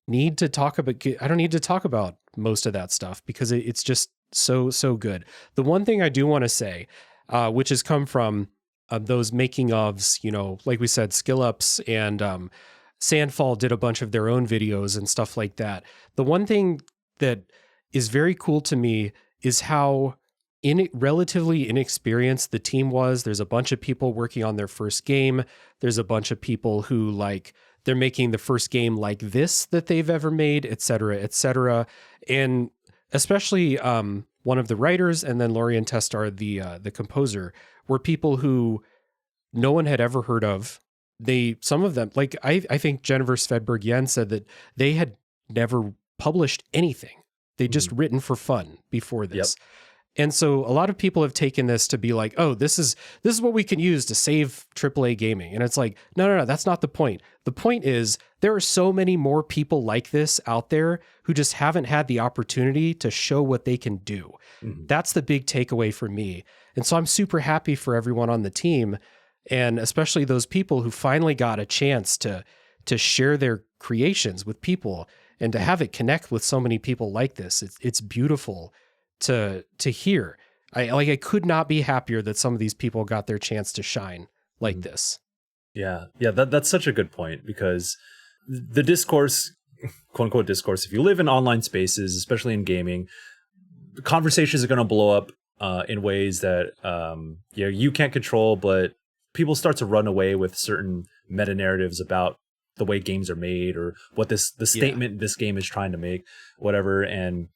need to talk about most of that stuff because it's just so good. The one thing I do want to say, which has come from those making ofs, like we said, Skill Ups and Sandfall did a bunch of their own videos and stuff like that. The one thing that is very cool to me is how relatively inexperienced the team was. There's a bunch of people working on their first game. There's a bunch of people who like, they're making the first game like this that they've ever made, et cetera, et cetera. And especially one of the writers and then Lorien Testar, the composer, were people who no one had ever heard of. Some of them, like I think Jennifer Svedberg Yen said that they had never published anything. They'd just written for fun before this. Yep. And so a lot of people have taken this to be like, oh, this is what we can use to save AAA gaming. And it's like, no, that's not the point. The point is there are so many more people like this out there who just haven't had the opportunity to show what they can do. That's the big takeaway for me. And so I'm super happy for everyone on the team, and especially those people who finally got a chance to share their creations with people and to have it connect with so many people like this. It's beautiful to hear. I could not be happier that some of these people got their chance to shine like this. Yeah, that's such a good point, because the discourse, quote unquote discourse, if you live in online spaces, especially in gaming, conversations are going to blow up in ways that you can't control, but people start to run away with certain meta narratives about the way games are made or what the statement this game is trying to make, whatever. And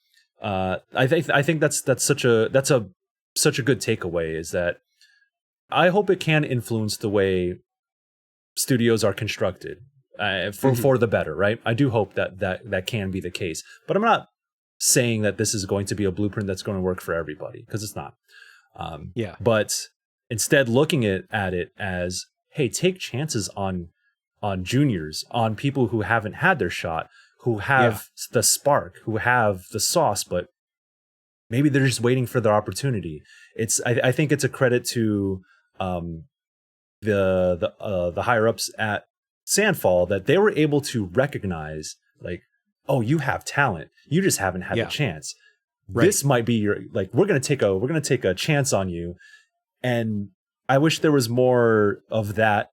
I think that's such a good takeaway, is that I hope it can influence the way studios are constructed for the better, right? I do hope that can be the case, but I'm not saying that this is going to be a blueprint that's going to work for everybody, because it's not. But instead looking at it as, hey, take chances on juniors, on people who haven't had their shot, who have the spark, who have the sauce, but maybe they're just waiting for their opportunity. I think it's a credit to the higher ups at Sandfall that they were able to recognize, like, oh, you have talent, you just haven't had the chance. Right. This might be your, like, we're gonna take a chance on you. And I wish there was more of that.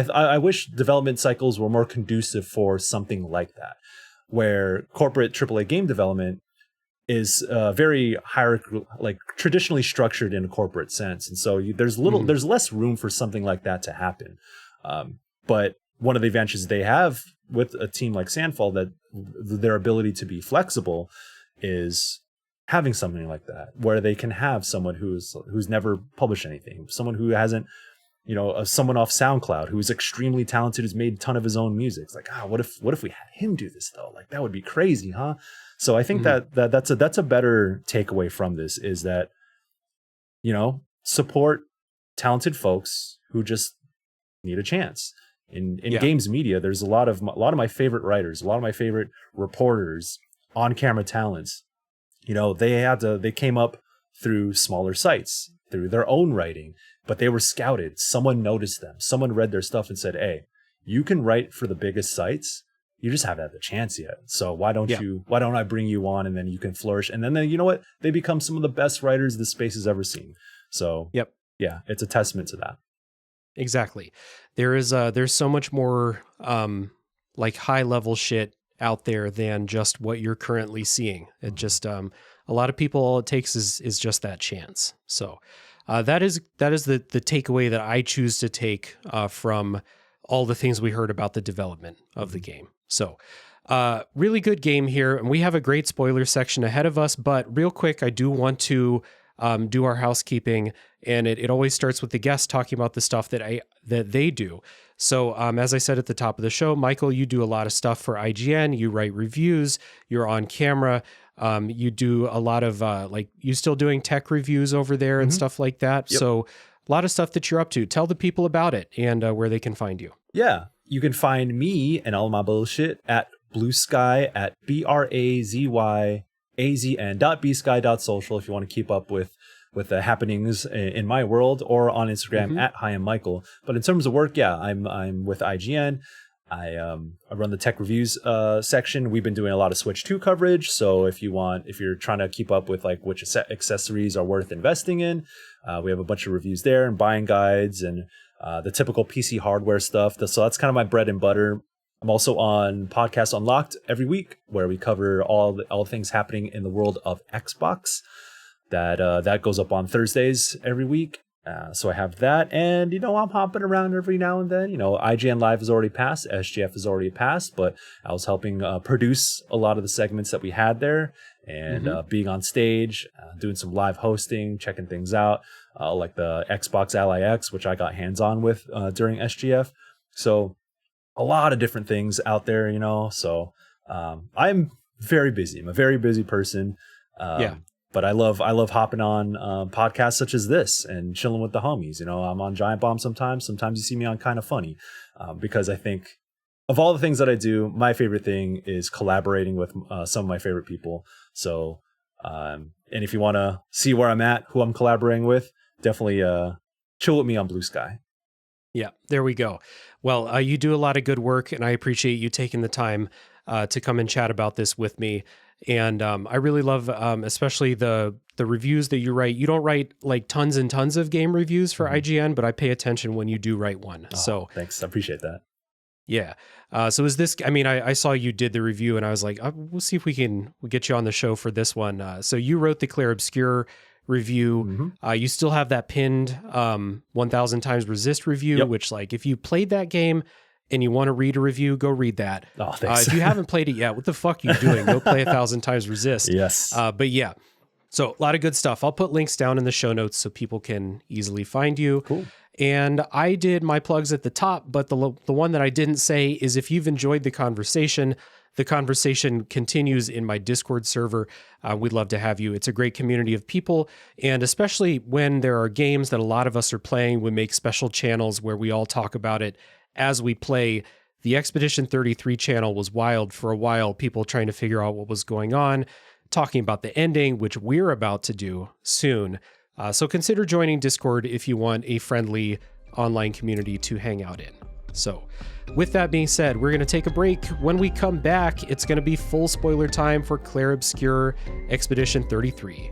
I wish development cycles were more conducive for something like that, where corporate AAA game development is very hierarchical, like traditionally structured in a corporate sense, and so there's less room for something like that to happen. But one of the advantages they have with a team like Sandfall, that their ability to be flexible, is having something like that where they can have someone who's never published anything, someone who hasn't, someone off SoundCloud who's extremely talented, who's made a ton of his own music. It's like, what if we had him do this though? Like, that would be crazy, huh? So I think that's a better takeaway from this, is that, support talented folks who just need a chance. In games media, there's a lot of my favorite writers, a lot of my favorite reporters, on-camera talents. They came up through smaller sites, through their own writing, but they were scouted. Someone noticed them. Someone read their stuff and said, "Hey, you can write for the biggest sites. You just haven't had the chance yet. So why don't I bring you on, and then you can flourish?" And then you know what? They become some of the best writers the space has ever seen. So yeah, it's a testament to that. Exactly. There's so much more like high level shit out there than just what you're currently seeing. It just a lot of people, all it takes is just that chance. So that is the takeaway that I choose to take from all the things we heard about the development of the game. So really good game here, and we have a great spoiler section ahead of us. But real quick, I do want to do our housekeeping, and it always starts with the guests talking about the stuff that they do. So as I said at the top of the show, Michael, you do a lot of stuff for IGN. You write reviews. You're on camera. You do a lot of you still doing tech reviews over there and stuff like that. Yep. So a lot of stuff that you're up to. Tell the people about it and where they can find you. Yeah, you can find me and all my bullshit at Blue Sky at BRAZYAZN.bsky.social if you want to keep up with the happenings in my world, or on Instagram at Higham Michael. But in terms of work, I'm with IGN. I run the tech reviews section. We've been doing a lot of Switch 2 coverage. So if you're trying to keep up with like which accessories are worth investing in, we have a bunch of reviews there and buying guides and the typical PC hardware stuff. So that's kind of my bread and butter. I'm also on Podcast Unlocked every week, where we cover all things happening in the world of Xbox. That goes up on Thursdays every week. So I have that, and I'm hopping around every now and then. IGN Live has already passed, SGF has already passed, but I was helping produce a lot of the segments that we had there, and being on stage, doing some live hosting, checking things out, like the Xbox Ally X, which I got hands-on with during SGF. So a lot of different things out there, So I'm very busy. I'm a very busy person. But I love hopping on podcasts such as this and chilling with the homies. I'm on Giant Bomb sometimes. Sometimes you see me on Kind of Funny, because I think of all the things that I do, my favorite thing is collaborating with some of my favorite people. So, and if you want to see where I'm at, who I'm collaborating with, definitely chill with me on Blue Sky. Yeah, there we go. Well, you do a lot of good work, and I appreciate you taking the time to come and chat about this with me. And I really love, especially the reviews that you write. You don't write like tons and tons of game reviews for IGN, but I pay attention when you do write one. So thanks. I appreciate that. Yeah. So is this, I saw you did the review and I was like, we'll see if we'll get you on the show for this one. So you wrote the Clair Obscur review. You still have that pinned 1000 Times Resist review, which like if you played that game and you want to read a review, go read that. Oh, thanks. If you haven't played it yet, what the fuck are you doing? Go play 1000 Times Resist. Yes. But yeah, so a lot of good stuff. I'll put links down in the show notes so people can easily find you. Cool. And I did my plugs at the top, but the one that I didn't say is if you've enjoyed the conversation continues in my Discord server. We'd love to have you. It's a great community of people. And especially when there are games that a lot of us are playing, we make special channels where we all talk about it as we play. The Expedition 33 channel was wild for a while, people trying to figure out what was going on, talking about the ending, which we're about to do soon. So consider joining Discord if you want a friendly online community to hang out in. So with that being said, we're going to take a break. When we come back, it's going to be full spoiler time for Clair Obscur Expedition 33.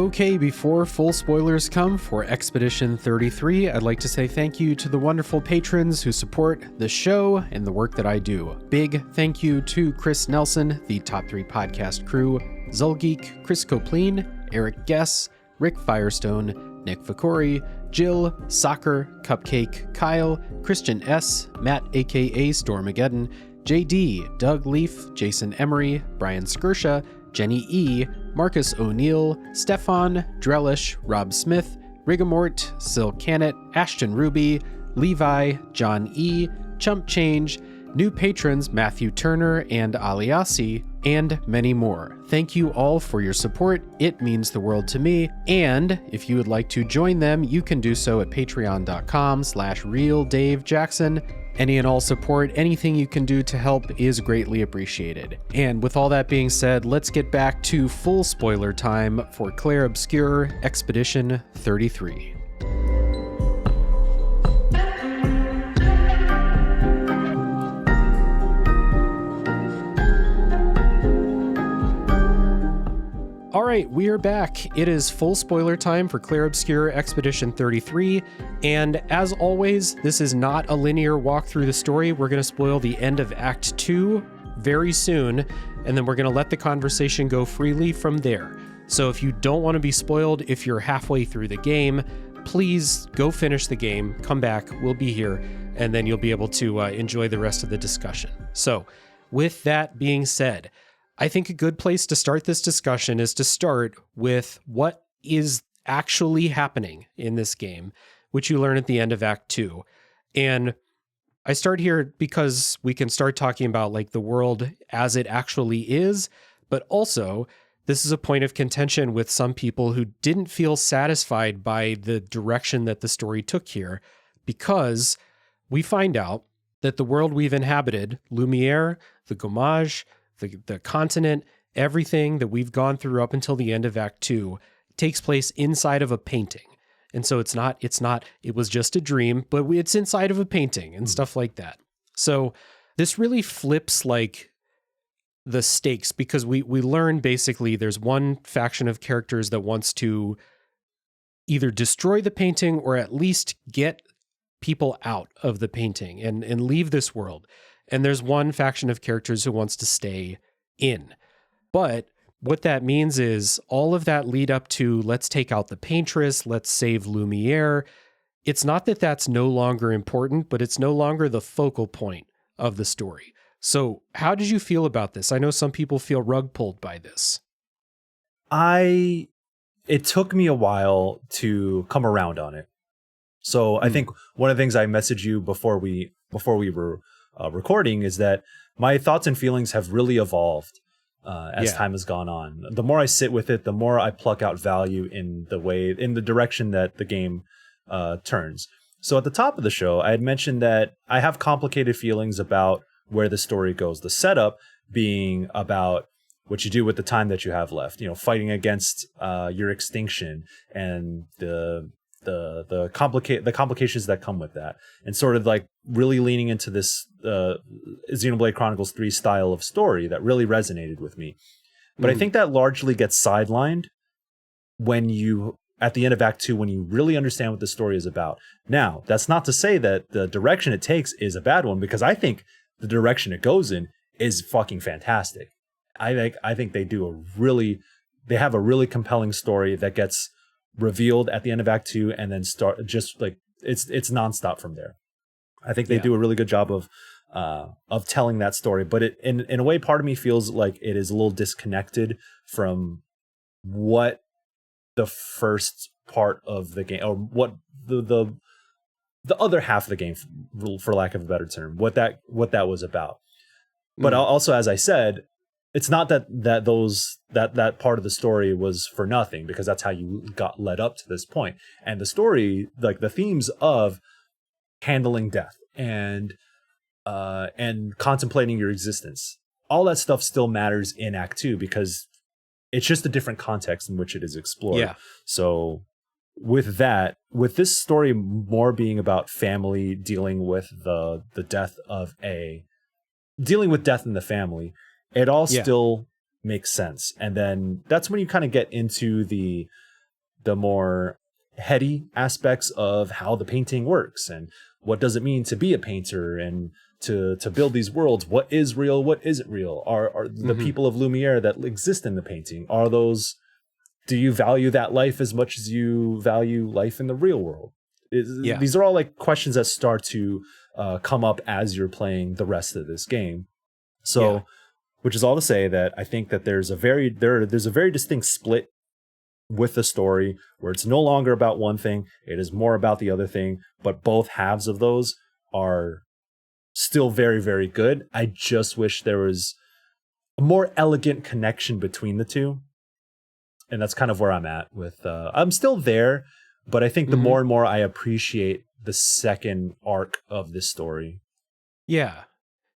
Okay, before full spoilers come for Expedition 33, I'd like to say thank you to the wonderful patrons who support the show and the work that I do. Big thank you to Chris Nelson, the Top 3 podcast crew, Zulgeek, Chris Copleen, Eric Guess, Rick Firestone, Nick Fakori, Jill, Soccer, Cupcake, Kyle, Christian S., Matt aka Stormageddon, JD, Doug Leaf, Jason Emery, Brian Skirsha, Jenny E., Marcus O'Neill, Stefan, Drellish, Rob Smith, Rigamort, Sil Canet, Ashton Ruby, Levi, John E., Chump Change, new patrons Matthew Turner and Aliasi, and many more. Thank you all for your support. It means the world to me. And if you would like to join them, you can do so at patreon.com/realdavejackson. Any and all support, anything you can do to help is greatly appreciated. And with all that being said, let's get back to full spoiler time for Clair Obscur Expedition 33. All right, we are back. It is full spoiler time for Clair Obscur Expedition 33, and as always, this is not a linear walk through the story. We're going to spoil the end of Act 2 very soon, and then we're going to let the conversation go freely from there. So if you don't want to be spoiled if you're halfway through the game, please go finish the game, come back, we'll be here, and then you'll be able to enjoy the rest of the discussion. So with that being said, I think a good place to start this discussion is to start with what is actually happening in this game, which you learn at the end of Act 2. And I start here because we can start talking about like the world as it actually is, but also this is a point of contention with some people who didn't feel satisfied by the direction that the story took here, because we find out that the world we've inhabited, Lumiere, the Gommage, the continent, everything that we've gone through up until the end of Act 2 takes place inside of a painting. And so it was just a dream, but it's inside of a painting and stuff like that. So this really flips like the stakes, because we learn basically there's one faction of characters that wants to either destroy the painting or at least get people out of the painting and leave this world. And there's one faction of characters who wants to stay in. But what that means is all of that lead up to let's take out the paintress, let's save Lumiere. It's not that that's no longer important, but it's no longer the focal point of the story. So how did you feel about this? I know some people feel rug pulled by this. It took me a while to come around on it. So I think one of the things I messaged you before we were recording is that my thoughts and feelings have really evolved as time has gone on. The more I sit with it, the more I pluck out value in the direction that the game turns. So at the top of the show, I had mentioned that I have complicated feelings about where the story goes. The setup being about what you do with the time that you have left, fighting against your extinction and the complications that come with that, and sort of like really leaning into this Xenoblade Chronicles 3 style of story that really resonated with me. But I think that largely gets sidelined at the end of Act 2, when you really understand what the story is about. Now, that's not to say that the direction it takes is a bad one, because I think the direction it goes in is fucking fantastic. I think they have a really compelling story that gets revealed at the end of Act 2 and then start just like it's nonstop from there. I think they do a really good job of telling that story, but it in a way, part of me feels like it is a little disconnected from what the first part of the game, or what the other half of the game, for lack of a better term, what that was about. But also, as I said, it's not that part of the story was for nothing, because that's how you got led up to this point. And the story, like the themes of handling death and contemplating your existence, all that stuff still matters in Act 2, because it's just a different context in which it is explored. Yeah. So with this story more being about family dealing with death in the family, it all still makes sense. And then that's when you kind of get into the the more heady aspects of how the painting works and what does it mean to be a painter and to build these worlds. What is real? What isn't real? Are the people of Lumiere that exist in the painting, do you value that life as much as you value life in the real world? These are all like questions that start to come up as you're playing the rest of this game. So, which is all to say that I think that there's a very distinct split with the story where it's no longer about one thing, it is more about the other thing, but both halves of those are still very, very good. I just wish there was a more elegant connection between the two. And that's kind of where I'm at with, I'm still there, but I think the more and more I appreciate the second arc of this story. Yeah.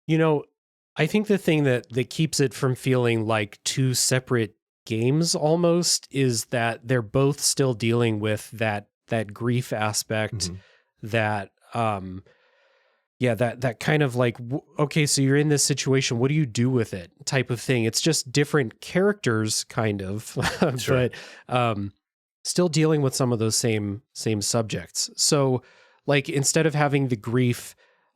You know, I think the thing that keeps it from feeling like two separate games almost is that they're both still dealing with that grief aspect, that that kind of like, okay, so you're in this situation, what do you do with it type of thing. It's just different characters kind of, sure. But still dealing with some of those same subjects. So like instead of having the grief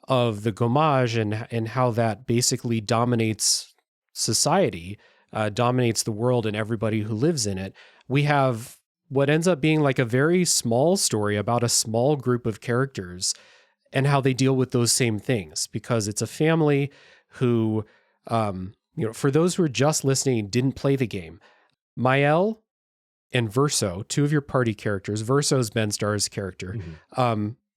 of the Gommage and how that basically dominates society, dominates the world and everybody who lives in it, we have what ends up being like a very small story about a small group of characters and how they deal with those same things, because it's a family who, for those who are just listening and didn't play the game, Mael and Verso, two of your party characters, Verso is Ben Starr's character,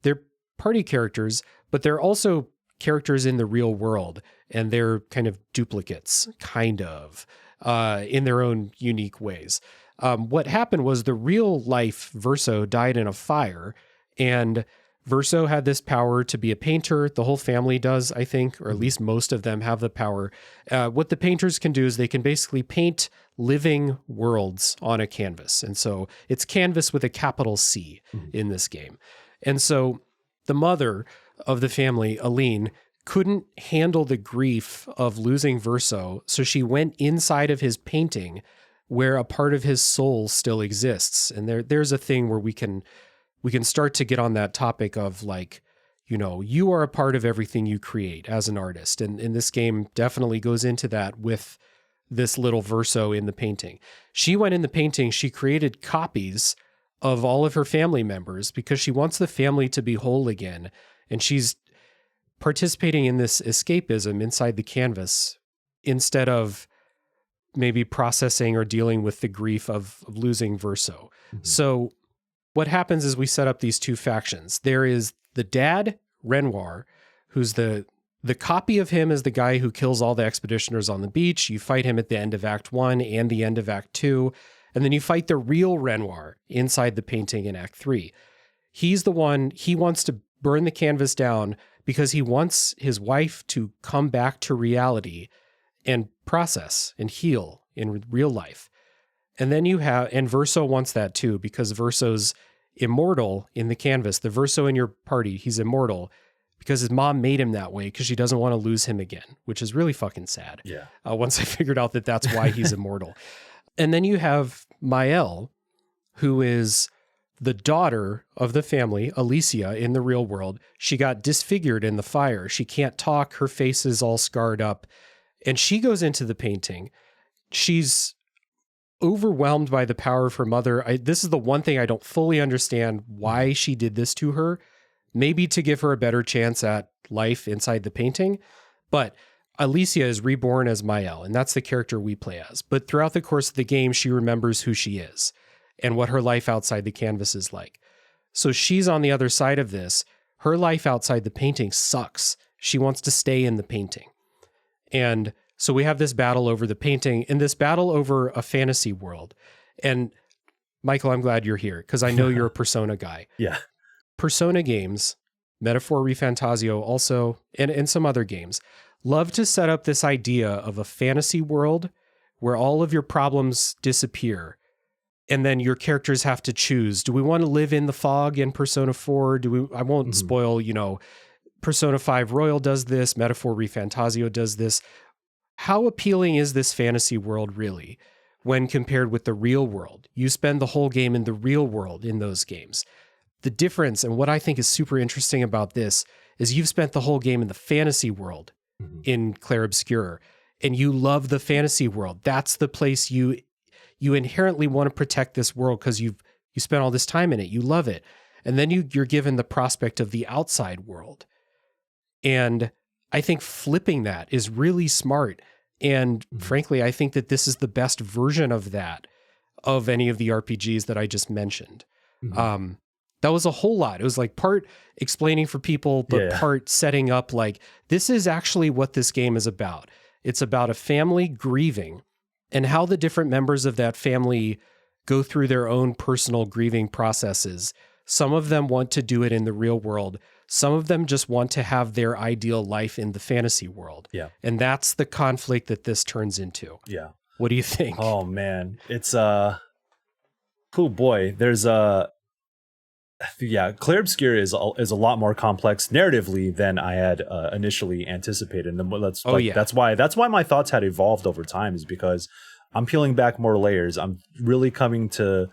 they're party characters, but they're also characters in the real world, and they're kind of duplicates, in their own unique ways. What happened was the real life Verso died in a fire, and Verso had this power to be a painter. The whole family does, I think, or at least most of them have the power. What the painters can do is they can basically paint living worlds on a canvas. And so it's canvas with a capital C in this game. And so the mother of the family, Aline, couldn't handle the grief of losing Verso, so she went inside of his painting where a part of his soul still exists. And there's a thing where we can start to get on that topic of like, you are a part of everything you create as an artist. And this game definitely goes into that with this little Verso in the painting. She went in the painting, she created copies of all of her family members because she wants the family to be whole again. And she's participating in this escapism inside the canvas instead of maybe processing or dealing with the grief of losing Verso. So what happens is we set up these two factions. There is the dad, Renoir, who's the copy of him is the guy who kills all the expeditioners on the beach. You fight him at the end of Act 1 and the end of Act 2. And then you fight the real Renoir inside the painting in Act 3. He's the one, he wants to burn the canvas down because he wants his wife to come back to reality and process and heal in real life. And then and Verso wants that too, because Verso's immortal in the canvas. The Verso in your party, he's immortal because his mom made him that way because she doesn't want to lose him again, which is really fucking sad. Yeah. Once I figured out that that's why he's immortal. And then you have Mael, who is the daughter of the family, Alicia, in the real world. She got disfigured in the fire. She can't talk. Her face is all scarred up. And she goes into the painting. She's overwhelmed by the power of her mother. This is the one thing I don't fully understand why she did this to her. Maybe to give her a better chance at life inside the painting. But Alicia is reborn as Mael, and that's the character we play as. But throughout the course of the game, she remembers who she is and what her life outside the canvas is like. So she's on the other side of this. Her life outside the painting sucks. She wants to stay in the painting. And so we have this battle over the painting and this battle over a fantasy world. And Michael, I'm glad you're here because I know you're a Persona guy. Yeah. Persona games, Metaphor ReFantazio also, and some other games, love to set up this idea of a fantasy world where all of your problems disappear. And then your characters have to choose. Do we want to live in the fog in Persona 4? I won't spoil, Persona 5 Royal does this, Metaphor ReFantazio does this. How appealing is this fantasy world really? when compared with the real world. You spend the whole game in the real world in those games. The difference, and what I think is super interesting about this, is you've spent the whole game in the fantasy world in Clair Obscur, and you love the fantasy world. That's the place you inherently want to protect this world because you spent all this time in it. You love it. And then you're given the prospect of the outside world. And I think flipping that is really smart. And frankly, I think that this is the best version of that, of any of the RPGs that I just mentioned. That was a whole lot. It was like part explaining for people, but part setting up like, this is actually what this game is about. It's about a family grieving and how the different members of that family go through their own personal grieving processes. Some of them want to do it in the real world. Some of them just want to have their ideal life in the fantasy world. Yeah. And that's the conflict that this turns into. Yeah. What do you think? Oh man, it's oh boy, there's Clair Obscur is a lot more complex narratively than I had initially anticipated. And that's why my thoughts had evolved over time, is because I'm peeling back more layers. I'm really coming to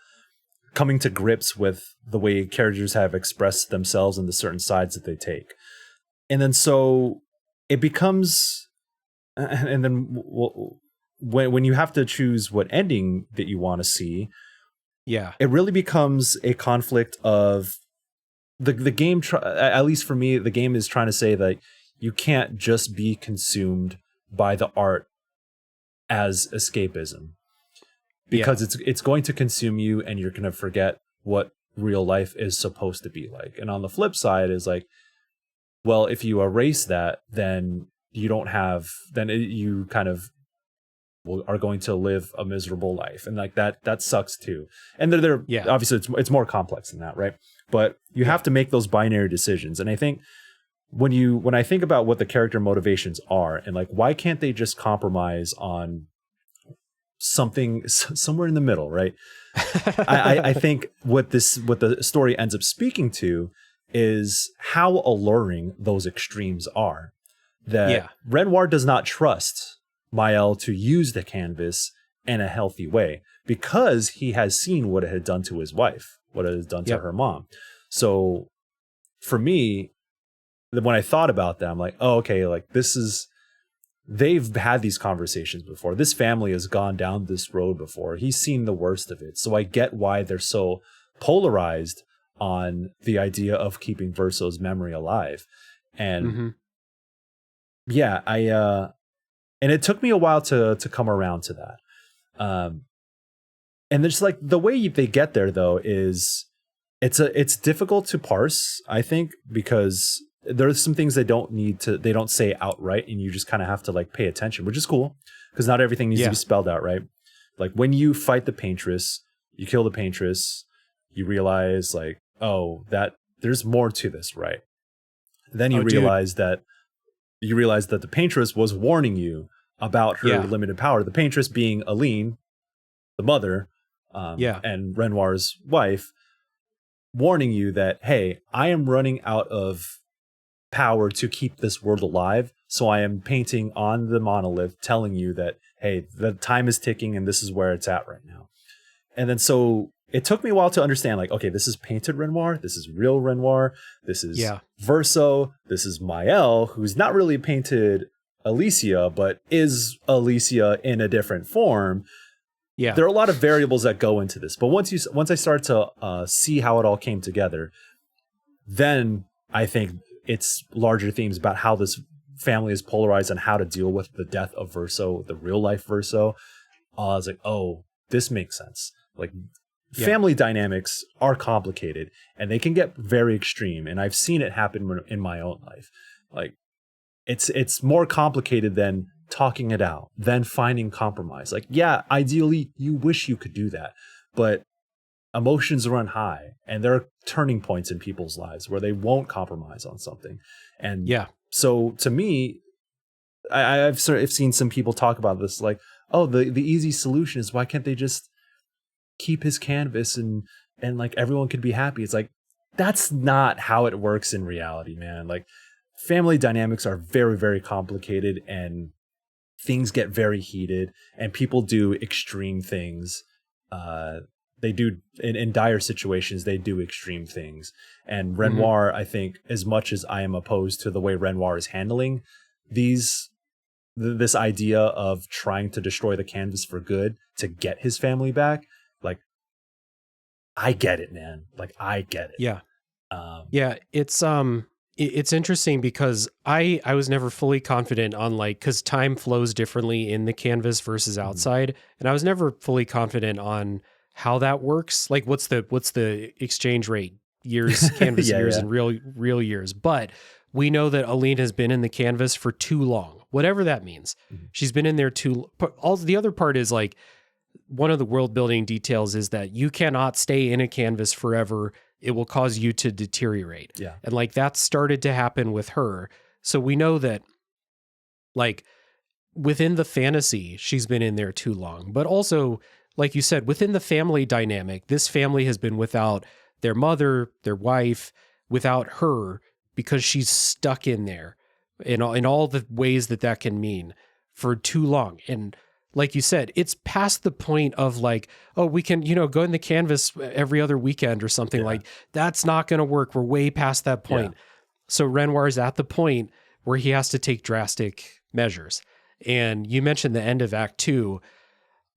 grips with the way characters have expressed themselves and the certain sides that they take. And then so it becomes, and then when you have to choose what ending that you want to see, it really becomes a conflict of the game. At least for me, the game is trying to say that you can't just be consumed by the art as escapism, because it's going to consume you, and you're going to forget what real life is supposed to be like. And on the flip side is like, well, if you erase that, then you kind of are going to live a miserable life, and like that sucks too. And they're obviously it's more complex than that, right? But you have to make those binary decisions. And I think when I think about what the character motivations are, and like, why can't they just compromise on something somewhere in the middle, right? I think what the story ends up speaking to is how alluring those extremes are. That Renoir does not trust Maëlle to use the canvas in a healthy way, because he has seen what it had done to his wife, what it has done to her mom. So for me, when I thought about that, I'm like, oh, okay, like they've had these conversations before. This family has gone down this road before. He's seen the worst of it. So I get why they're so polarized on the idea of keeping Verso's memory alive. And and it took me a while to come around to that. And there's like, the way they get there though is it's difficult to parse, I think, because there's some things they don't say outright, and you just kind of have to like pay attention, which is cool, because not everything needs to be spelled out, right? Like when you fight the paintress, you kill the paintress, you realize like, oh, that there's more to this, right? Then you realize that the paintress was warning you about her limited power. The paintress being Aline, the mother, and Renoir's wife, warning you that, hey, I am running out of power to keep this world alive, so I am painting on the monolith, telling you that, hey, the time is ticking and this is where it's at right now. And then so it took me a while to understand, like, okay, this is painted Renoir, this is real Renoir, this is Verso, this is Maëlle, who's not really painted Alicia, but is Alicia in a different form. There are a lot of variables that go into this, but once I start to see how it all came together, then I think it's larger themes about how this family is polarized and how to deal with the death of Verso, the real life Verso. I was like, oh, this makes sense. Like, family dynamics are complicated and they can get very extreme, and I've seen it happen in my own life. Like, it's more complicated than talking it out, then finding compromise. Like, yeah, ideally you wish you could do that, but emotions run high, and there are turning points in people's lives where they won't compromise on something. And so to me, I've seen some people talk about this, like, oh, the easy solution is, why can't they just keep his canvas and like everyone could be happy? It's like, that's not how it works in reality, man. Like, family dynamics are very, very complicated, and things get very heated and people do extreme things. They do in dire situations, they do extreme things. And Renoir, I think, as much as I am opposed to the way Renoir is handling this idea of trying to destroy the canvas for good to get his family back, like, I get it, man. Like, I get it. Yeah. It's interesting because I was never fully confident on, like, because time flows differently in the canvas versus outside. And I was never fully confident on how that works. Like, what's the exchange rate, years, canvas years and real years. But we know that Aline has been in the canvas for too long, whatever that means. She's been in there the other part is, like, one of the world building details is that you cannot stay in a canvas forever. It will cause you to deteriorate. Yeah. And, like, that started to happen with her. So we know that, like, within the fantasy, she's been in there too long. But also, like you said, within the family dynamic, this family has been without their mother, their wife, without her, because she's stuck in there in all the ways that can mean for too long. And like you said, it's past the point of, like, oh, we can, go in the canvas every other weekend or something. Like, that's not going to work. We're way past that point. Yeah. So Renoir is at the point where he has to take drastic measures. And you mentioned the end of Act 2.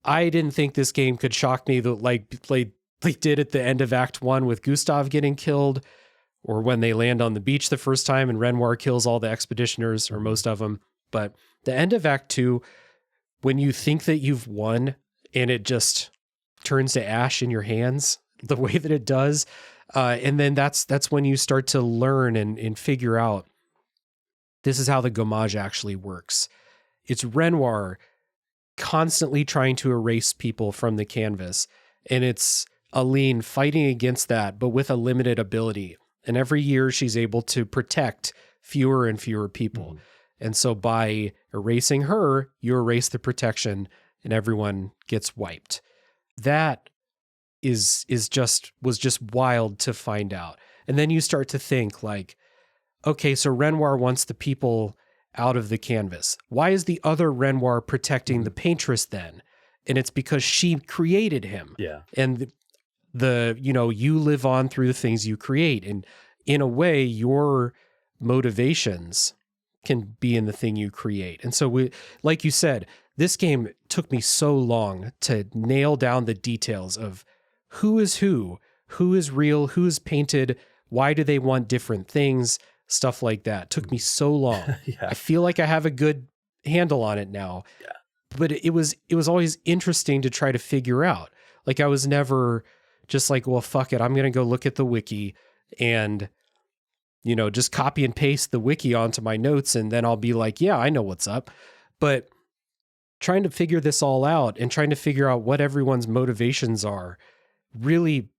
I didn't think this game could shock me like they did at the end of Act 1 with Gustav getting killed, or when they land on the beach the first time and Renoir kills all the expeditioners, or most of them. But the end of Act 2, when you think that you've won and it just turns to ash in your hands the way that it does. And then that's when you start to learn and figure out this is how the gommage actually works. It's Renoir constantly trying to erase people from the canvas. And it's Aline fighting against that, but with a limited ability. And every year she's able to protect fewer and fewer people. And so by erasing her, you erase the protection and everyone gets wiped. That was just wild to find out. And then you start to think, like, okay, so Renoir wants the people out of the canvas. Why is the other Renoir protecting the paintress then? And it's because she created him. Yeah. And you live on through the things you create. And in a way, your motivations can be in the thing you create. And so like you said, this game took me so long to nail down the details of who is real, who is painted, why do they want different things, stuff like that. It took me so long. I feel like I have a good handle on it now. Yeah. But it was always interesting to try to figure out. Like, I was never just like, well, fuck it, I'm going to go look at the wiki and just copy and paste the wiki onto my notes, and then I'll be like, yeah, I know what's up. But trying to figure this all out and trying to figure out what everyone's motivations are really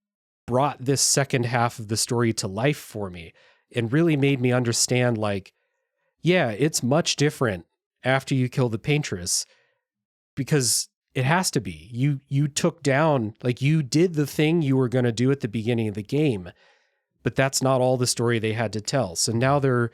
brought this second half of the story to life for me and really made me understand, like, yeah, it's much different after you kill the paintress, because it has to be. You took down, like, you did the thing you were going to do at the beginning of the game, but that's not all the story they had to tell. So now they're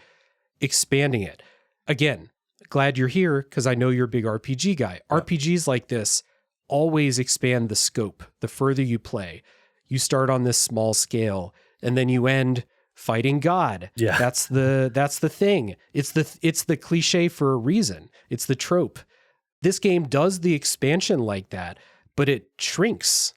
expanding it. Again, glad you're here because I know you're a big RPG guy. Yeah. RPGs like this always expand the scope the further you play. You start on this small scale and then you end fighting God. Yeah. That's the thing. It's the cliche for a reason. It's the trope. This game does the expansion like that, but it shrinks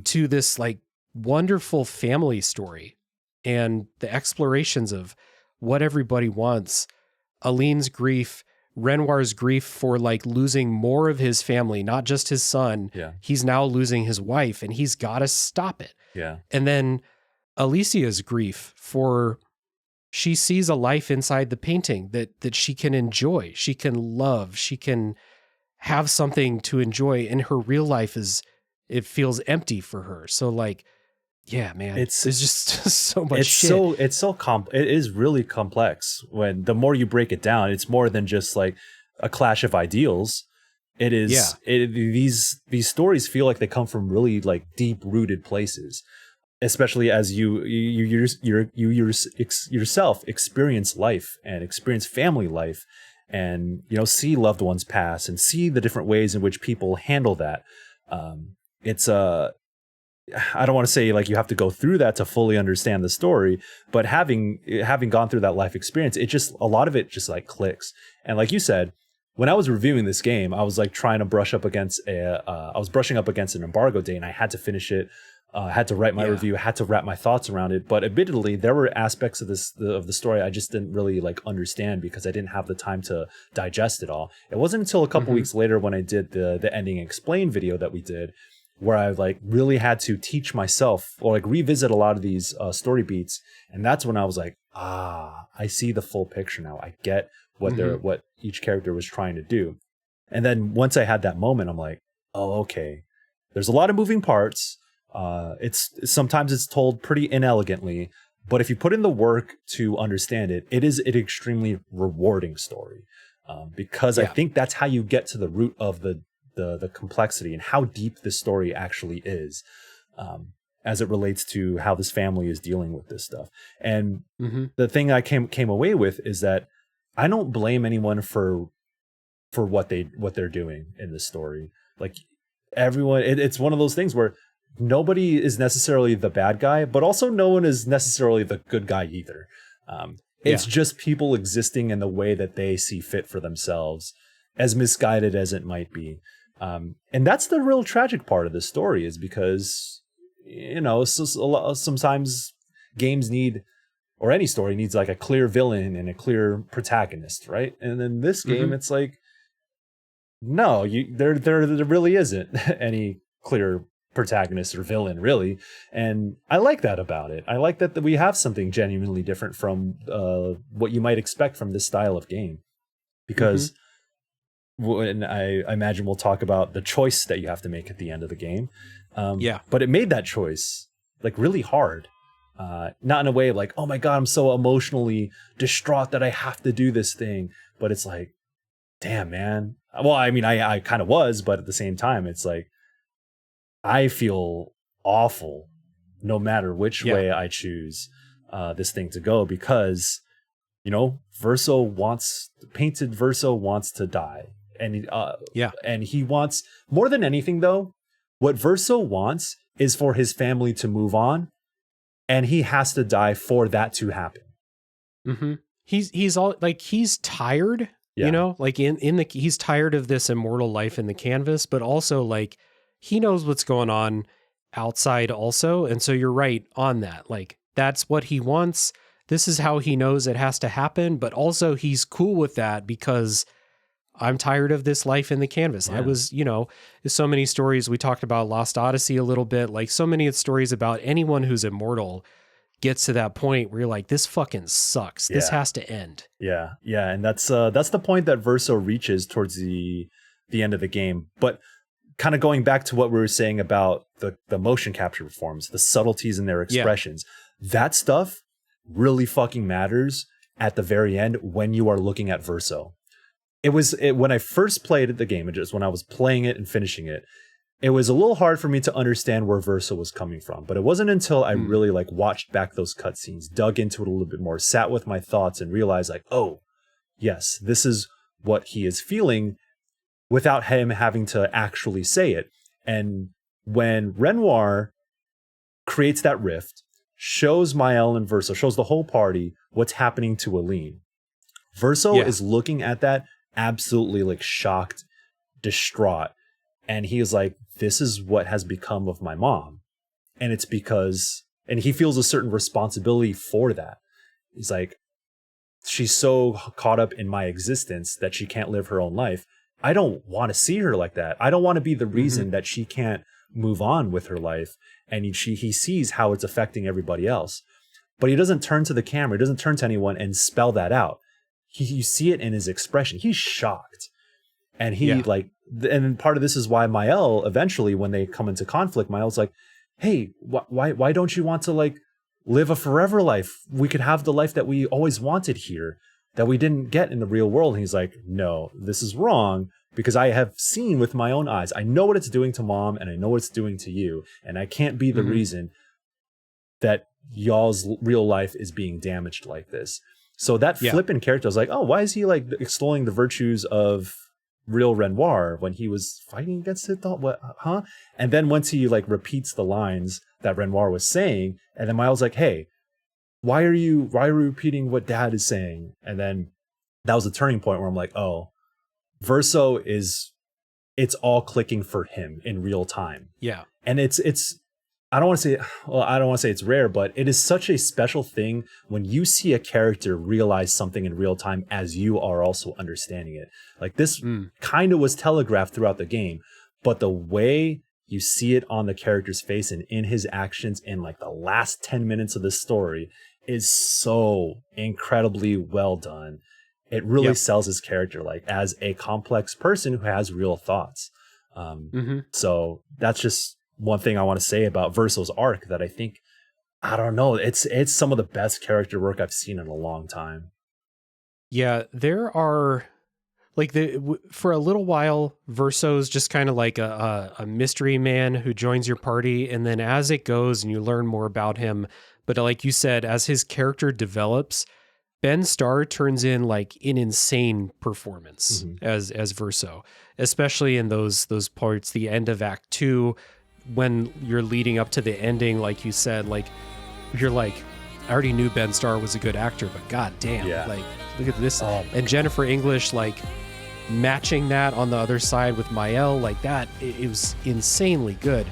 to this, like, wonderful family story. And the explorations of what everybody wants, Aline's grief, Renoir's grief for, like, losing more of his family, not just his son. Yeah. He's now losing his wife and he's got to stop it. Yeah. And then Alicia's grief for, she sees a life inside the painting that she can enjoy, she can love, she can have something to enjoy, and her real life it feels empty for her. So, like, yeah, man, it's just so much shit. It is really complex. When the more you break it down, it's more than just like a clash of ideals. It is, these stories feel like they come from really, like, deep rooted places, especially as you yourself experience life and experience family life. and, you know, see loved ones pass and see the different ways in which people handle that. It's I don't want to say like you have to go through that to fully understand the story, but having gone through that life experience, it just, a lot of it just like clicks. And like you said, when I was reviewing this game, I was like trying to brush up against I was brushing up against an embargo day, and I had to finish it. Had to write my review, had to wrap my thoughts around it. But admittedly, there were aspects of the story I just didn't really like understand because I didn't have the time to digest it all. It wasn't until a couple weeks later when I did the ending explain video that we did, where I like really had to teach myself or like revisit a lot of these story beats. And that's when I was like, I see the full picture now. I get what each character was trying to do. And then once I had that moment, I'm like, oh, okay. There's a lot of moving parts. Sometimes it's told pretty inelegantly, but if you put in the work to understand it, it is an extremely rewarding story. Because I think that's how you get to the root of the complexity and how deep this story actually is, as it relates to how this family is dealing with this stuff. And the thing I came away with is that I don't blame anyone for what they're doing in this story. Like everyone, it's one of those things where nobody is necessarily the bad guy, but also no one is necessarily the good guy either. It's just people existing in the way that they see fit for themselves, as misguided as it might be. And that's the real tragic part of this story, is because, you know, sometimes games need, or any story needs, like a clear villain and a clear protagonist, right? And in this game, it's like, no, there really isn't any clear protagonist or villain, really. And I like that about it. I like that we have something genuinely different from what you might expect from this style of game, because when I imagine we'll talk about the choice that you have to make at the end of the game. But it made that choice like really hard. Not in a way of like, oh my God, I'm so emotionally distraught that I have to do this thing. But it's like, damn, man. Well, I mean, I kind of was, but at the same time, it's like, I feel awful no matter which way I choose this thing to go, because, you know, painted Verso wants to die. And and he wants, more than anything though, what Verso wants is for his family to move on, and he has to die for that to happen. He's all like, he's tired, you know, like he's tired of this immortal life in the canvas, but also like he knows what's going on outside also. And so you're right on that. Like, that's what he wants. This is how he knows it has to happen. But also he's cool with that because I'm tired of this life in the canvas. I was, you know, there's so many stories. We talked about Lost Odyssey a little bit, like so many stories about anyone who's immortal gets to that point where you're like, this fucking sucks. This has to end. Yeah. And that's the point that Verso reaches towards the end of the game. But kind of going back to what we were saying about the motion capture performance, the subtleties in their expressions, that stuff really fucking matters at the very end when you are looking at Verso. When I first played the game, just when I was playing it and finishing it, it was a little hard for me to understand where Verso was coming from. But it wasn't until I really like watched back those cutscenes, dug into it a little bit more, sat with my thoughts, and realized like, oh, yes, this is what he is feeling, without him having to actually say it. And when Renoir creates that rift, shows Mael and Verso, shows the whole party what's happening to Aline, Verso is looking at that absolutely like shocked, distraught. And he is like, this is what has become of my mom. And it's because, and he feels a certain responsibility for that. He's like, she's so caught up in my existence that she can't live her own life. I don't want to see her like that. I don't want to be the reason that she can't move on with her life. And he sees how it's affecting everybody else. But he doesn't turn to the camera. He doesn't turn to anyone and spell that out. You see it in his expression. He's shocked. And and part of this is why Mael, eventually, when they come into conflict, Mael's like, hey, why don't you want to like live a forever life? We could have the life that we always wanted here, that we didn't get in the real world. And he's like, no, this is wrong, because I have seen with my own eyes. I know what it's doing to mom, and I know what it's doing to you. And I can't be the reason that y'all's real life is being damaged like this. So that flip in character, I was like, oh, why is he like extolling the virtues of real Renoir when he was fighting against it? What, huh? And then once he like repeats the lines that Renoir was saying, and then Miles like, hey, why are you repeating what Dad is saying? And then that was a turning point where I'm like, oh, Verso it's all clicking for him in real time. Yeah. And it's I don't want to say it's rare, but it is such a special thing when you see a character realize something in real time as you are also understanding it. Like this kind of was telegraphed throughout the game, but the way you see it on the character's face and in his actions in like the last 10 minutes of the story is so incredibly well done. It really sells his character like as a complex person who has real thoughts. So that's just one thing I want to say about Verso's arc that I think, I don't know, it's some of the best character work I've seen in a long time. Yeah, there are like for a little while, Verso's just kind of like a mystery man who joins your party, and then as it goes and you learn more about him, but like you said, as his character develops, Ben Starr turns in like an insane performance as Verso, especially in those parts, the end of Act 2, when you're leading up to the ending, like you said, like you're like, I already knew Ben Starr was a good actor, but god damn, like look at this. And Jennifer English, like matching that on the other side with Mael, like that, it was insanely good.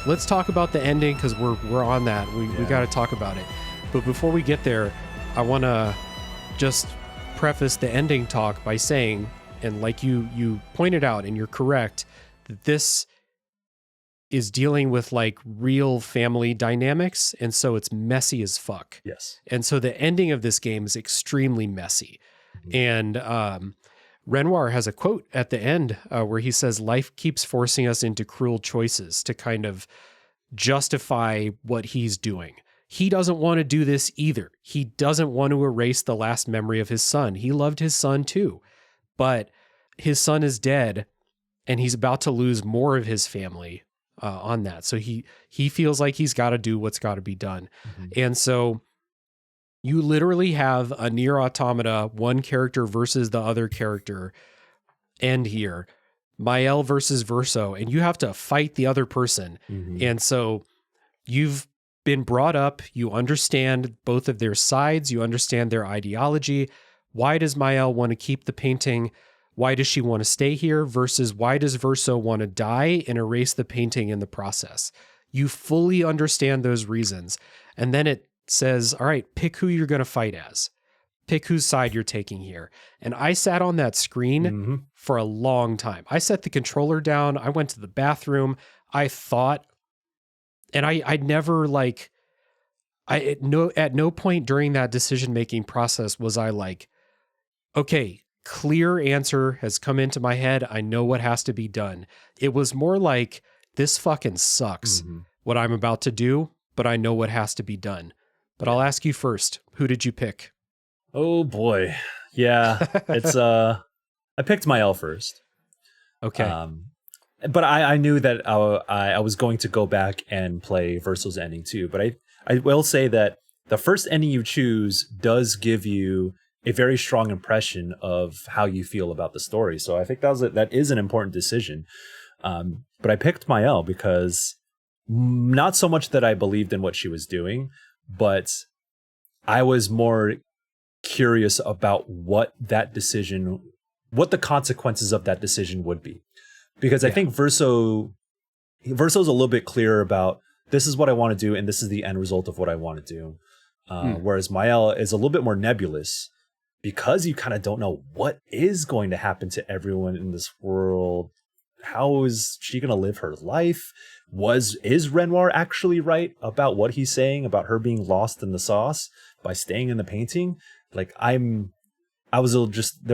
Let's talk about the ending because we're on that. We got to talk about it. But before we get there, I want to just preface the ending talk by saying, and like you pointed out, and you're correct, that this is dealing with like real family dynamics, and so it's messy as fuck. Yes. And so the ending of this game is extremely messy. And Renoir has a quote at the end where he says, life keeps forcing us into cruel choices to kind of justify what he's doing. He doesn't want to do this either. He doesn't want to erase the last memory of his son. He loved his son too, but his son is dead and he's about to lose more of his family on that. So he feels like he's got to do what's got to be done. And so you literally have a Nier Automata, one character versus the other character, end here. Mael versus Verso, and you have to fight the other person. And so you've been brought up, you understand both of their sides, you understand their ideology. Why does Mael want to keep the painting? Why does she want to stay here? Versus why does Verso want to die and erase the painting in the process? You fully understand those reasons. And then it says, all right, pick who you're going to fight as. Pick whose side you're taking here. And I sat on that screen for a long time. I set the controller down. I went to the bathroom. I thought, and I never like, at no point during that decision-making process was I like, okay, clear answer has come into my head. I know what has to be done. It was more like, this fucking sucks what I'm about to do, but I know what has to be done. But I'll ask you first, who did you pick? Oh boy. Yeah, it's I picked Mael first. Okay. But I knew that I was going to go back and play Verso's ending too. But I will say that the first ending you choose does give you a very strong impression of how you feel about the story. So I think that is an important decision. But I picked Mael because not so much that I believed in what she was doing, but I was more curious about what the consequences of that decision would be. because I think Verso's a little bit clearer about this is what I want to do and this is the end result of what I want to do. Whereas Mael is a little bit more nebulous because you kind of don't know what is going to happen to everyone in this world. How is she going to live her life? Is Renoir actually right about what he's saying about her being lost in the sauce by staying in the painting? Like there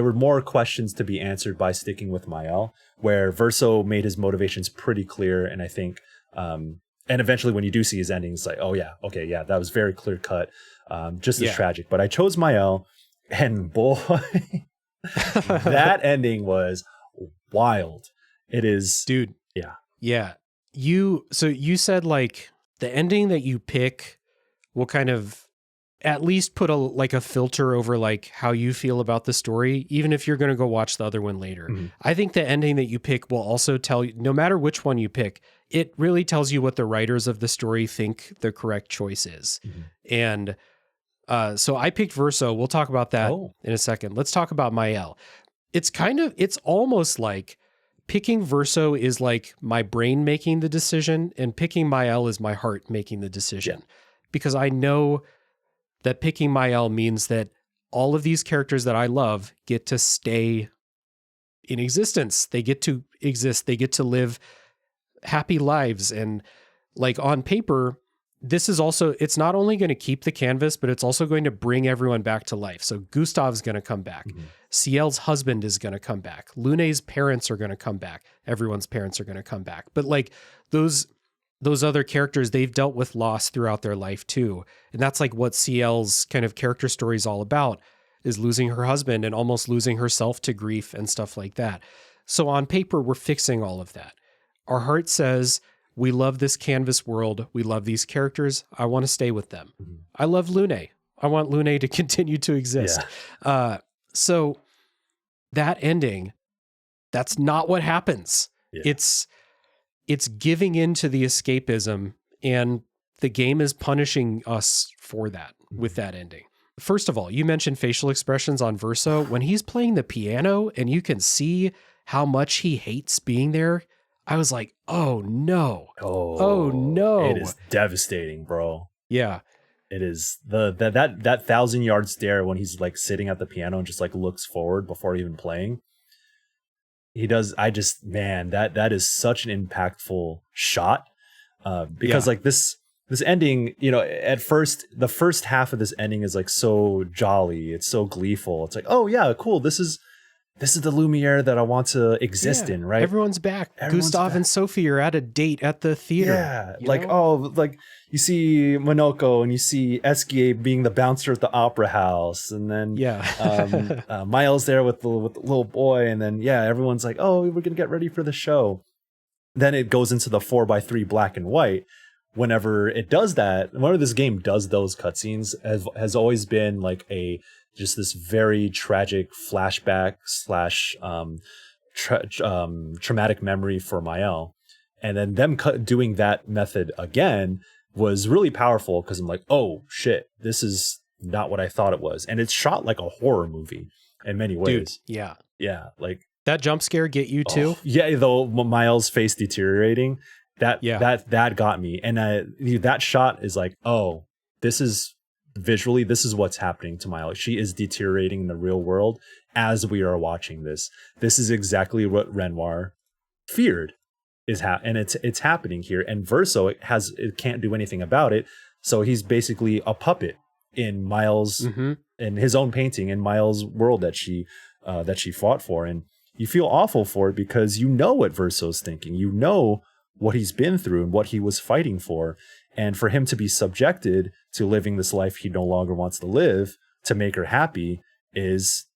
were more questions to be answered by sticking with Mael, where Verso made his motivations pretty clear. And I think, and eventually when you do see his ending, it's like, oh yeah, okay, yeah, that was very clear cut, just as tragic. But I chose Mael, and boy, that ending was wild. It is, dude. Yeah. Yeah. You said like the ending that you pick will kind of at least put a filter over like how you feel about the story, even if you're going to go watch the other one later. Mm-hmm. I think the ending that you pick will also tell you, no matter which one you pick, it really tells you what the writers of the story think the correct choice is. Mm-hmm. And so I picked Verso. We'll talk about that in a second. Let's talk about Mael. It's almost like picking Verso is like my brain making the decision, and picking Mael is my heart making the decision. Because I know that picking Mael means that all of these characters that I love get to stay in existence. They get to exist. They get to live happy lives. And like on paper, this is also, it's not only going to keep the canvas, but it's also going to bring everyone back to life. So Gustav's going to come back. Mm-hmm. Ciel's husband is going to come back. Lune's parents are going to come back. Everyone's parents are going to come back. But like those other characters, they've dealt with loss throughout their life too. And that's like what Ciel's kind of character story is all about, is losing her husband and almost losing herself to grief and stuff like that. So on paper, we're fixing all of that. Our heart says, we love this canvas world. We love these characters. I want to stay with them. Mm-hmm. I love Lune. I want Lune to continue to exist. Yeah. So that ending, that's not what happens. Yeah. It's giving into the escapism, and the game is punishing us for that with that ending. First of all, you mentioned facial expressions on Verso. When he's playing the piano and you can see how much he hates being there, I was like, oh no. Oh no. It is devastating, bro. Yeah. It is that 1,000-yard stare when he's like sitting at the piano and just like looks forward before even playing. He does. That is such an impactful shot, because like this ending, at first, the first half of this ending is like so jolly. It's so gleeful. It's like, oh yeah, cool. This is the Lumiere that I want to exist in, right? Everyone's back. Gustav and Sophie are at a date at the theater. Yeah, like you see Monoko and you see Esquier being the bouncer at the opera house, and then Miles there with the little boy, and then everyone's like, oh, we're gonna get ready for the show. Then it goes into the 4:3 black and white. Whenever it does that, whenever this game does those cutscenes, has always been like just this very tragic flashback / traumatic memory for Mael. And then them doing that method again was really powerful, because I'm like, oh shit, this is not what I thought it was. And it's shot like a horror movie in many ways. Dude, yeah. Yeah. Like that jump scare get you too? Yeah, though Miles' face deteriorating, that got me. And that shot is like, oh, visually, this is what's happening to Miles. She is deteriorating in the real world as we are watching this. This is exactly what Renoir feared and it's happening here. And Verso it can't do anything about it. So he's basically a puppet in Miles, in his own painting, in Miles' world that she fought for. And you feel awful for it, because you know what Verso's thinking. You know what he's been through and what he was fighting for. And for him to be subjected to living this life he no longer wants to live to make her happy is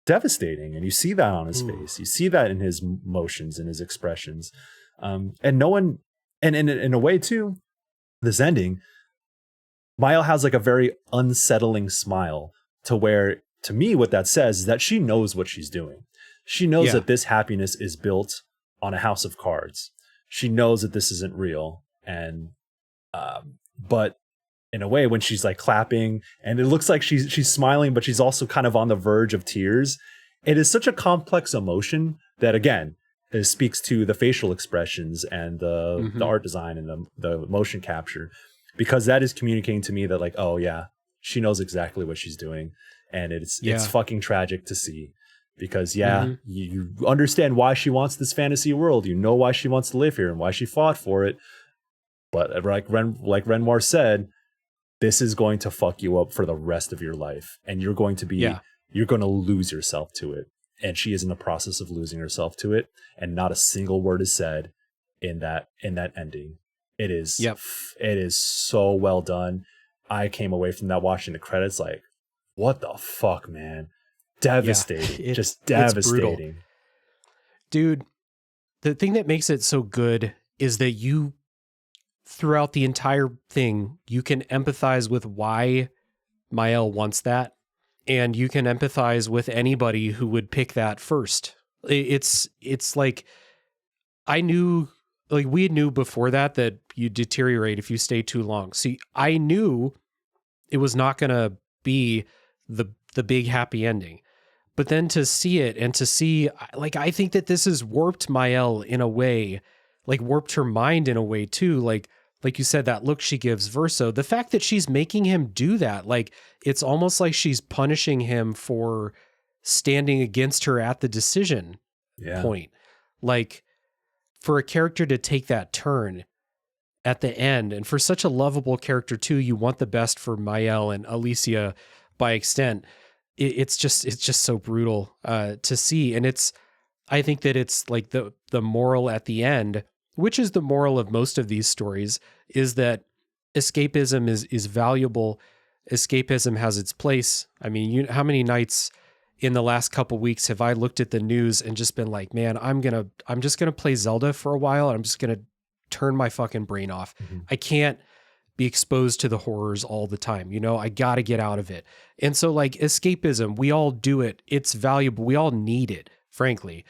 devastating. And you see that on his face. You see that in his motions and his expressions. And no one, and in a way too, this ending, Mael has like a very unsettling smile, to where, to me, what that says is that she knows what she's doing. She knows that this happiness is built on a house of cards. She knows that this isn't real. And but in a way, when she's like clapping and it looks like she's smiling, but she's also kind of on the verge of tears, it is such a complex emotion that, again, it speaks to the facial expressions and the art design and the motion capture, because that is communicating to me that like, oh yeah, she knows exactly what she's doing, and it's fucking tragic to see, because you understand why she wants this fantasy world, you know why she wants to live here and why she fought for it, but like Renoir said, this is going to fuck you up for the rest of your life, and you're going to lose yourself to it. And she is in the process of losing herself to it, and not a single word is said in that ending. It is so well done. I came away from that watching the credits like, what the fuck, man? Devastating. Just devastating. Dude, the thing that makes it so good is that you, throughout the entire thing, you can empathize with why Mael wants that, and you can empathize with anybody who would pick that first. It's like, I knew, like we knew before that you deteriorate if you stay too long. See, I knew it was not going to be the big happy ending, but then to see it and to see, like, I think that this has warped Mael in a way, like warped her mind in a way too. Like you said, that look she gives Verso, the fact that she's making him do that, like, it's almost like she's punishing him for standing against her at the decision point. Like, for a character to take that turn at the end, and for such a lovable character too, you want the best for Mael and Alicia by extent. It's just so brutal to see. And I think that it's like the moral at the end, which is the moral of most of these stories, is that escapism is valuable. Escapism has its place. I mean, how many nights in the last couple weeks have I looked at the news and just been like, man, I'm just gonna play Zelda for a while, and I'm just gonna turn my fucking brain off. I can't be exposed to the horrors all the time. You know, I gotta get out of it. And so like escapism, we all do it. It's valuable. We all need it, frankly.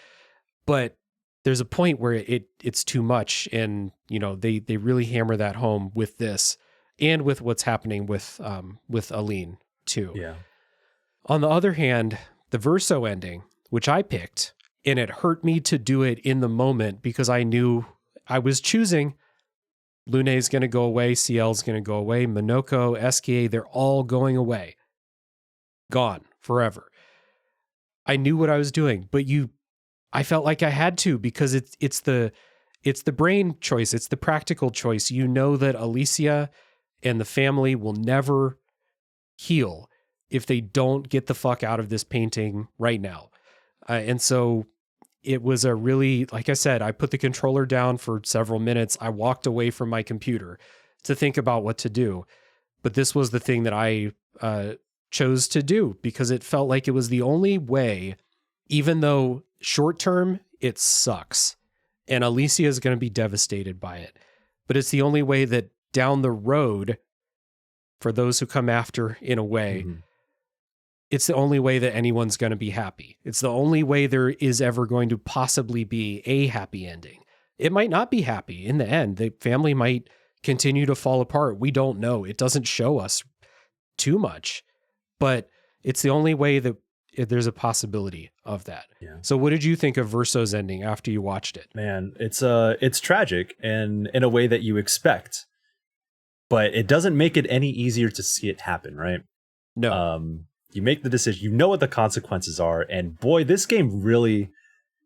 But there's a point where it's too much, and you know they really hammer that home with this, and with what's happening with Aline too. Yeah. On the other hand, the Verso ending, which I picked, and it hurt me to do it in the moment because I knew I was choosing. Lune's going to go away, CL's going to go away, Minoko, Eskie, they're all going away, gone forever. I knew what I was doing, but I felt like I had to, because it's the brain choice. It's the practical choice. You know that Alicia and the family will never heal if they don't get the fuck out of this painting right now. And so it was a really, like I said, I put the controller down for several minutes. I walked away from my computer to think about what to do. But this was the thing that I chose to do, because it felt like it was the only way, even though short term, it sucks. And Alicia is going to be devastated by it. But it's the only way that down the road, for those who come after, in a way, it's the only way that anyone's going to be happy. It's the only way there is ever going to possibly be a happy ending. It might not be happy in the end. The family might continue to fall apart. We don't know. It doesn't show us too much, but it's the only way that there's a possibility of that. Yeah. So what did you think of Verso's ending after you watched it? Man, it's tragic, and in a way that you expect, but it doesn't make it any easier to see it happen, right? No. You make the decision, you know what the consequences are, and boy, this game really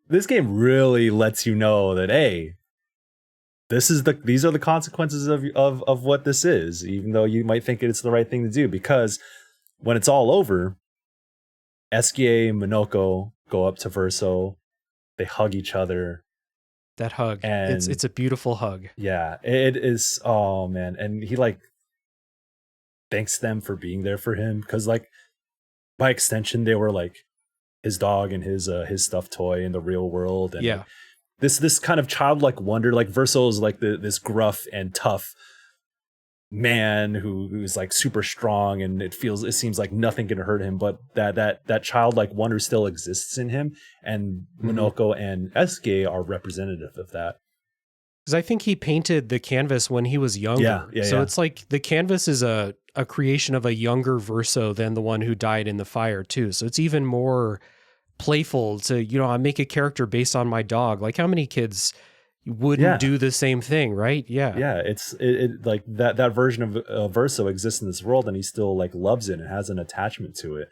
lets you know that, hey, these are the consequences of what this is, even though you might think it's the right thing to do, because when it's all over, Eskie and Minoko go up to Verso, they hug each other. That hug, and it's a beautiful hug. Yeah, it is. Oh man, and he like thanks them for being there for him, because like by extension they were like his dog and his stuffed toy in the real world, and like, this kind of childlike wonder. Like Verso is like this gruff and tough man who's like super strong, and it seems like nothing can hurt him, but that childlike wonder still exists in him, and Minoko and Eskie are representative of that. Because I think he painted the canvas when he was younger. So it's like the canvas is a creation of a younger Verso than the one who died in the fire too. So it's even more playful to, I make a character based on my dog. Like how many kids wouldn't do the same thing, right? Yeah. Yeah, it's like that version of Verso exists in this world, and he still like loves it and has an attachment to it.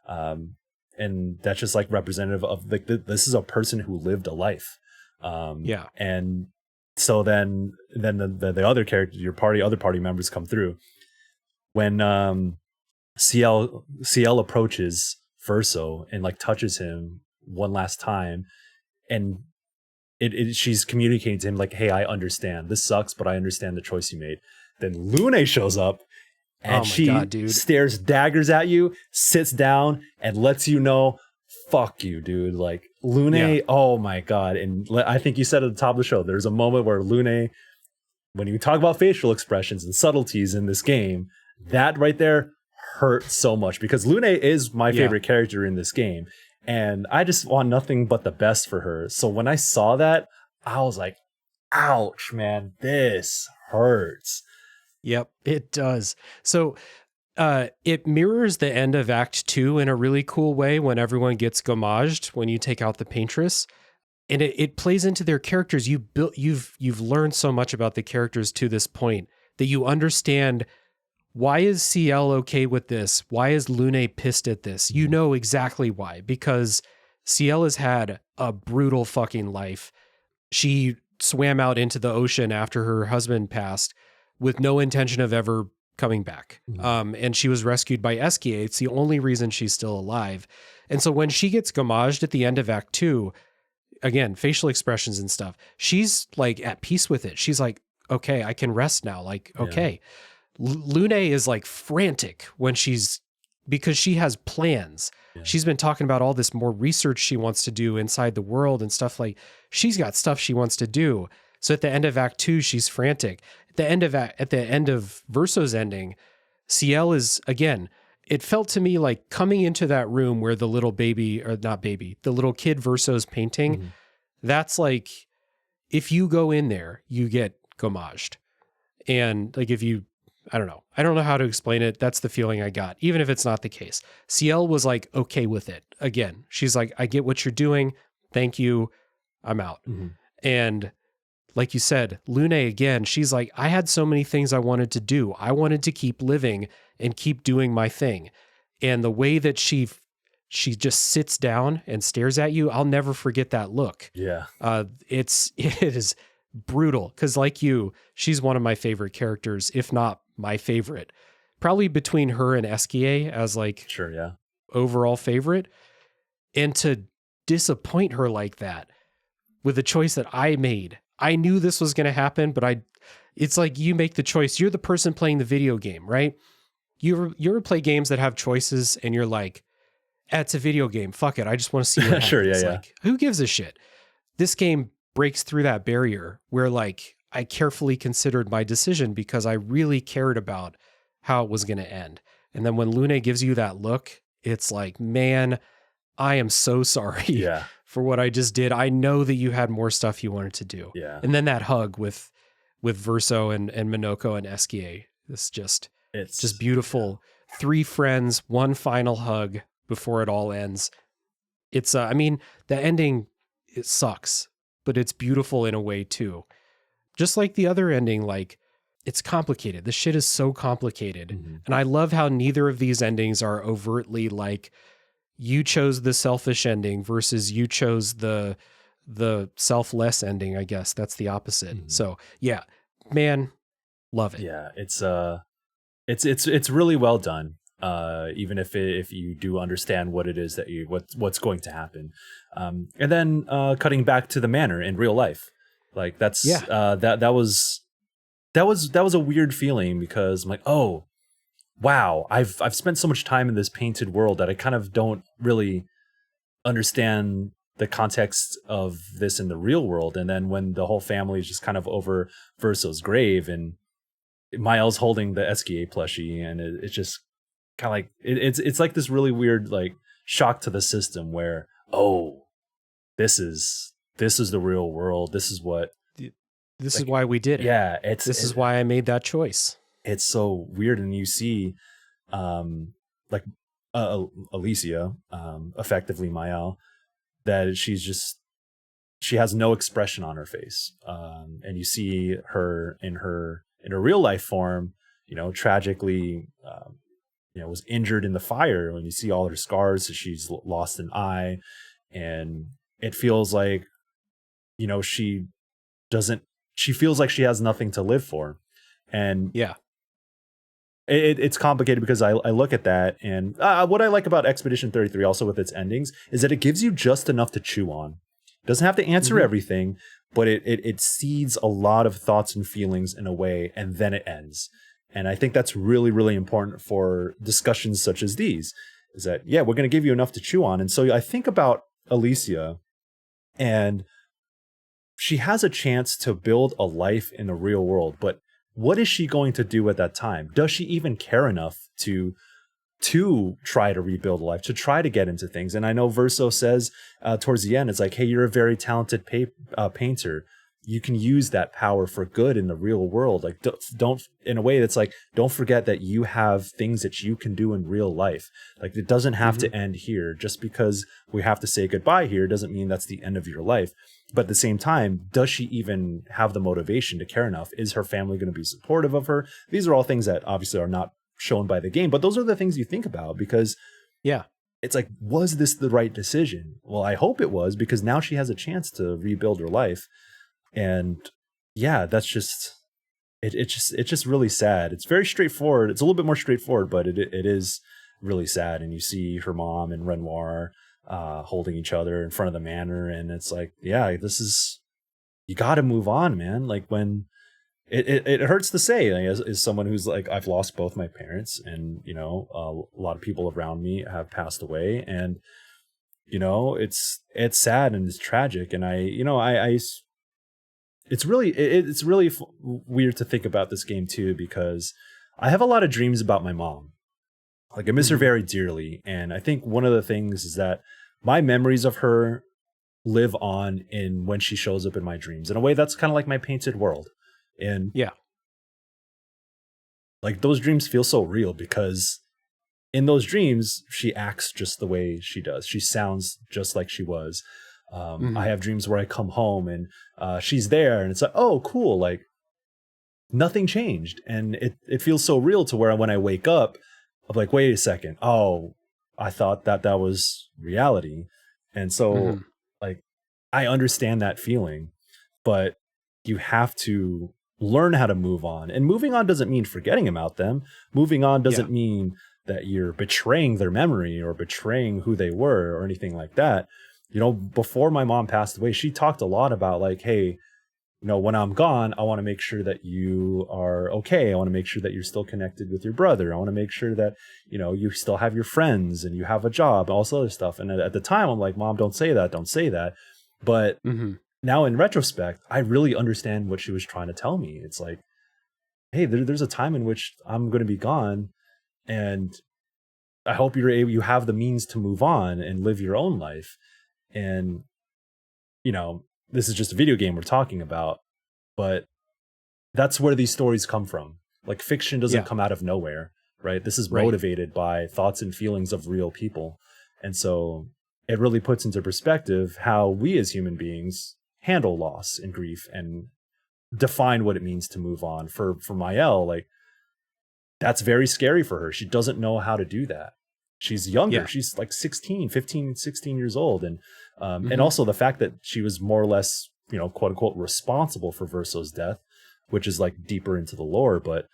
And that's just like representative of like this is a person who lived a life. And so then the other characters, other party members come through. When CL approaches Verso and like touches him one last time, and she's communicating to him like, hey, I understand. This sucks, but I understand the choice you made. Then Lune shows up and she stares daggers at you, sits down, and lets you know, fuck you, dude. Like Lune, oh my God. And I think you said at the top of the show, there's a moment where Lune, when you talk about facial expressions and subtleties in this game, that right there hurt so much because Lune is my favorite character in this game. And I just want nothing but the best for her. So when I saw that, I was like, ouch, man, this hurts. Yep, it does. So it mirrors the end of Act 2 in a really cool way when everyone gets gommaged when you take out the paintress. And it plays into their characters. You've learned so much about the characters to this point that you understand. Why is CL okay with this? Why is Lune pissed at this? You know exactly why, because CL has had a brutal fucking life. She swam out into the ocean after her husband passed with no intention of ever coming back. And she was rescued by Eskia. It's the only reason she's still alive. And so when she gets gommaged at the end of Act 2, again, facial expressions and stuff, she's like at peace with it. She's like, okay, I can rest now. Like, okay. Lune is like frantic because she has plans. She's been talking about all this more research she wants to do inside the world and stuff. Like she's got stuff she wants to do. So at the end of Act 2, she's frantic. At the end of Verso's ending, CL is again. It felt to me like coming into that room where the little the little kid Verso's painting. That's like if you go in there, you get gommaged, and like I don't know how to explain it. That's the feeling I got, even if it's not the case. CL was like, okay with it. Again, she's like, I get what you're doing. Thank you. I'm out. And like you said, Lune, again, she's like, I had so many things I wanted to do. I wanted to keep living and keep doing my thing. And the way that she just sits down and stares at you, I'll never forget that look. Yeah. It is brutal. Cause like you, she's one of my favorite characters, if not my favorite, probably between her and Eskia as like overall favorite. And to disappoint her like that with a choice that I made, I knew this was going to happen, but it's like you make the choice. You're the person playing the video game, right? You ever play games that have choices and you're like, it's a video game. Fuck it. I just want to see what happens. Like, who gives a shit? This game breaks through that barrier where like I carefully considered my decision because I really cared about how it was going to end. And then when Lune gives you that look, it's like, man, I am so sorry for what I just did. I know that you had more stuff you wanted to do. Yeah. And then that hug with Verso and Minoko and Eskia, it's just beautiful. 3 friends, 1 final hug before it all ends. It's, I mean, the ending, it sucks, but it's beautiful in a way too. Just like the other ending, like it's complicated. The shit is so complicated. And I love how neither of these endings are overtly like you chose the selfish ending versus you chose the selfless ending. I guess that's the opposite. So yeah, man, love it. Yeah. It's really well done. Even if you do understand what it is that what's going to happen. And then cutting back to the manor in real life. Like that was a weird feeling because I'm like, oh, wow, I've spent so much time in this painted world that I kind of don't really understand the context of this in the real world. And then when the whole family is just kind of over Verso's grave and Miles holding the Eskia plushie, and it's just kind of like it's like this really weird like shock to the system where, oh, this is the real world. This is is why we did it. Yeah. This is why I made that choice. It's so weird. And you see, like, Alicia, effectively Mael, that she has no expression on her face. And you see her in her real life form, tragically, was injured in the fire. When you see all her scars, she's lost an eye, and it feels like, she feels like she has nothing to live for. And yeah, it's complicated because I look at that, and what I like about Expedition 33 also with its endings is that it gives you just enough to chew on. It doesn't have to answer everything, but it seeds a lot of thoughts and feelings in a way, and then it ends. And I think that's really, really important for discussions such as these, is that, yeah, we're going to give you enough to chew on. And so I think about Alicia, and she has a chance to build a life in the real world, but what is she going to do at that time? Does she even care enough to try to rebuild a life, to try to get into things? And I know Verso says towards the end, it's like, hey, you're a very talented painter. You can use that power for good in the real world. Like, don't in a way that's like, don't forget that you have things that you can do in real life. Like, it doesn't have to end here. Just because we have to say goodbye here doesn't mean that's the end of your life. But at the same time, does she even have the motivation to care enough? Is her family going to be supportive of her? These are all things that obviously are not shown by the game, but those are the things you think about, because it's like, was this the right decision? Well, I hope it was, because now she has a chance to rebuild her life. And yeah, that's just it's just really sad. It's very straightforward. It's a little bit more straightforward, but it is really sad. And you see her mom and Renoir holding each other in front of the manor, and it's like, yeah, you got to move on, man. Like, when it hurts to say, like, as someone who's like, I've lost both my parents, and a lot of people around me have passed away, and it's sad and it's tragic. And it's really weird to think about this game too, because I have a lot of dreams about my mom. Like, I miss her very dearly. And I think one of the things is that my memories of her live on in when she shows up in my dreams. In a way, that's kind of like my painted world. And like, those dreams feel so real, because in those dreams, she acts just the way she does. She sounds just like she was. I have dreams where I come home and she's there, and it's like, oh, cool. Like, nothing changed. And it feels so real, to where when I wake up, I'm like, wait a second. Oh, I thought that was reality. And so like, I understand that feeling, but you have to learn how to move on. And moving on doesn't mean forgetting about them. Moving on doesn't mean that you're betraying their memory or betraying who they were or anything like that. Before my mom passed away, she talked a lot about, like, hey, when I'm gone, I want to make sure that you are okay. I want to make sure that you're still connected with your brother. I want to make sure that, you still have your friends and you have a job, all this other stuff. And at the time, I'm like, Mom, don't say that. Don't say that. But now in retrospect, I really understand what she was trying to tell me. It's like, hey, there's a time in which I'm going to be gone, and I hope you have the means to move on and live your own life. And, this is just a video game we're talking about, but that's where these stories come from. Like, fiction doesn't come out of nowhere, right? This is motivated by thoughts and feelings of real people. And so it really puts into perspective how we as human beings handle loss and grief and define what it means to move on. For Maëlle, like, that's very scary for her. She doesn't know how to do that. She's younger. Yeah. She's like 16 years old. And and also the fact that she was more or less, quote unquote, responsible for Verso's death, which is like deeper into the lore. But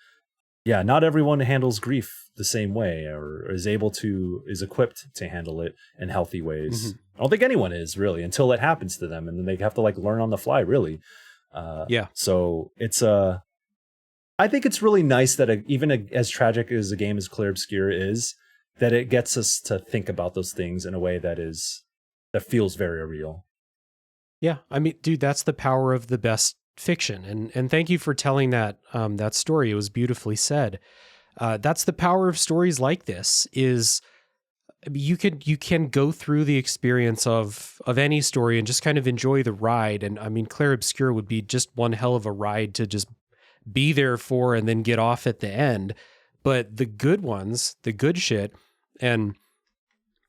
yeah, not everyone handles grief the same way, or is equipped to handle it in healthy ways. I don't think anyone is, really, until it happens to them. And then they have to, like, learn on the fly, really. So it's I think it's really nice that even as tragic as a game as Clair Obscur is, that it gets us to think about those things in a way that feels very real. Yeah, I mean, dude, that's the power of the best fiction. And thank you for telling that story. It was beautifully said. That's the power of stories like this, is you can go through the experience of any story and just kind of enjoy the ride. And I mean, Clair Obscur would be just one hell of a ride to just be there for and then get off at the end. But the good ones, the good shit, and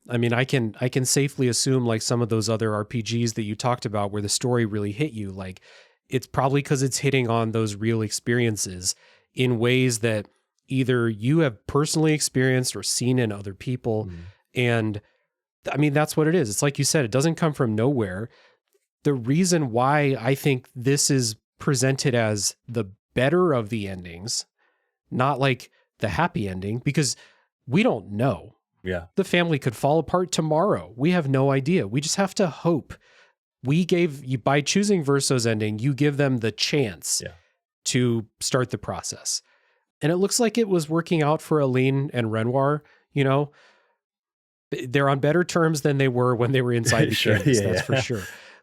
I mean, I can safely assume like some of those other RPGs that you talked about where the story really hit you, like it's probably because it's hitting on those real experiences in ways that either you have personally experienced or seen in other people. And I mean, that's what it is. It's like you said, it doesn't come from nowhere. The reason why I think this is presented as the better of the endings, not like the happy ending, because we don't know. Yeah. The family could fall apart tomorrow. We have no idea. We just have to hope. We gave you, by choosing Verso's ending, you give them the chance to start the process. And it looks like it was working out for Aline and Renoir. You know, they're on better terms than they were when they were inside the canvas, that's for sure.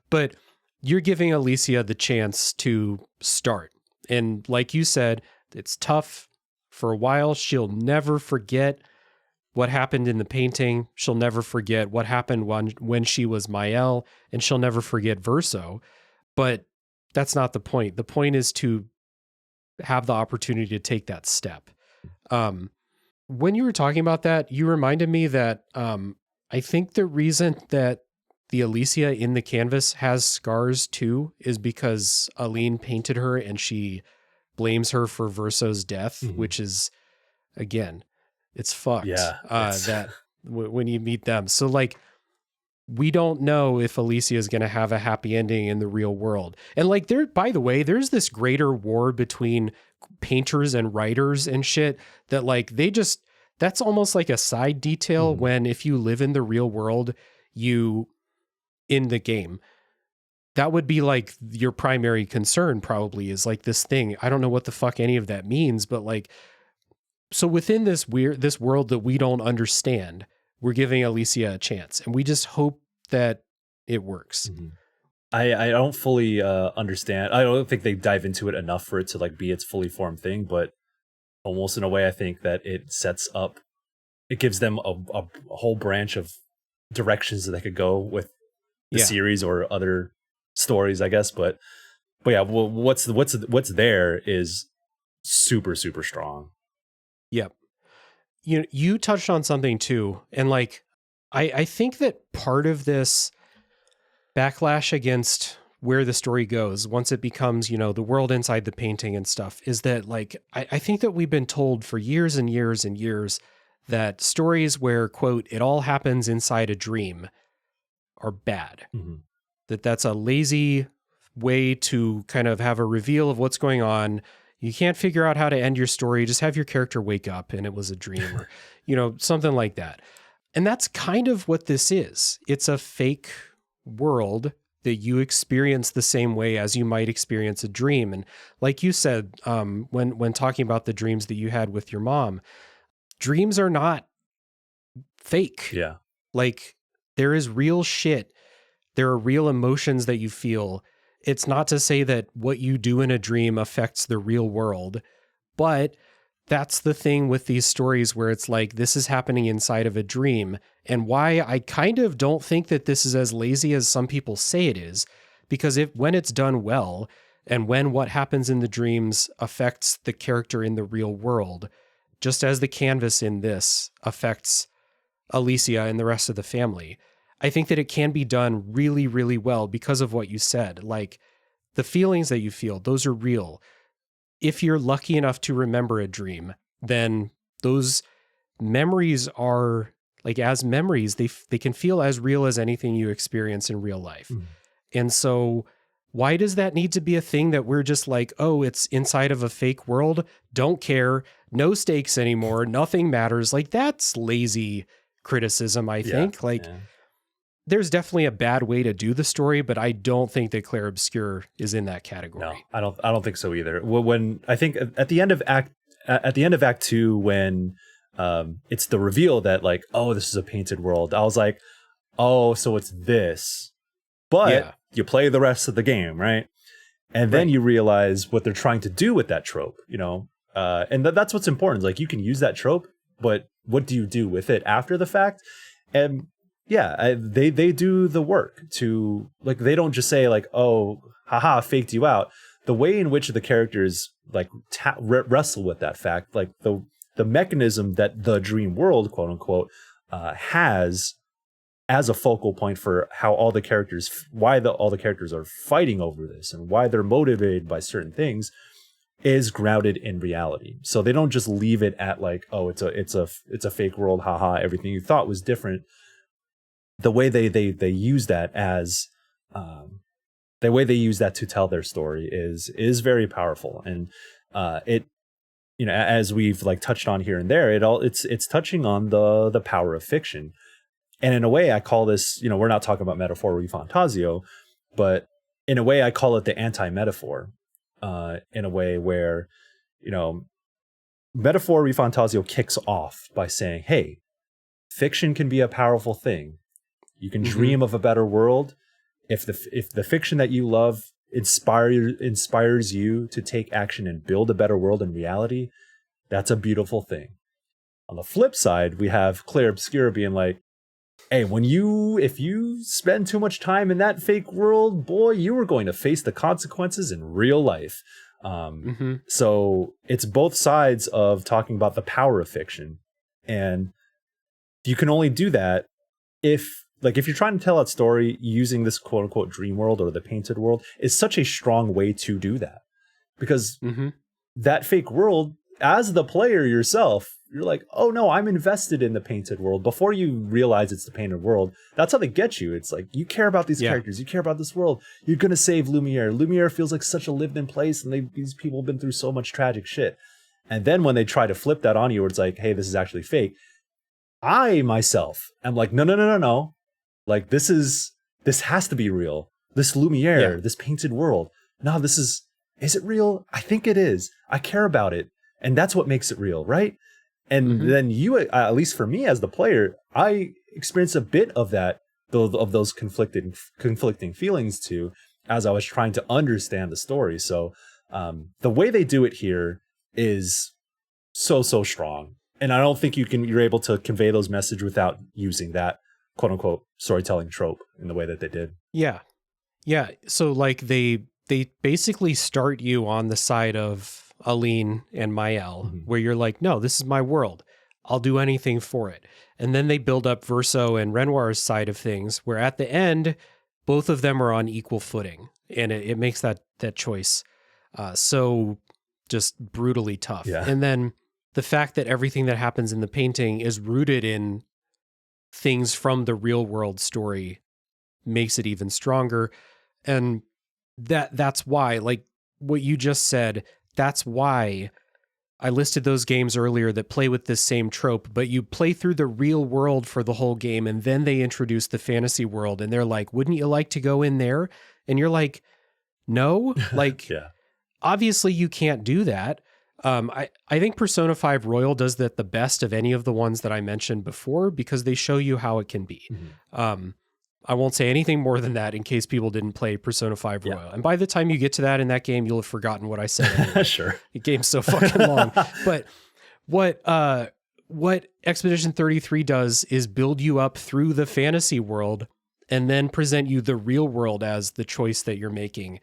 But you're giving Alicia the chance to start. And like you said, it's tough for a while. She'll never forget what happened in the painting. She'll never forget what happened when she was Mael, and she'll never forget Verso. But that's not the point. The point is to have the opportunity to take that step. When you were talking about that, you reminded me that I think the reason that the Alicia in the canvas has scars too is because Aline painted her and she blames her for Verso's death, which is, again, it's fucked. Yeah, that when you meet them. So like, we don't know if Alicia is going to have a happy ending in the real world. And like by the way, there's this greater war between painters and writers and shit that like, that's almost like a side detail when if you live in the real world, in the game, that would be like your primary concern probably is like this thing. I don't know what the fuck any of that means, but like, so within this world that we don't understand, we're giving Alicia a chance and we just hope that it works. I don't fully understand. I don't think they dive into it enough for it to like be its fully formed thing, but almost in a way, I think that it sets up, it gives them a whole branch of directions that they could go with the series or other stories, I guess. But yeah, well, what's there is super, super strong. Yep. You touched on something too. And like, I think that part of this backlash against where the story goes, once it becomes, the world inside the painting and stuff, is that like, I think that we've been told for years and years and years that stories where, quote, it all happens inside a dream are bad. That's a lazy way to kind of have a reveal of what's going on. You can't figure out how to end your story. Just have your character wake up and it was a dream or, something like that. And that's kind of what this is. It's a fake world that you experience the same way as you might experience a dream. And like you said, when talking about the dreams that you had with your mom, dreams are not fake. Yeah. Like there is real shit. There are real emotions that you feel. It's not to say that what you do in a dream affects the real world, but that's the thing with these stories where it's like, this is happening inside of a dream. And why I kind of don't think that this is as lazy as some people say it is, because when it's done well, and when what happens in the dreams affects the character in the real world, just as the canvas in this affects Alicia and the rest of the family, I think that it can be done really, really well because of what you said. Like the feelings that you feel, those are real. If you're lucky enough to remember a dream, then those memories are like, as memories, they can feel as real as anything you experience in real life. And so why does that need to be a thing that we're just like, oh, it's inside of a fake world? Don't care. No stakes anymore. Nothing matters. Like that's lazy criticism, I think. There's definitely a bad way to do the story, but I don't think that Clair Obscur is in that category. No, I don't think so either. When I think at the end of Act 2, when it's the reveal that like, oh, this is a painted world, I was like, oh, so it's this. But you play the rest of the game, right? And then you realize what they're trying to do with that trope, and that's what's important. Like you can use that trope, but what do you do with it after the fact? And they do the work to like, they don't just say like, oh, haha, faked you out. The way in which the characters like wrestle with that fact, like the mechanism that the dream world, quote unquote, has as a focal point for how all the characters, all the characters are fighting over this and why they're motivated by certain things, is grounded in reality. So they don't just leave it at like, oh, it's a fake world, haha, everything you thought was different. The way they use that as the way they use that to tell their story is very powerful. And it, you know, as we've like touched on here and there, it's touching on the power of fiction. And in a way, I call this, you know, we're not talking about metaphor refantasio, but in a way, I call it the anti-metaphor. In a way where, you know, metaphor refantasio kicks off by saying, hey, fiction can be a powerful thing. You can dream of a better world. If the fiction that you love inspires you to take action and build a better world in reality, that's a beautiful thing. On the flip side, we have Clair Obscur being like, hey, if you spend too much time in that fake world, boy, you are going to face the consequences in real life. So it's both sides of talking about the power of fiction. And you can only do that if you're trying to tell that story using this quote unquote dream world or the painted world is such a strong way to do that. Because that fake world, as the player yourself, you're like, oh no, I'm invested in the painted world. Before you realize it's the painted world, that's how they get you. It's like, you care about these characters, you care about this world, you're going to save Lumiere. Lumiere feels like such a lived in place, and these people have been through so much tragic shit. And then when they try to flip that on you, where it's like, hey, this is actually fake, I myself am like, no. Like, this has to be real. This Lumiere, this painted world. No, is it real? I think it is. I care about it. And that's what makes it real, right? And then you, at least for me as the player, I experienced a bit of that, of those conflicting feelings too, as I was trying to understand the story. So the way they do it here is so strong. And I don't think you're able to convey those messages without using that quote unquote storytelling trope in the way that they did. Yeah. So like they basically start you on the side of Aline and Mael, where you're like, no, this is my world. I'll do anything for it. And then they build up Verso and Renoir's side of things, where at the end, both of them are on equal footing. And it makes that choice so just brutally tough. Yeah. And then the fact that everything that happens in the painting is rooted in things from the real world story makes it even stronger. And that's why, like what you just said, that's why I listed those games earlier that play with this same trope, but you play through the real world for the whole game, and then they introduce the fantasy world, and they're like, wouldn't you like to go in there? And you're like, no, like, obviously you can't do that. I think Persona 5 Royal does that the best of any of the ones that I mentioned before, because they show you how it can be. I won't say anything more than that in case people didn't play Persona 5 Royal. And by the time you get to that in that game, you'll have forgotten what I said. Anyway. Sure. The game's so fucking long. But what Expedition 33 does is build you up through the fantasy world and then present you the real world as the choice that you're making.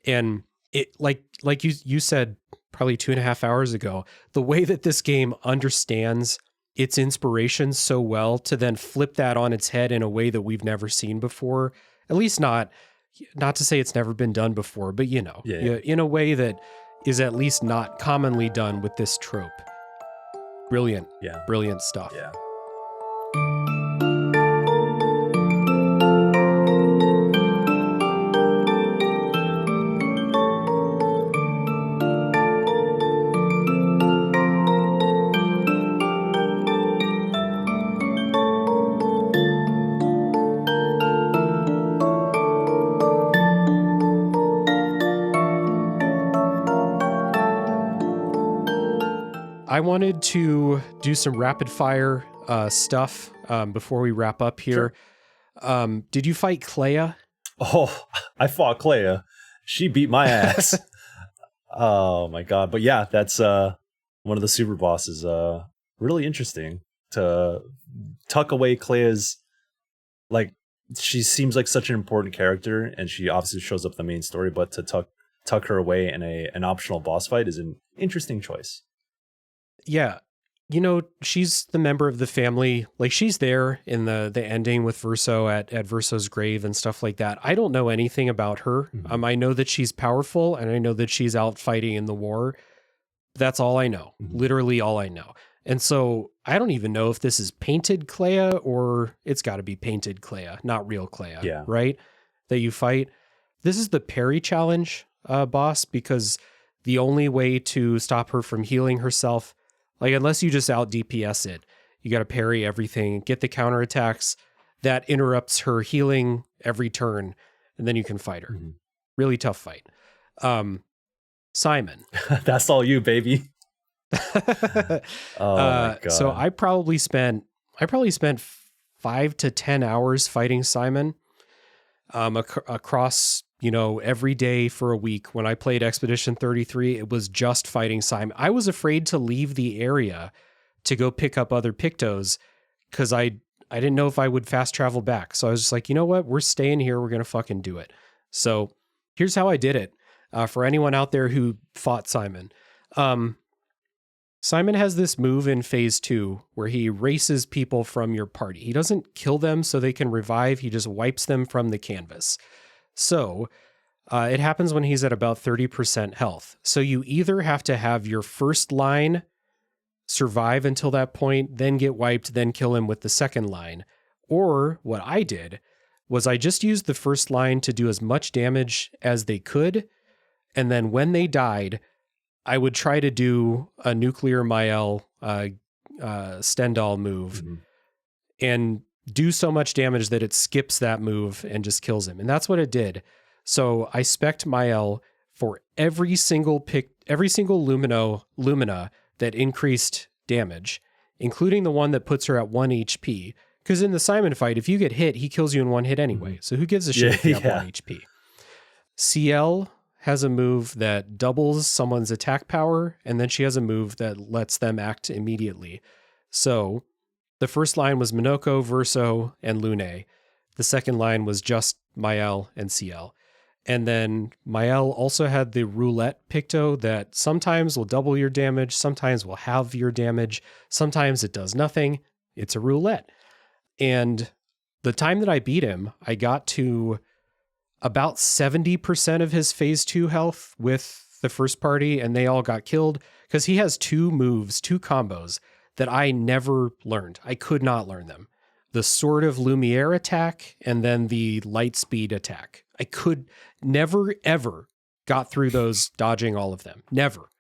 And it, like you said probably 2.5 hours ago, the way that this game understands its inspiration so well to then flip that on its head in a way that we've never seen before, at least not to say it's never been done before, but in a way that is at least not commonly done with this trope. Brilliant. Brilliant stuff. I wanted to do some rapid fire stuff before we wrap up here. Sure. Did you fight Clair? Oh, I fought Clair. She beat my ass. Oh my God. But yeah, that's one of the super bosses. Really interesting to tuck away Clair's, like, she seems like such an important character, and she obviously shows up in the main story, but to tuck her away in an optional boss fight is an interesting choice. Yeah. you know, she's the member of the family. Like, she's there in the ending with Verso at Verso's grave and stuff like that. I don't know anything about her. I know that she's powerful, and I know that she's out fighting in the war. That's all I know. Literally all I know. And so I don't even know if this is painted Clair or it's got to be painted Clair, not real Clair, right? That you fight. This is the parry challenge boss, because the only way to stop her from healing herself, like unless you just out DPS it, you got to parry everything, get the counterattacks that interrupts her healing every turn, and then you can fight her. Really tough fight. Simon. That's all you, baby. Oh my God. So I probably spent 5 to 10 hours fighting Simon across, you know, every day for a week. When I played Expedition 33, it was just fighting Simon. I was afraid to leave the area to go pick up other Pictos because I didn't know if I would fast travel back. So I was just like, you know what? We're staying here. We're going to fucking do it. So here's how I did it. For anyone out there who fought Simon. Simon has this move in phase 2 where he erases people from your party. He doesn't kill them so they can revive. He just wipes them from the canvas. So it happens when he's at about 30% health. So you either have to have your first line survive until that point, then get wiped, then kill him with the second line. Or what I did was I just used the first line to do as much damage as they could. And then when they died, I would try to do a nuclear Mael Stendhal move and do so much damage that it skips that move and just kills him. And that's what it did. So I spec'd Mael for every single Lumina that increased damage, including the one that puts her at 1 HP. Because in the Simon fight, if you get hit, he kills you in one hit anyway. So who gives a shit if you have 1 HP? CL has a move that doubles someone's attack power, and then she has a move that lets them act immediately. So the first line was Minoko, Verso, and Lune. The second line was just Mael and CL. And then Mael also had the roulette Picto that sometimes will double your damage, sometimes will halve your damage, sometimes it does nothing. It's a roulette. And the time that I beat him, I got to about 70% of his phase 2 health with the first party, and they all got killed because he has 2 moves, 2 combos that I never learned. I could not learn them. The Sword of Lumiere attack and then the light speed attack. I could never, ever got through those dodging all of them. Never.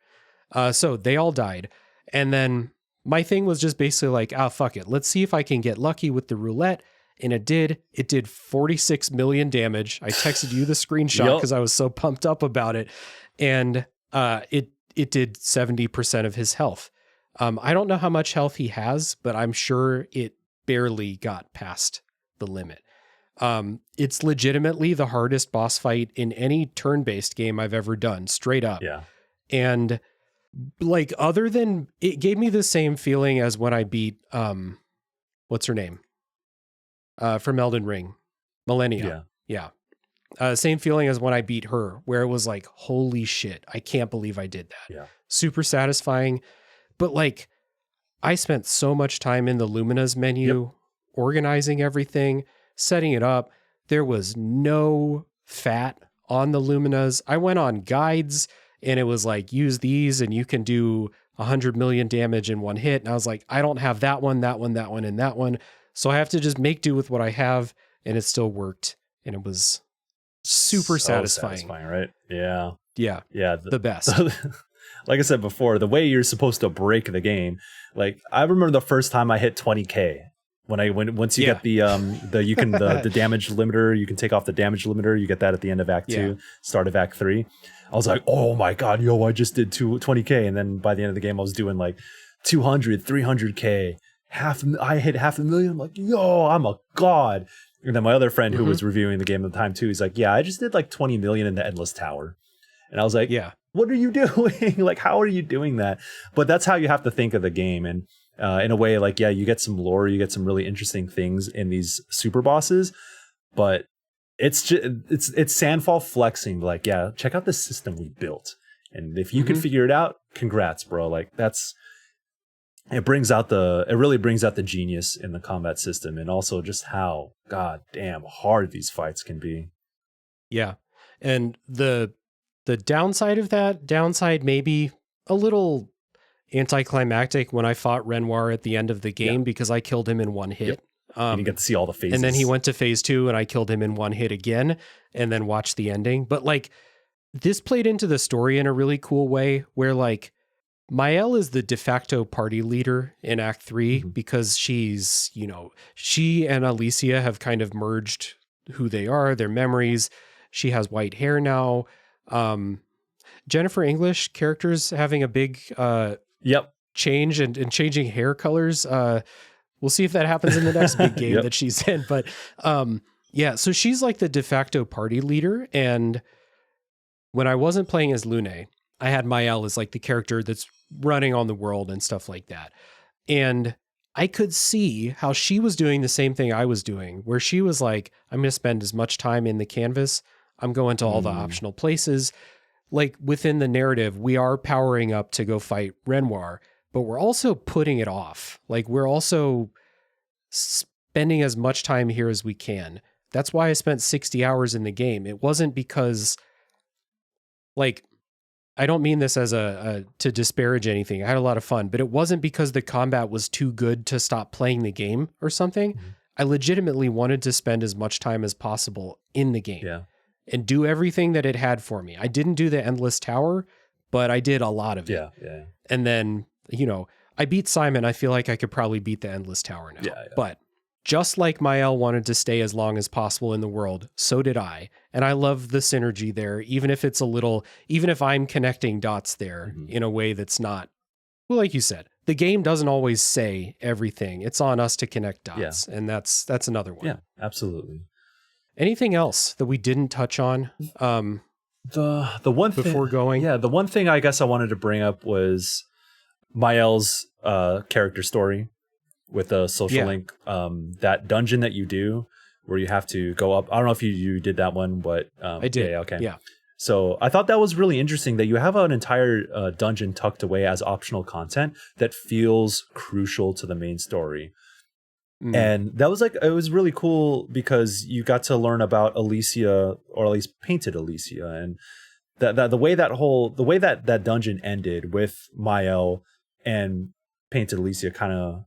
So they all died. And then my thing was just basically like, fuck it. Let's see if I can get lucky with the roulette. And it did 46 million damage. I texted you the screenshot because I was so pumped up about it. And it did 70% of his health. I don't know how much health he has, but I'm sure it barely got past the limit. It's legitimately the hardest boss fight in any turn-based game I've ever done, straight up. Yeah. And like, other than, it gave me the same feeling as when I beat, what's her name? From Elden Ring, Millennia. Yeah. Same feeling as when I beat her, where it was like, holy shit, I can't believe I did that. Yeah. Super satisfying. But like, I spent so much time in the Lumina's menu, organizing everything, setting it up. There was no fat on the Lumina's. I went on guides and it was like, use these and you can do 100 million damage in one hit. And I was like, I don't have that one, and that one. So I have to just make do with what I have, and it still worked. And it was super satisfying, right? Yeah. Yeah. The best. Like I said before, the way you're supposed to break the game, like I remember the first time I hit 20K once you get the damage limiter, you can take off the damage limiter. You get that at the end of Act 2, start of Act 3. I was like, oh my God, I just did 20K. And then by the end of the game, I was doing like 200, 300K. I hit 500,000. I'm like, I'm a god. And then my other friend who was reviewing the game at the time too, he's like, I just did like 20 million in the Endless Tower. And I was like, what are you doing? Like, how are you doing that? But that's how you have to think of the game. And in a way, like, you get some lore, you get some really interesting things in these super bosses, but it's just, it's Sandfall flexing. Like, check out the system we built. And if you can figure it out, congrats, bro. Like, that's it really brings out the genius in the combat system, and also just how goddamn hard these fights can be. Yeah. And the downside of that, maybe a little anticlimactic when I fought Renoir at the end of the game because I killed him in one hit. Yep. And you get to see all the phases. And then he went to phase 2 and I killed him in one hit again and then watched the ending. But like this played into the story in a really cool way where like Maëlle is the de facto party leader in Act 3 because she's, you know, she and Alicia have kind of merged who they are, their memories. She has white hair now. Jennifer English characters having a big change and changing hair colors. We'll see if that happens in the next big game that she's in. But yeah, so she's like the de facto party leader. And when I wasn't playing as Lune, I had Maëlle as like the character that's running on the world and stuff like that. And I could see how she was doing the same thing I was doing, where she was like, I'm going to spend as much time in the canvas. I'm going to all the optional places. Like within the narrative, we are powering up to go fight Renoir, but we're also putting it off. Like we're also spending as much time here as we can. That's why I spent 60 hours in the game. It wasn't because like, I don't mean this as to disparage anything. I had a lot of fun, but it wasn't because the combat was too good to stop playing the game or something. I legitimately wanted to spend as much time as possible in the game and do everything that it had for me. I didn't do the Endless Tower, but I did a lot of it. Yeah. And then, you know, I beat Simon. I feel like I could probably beat the Endless Tower now. But just like Maëlle wanted to stay as long as possible in the world, so did I. And I love the synergy there, even if it's a little, even if I'm connecting dots there in a way that's not, well, like you said, the game doesn't always say everything. It's on us to connect dots. And that's another one. Yeah, absolutely. Anything else that we didn't touch on? The one thing before going? Yeah, the one thing I guess I wanted to bring up was Maëlle's character story with a social link. That dungeon that you do where you have to go up. I don't know if you did that one, but I did. Yeah. So I thought that was really interesting that you have an entire dungeon tucked away as optional content that feels crucial to the main story. And that was like, it was really cool because you got to learn about Alicia, or at least painted Alicia, and the way that dungeon ended with Maëlle and painted Alicia kind of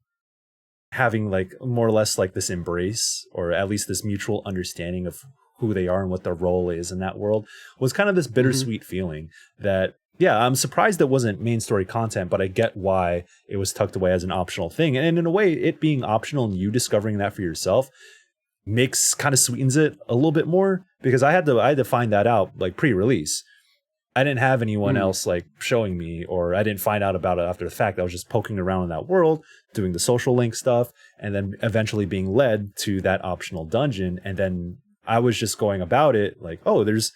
having like more or less like this embrace, or at least this mutual understanding of who they are and what their role is in that world, was kind of this bittersweet feeling that, yeah, I'm surprised it wasn't main story content, but I get why it was tucked away as an optional thing. And in a way, it being optional and you discovering that for yourself kind of sweetens it a little bit more, because I had to find that out like pre-release. I didn't have anyone else like showing me, or I didn't find out about it after the fact. I was just poking around in that world, doing the social link stuff, and then eventually being led to that optional dungeon. And then I was just going about it like, oh, there's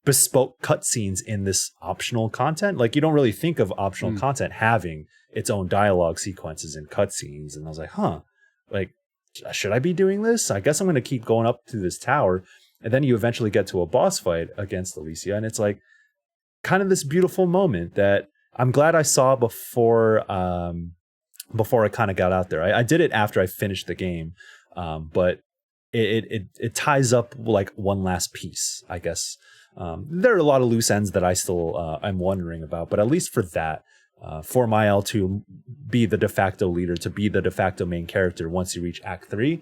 bespoke cutscenes in this optional content. Like, you don't really think of optional content having its own dialogue sequences and cutscenes. And I was like, like, should I be doing this? I guess I'm going to keep going up to this tower. And then you eventually get to a boss fight against Alicia. And it's like kind of this beautiful moment that I'm glad I saw before I kind of got out there. I did it after I finished the game. But it ties up like one last piece, I guess. There are a lot of loose ends that I still I'm wondering about, but at least for that, for Maëlle to be the de facto leader, to be the de facto main character once you reach Act 3,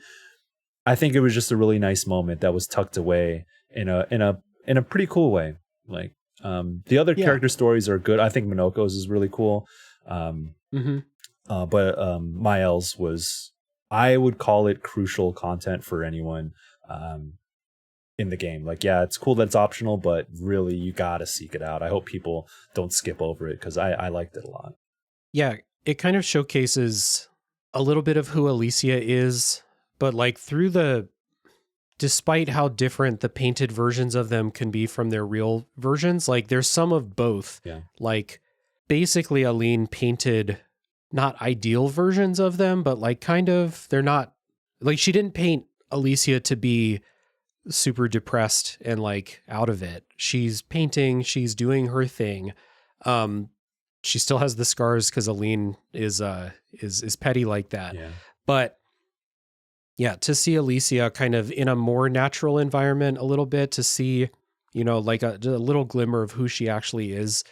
I think it was just a really nice moment that was tucked away in a pretty cool way. Like the other character stories are good. I think Minoko's is really cool, but Maëlle's was, I would call it crucial content for anyone in the game. Like, yeah, it's cool that it's optional, but really you gotta seek it out. I hope people don't skip over it, because I liked it a lot. Yeah, it kind of showcases a little bit of who Alicia is, but like despite how different the painted versions of them can be from their real versions, like there's some of both. Yeah. Like basically Aline painted not ideal versions of them, but like kind of, they're not, like she didn't paint Alicia to be super depressed and like out of it. She's painting, she's doing her thing. she still has the scars because Aline is petty like that. Yeah. But yeah, to see Alicia kind of in a more natural environment a little bit, to see, like a little glimmer of who she actually is,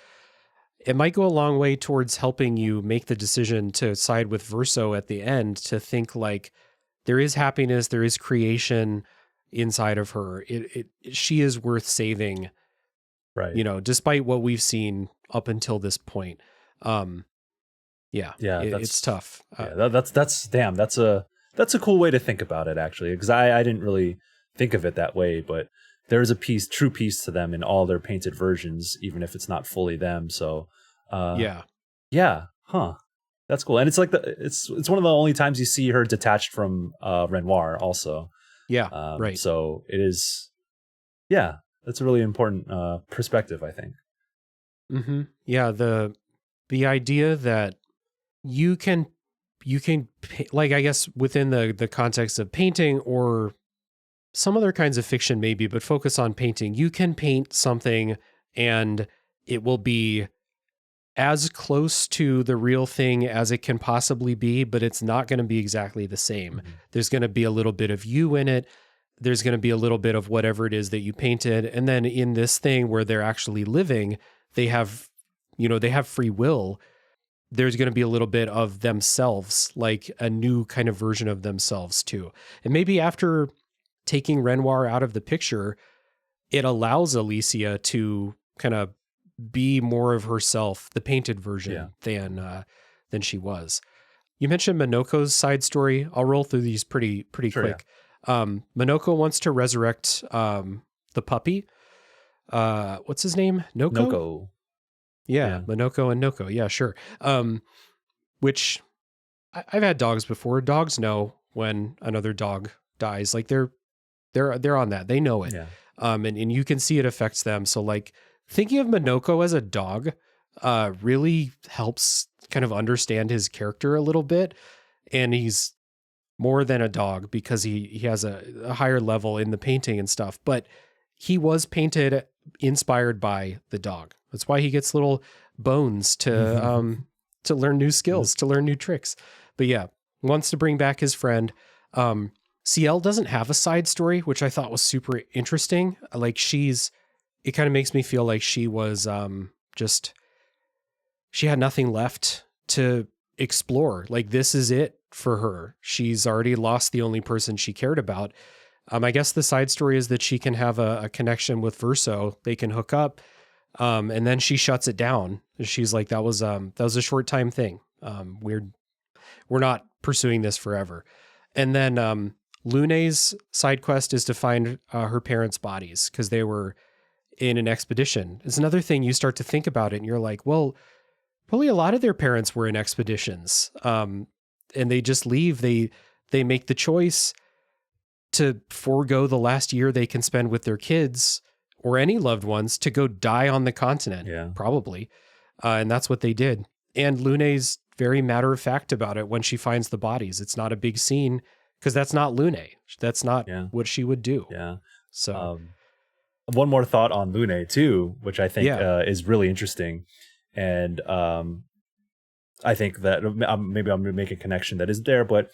it might go a long way towards helping you make the decision to side with Verso at the end, to think like there is happiness, there is creation inside of her. She is worth saving, Right. despite what we've seen up until this point. It's tough. That's a cool way to think about it, actually, because I didn't really think of it that way, but there's a true piece to them in all their painted versions, even if it's not fully them. So, that's cool. And it's like it's one of the only times you see her detached from Renoir, also. Yeah, right. So it is, that's a really important perspective, I think. Mm-hmm. Yeah, the idea that you can like, I guess within the context of painting or some other kinds of fiction maybe, but focus on painting, you can paint something and it will be as close to the real thing as it can possibly be, but it's not going to be exactly the same. Mm-hmm. There's going to be a little bit of you in it. There's going to be a little bit of whatever it is that you painted. And then in this thing where they're actually living, they have free will. There's going to be a little bit of themselves, like a new kind of version of themselves too. And maybe after taking Renoir out of the picture, it allows Alicia to kind of be more of herself, the painted version, than she was. You mentioned Minoko's side story. I'll roll through these pretty quick. Yeah. Minoko wants to resurrect the puppy. What's his name? Noko? Yeah, Minoko and Noko. Yeah, sure. Which I've had dogs before. Dogs know when another dog dies. Like they're on that. They know it. Yeah. And you can see it affects them. So like thinking of Minoko as a dog really helps kind of understand his character a little bit. And he's more than a dog because he has a higher level in the painting and stuff. But he was painted inspired by the dog. That's why he gets little bones to learn new skills, to learn new tricks. But yeah, wants to bring back his friend. CL doesn't have a side story, which I thought was super interesting. Like it kind of makes me feel like she was she had nothing left to explore. Like this is it for her. She's already lost the only person she cared about. I guess the side story is that she can have a connection with Verso. They can hook up. And then she shuts it down. She's like, that was a short time thing. We're not pursuing this forever. And then, Lune's side quest is to find her parents' bodies because they were in an expedition. It's another thing you start to think about it and you're like, well, probably a lot of their parents were in expeditions. And they just leave. They make the choice to forego the last year they can spend with their kids or any loved ones to go die on the continent, probably. And that's what they did. And Lune's very matter of fact about it when she finds the bodies. It's not a big scene because that's not Lune. That's not what she would do. Yeah. So one more thought on Lune too, which I think is really interesting. And I think that maybe I'm going to make a connection that isn't there, but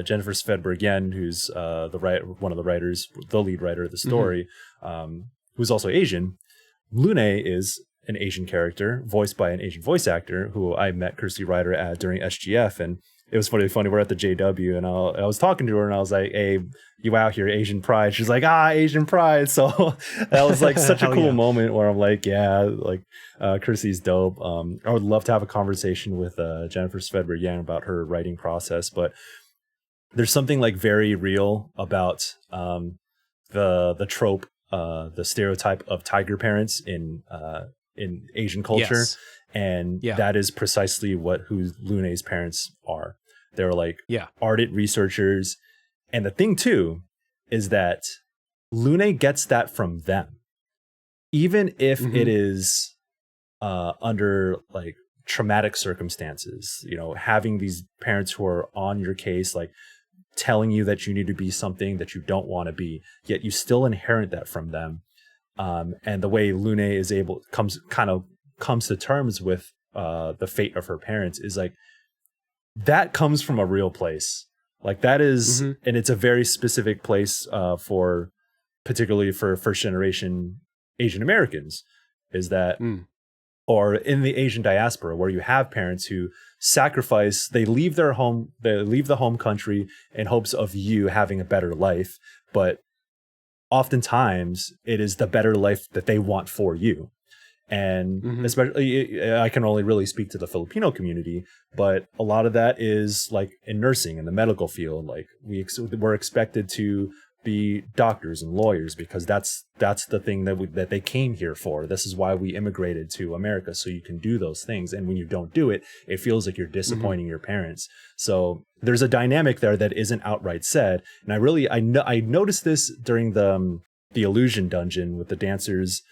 Jennifer Svedberg, who's one of the writers, the lead writer of the story, who's also Asian. Lune is an Asian character voiced by an Asian voice actor who I met Kirsty Ryder at during SGF, and it was funny. We're at the JW, and I was talking to her, and I was like, "Hey, you out here, Asian pride?" She's like, "Asian pride." So that was like such a cool moment where I'm like, Kirsty's dope. I would love to have a conversation with Jennifer Svedberg about her writing process, but there's something like very real about the trope, the stereotype of tiger parents in Asian culture, and that is precisely who Lune's parents are. They're like ardent researchers, and the thing too is that Lune gets that from them, even if it is under like traumatic circumstances. Having these parents who are on your case, like telling you that you need to be something that you don't want to be, yet you still inherit that from them. And the way Lune is comes to terms with the fate of her parents, is like that comes from a real place. Like that is, and it's a very specific place for particularly for first generation Asian Americans, is that or in the Asian diaspora, where you have parents who sacrifice, they leave the home country in hopes of you having a better life, but oftentimes it is the better life that they want for you. And especially, I can only really speak to the Filipino community, but a lot of that is like in nursing, in the medical field. Like we're expected to be doctors and lawyers because that's the thing that they came here for. This is why we immigrated to America, so you can do those things. And when you don't do it, it feels like you're disappointing your parents. So there's a dynamic there that isn't outright said. And I noticed this during the illusion dungeon with the dancers,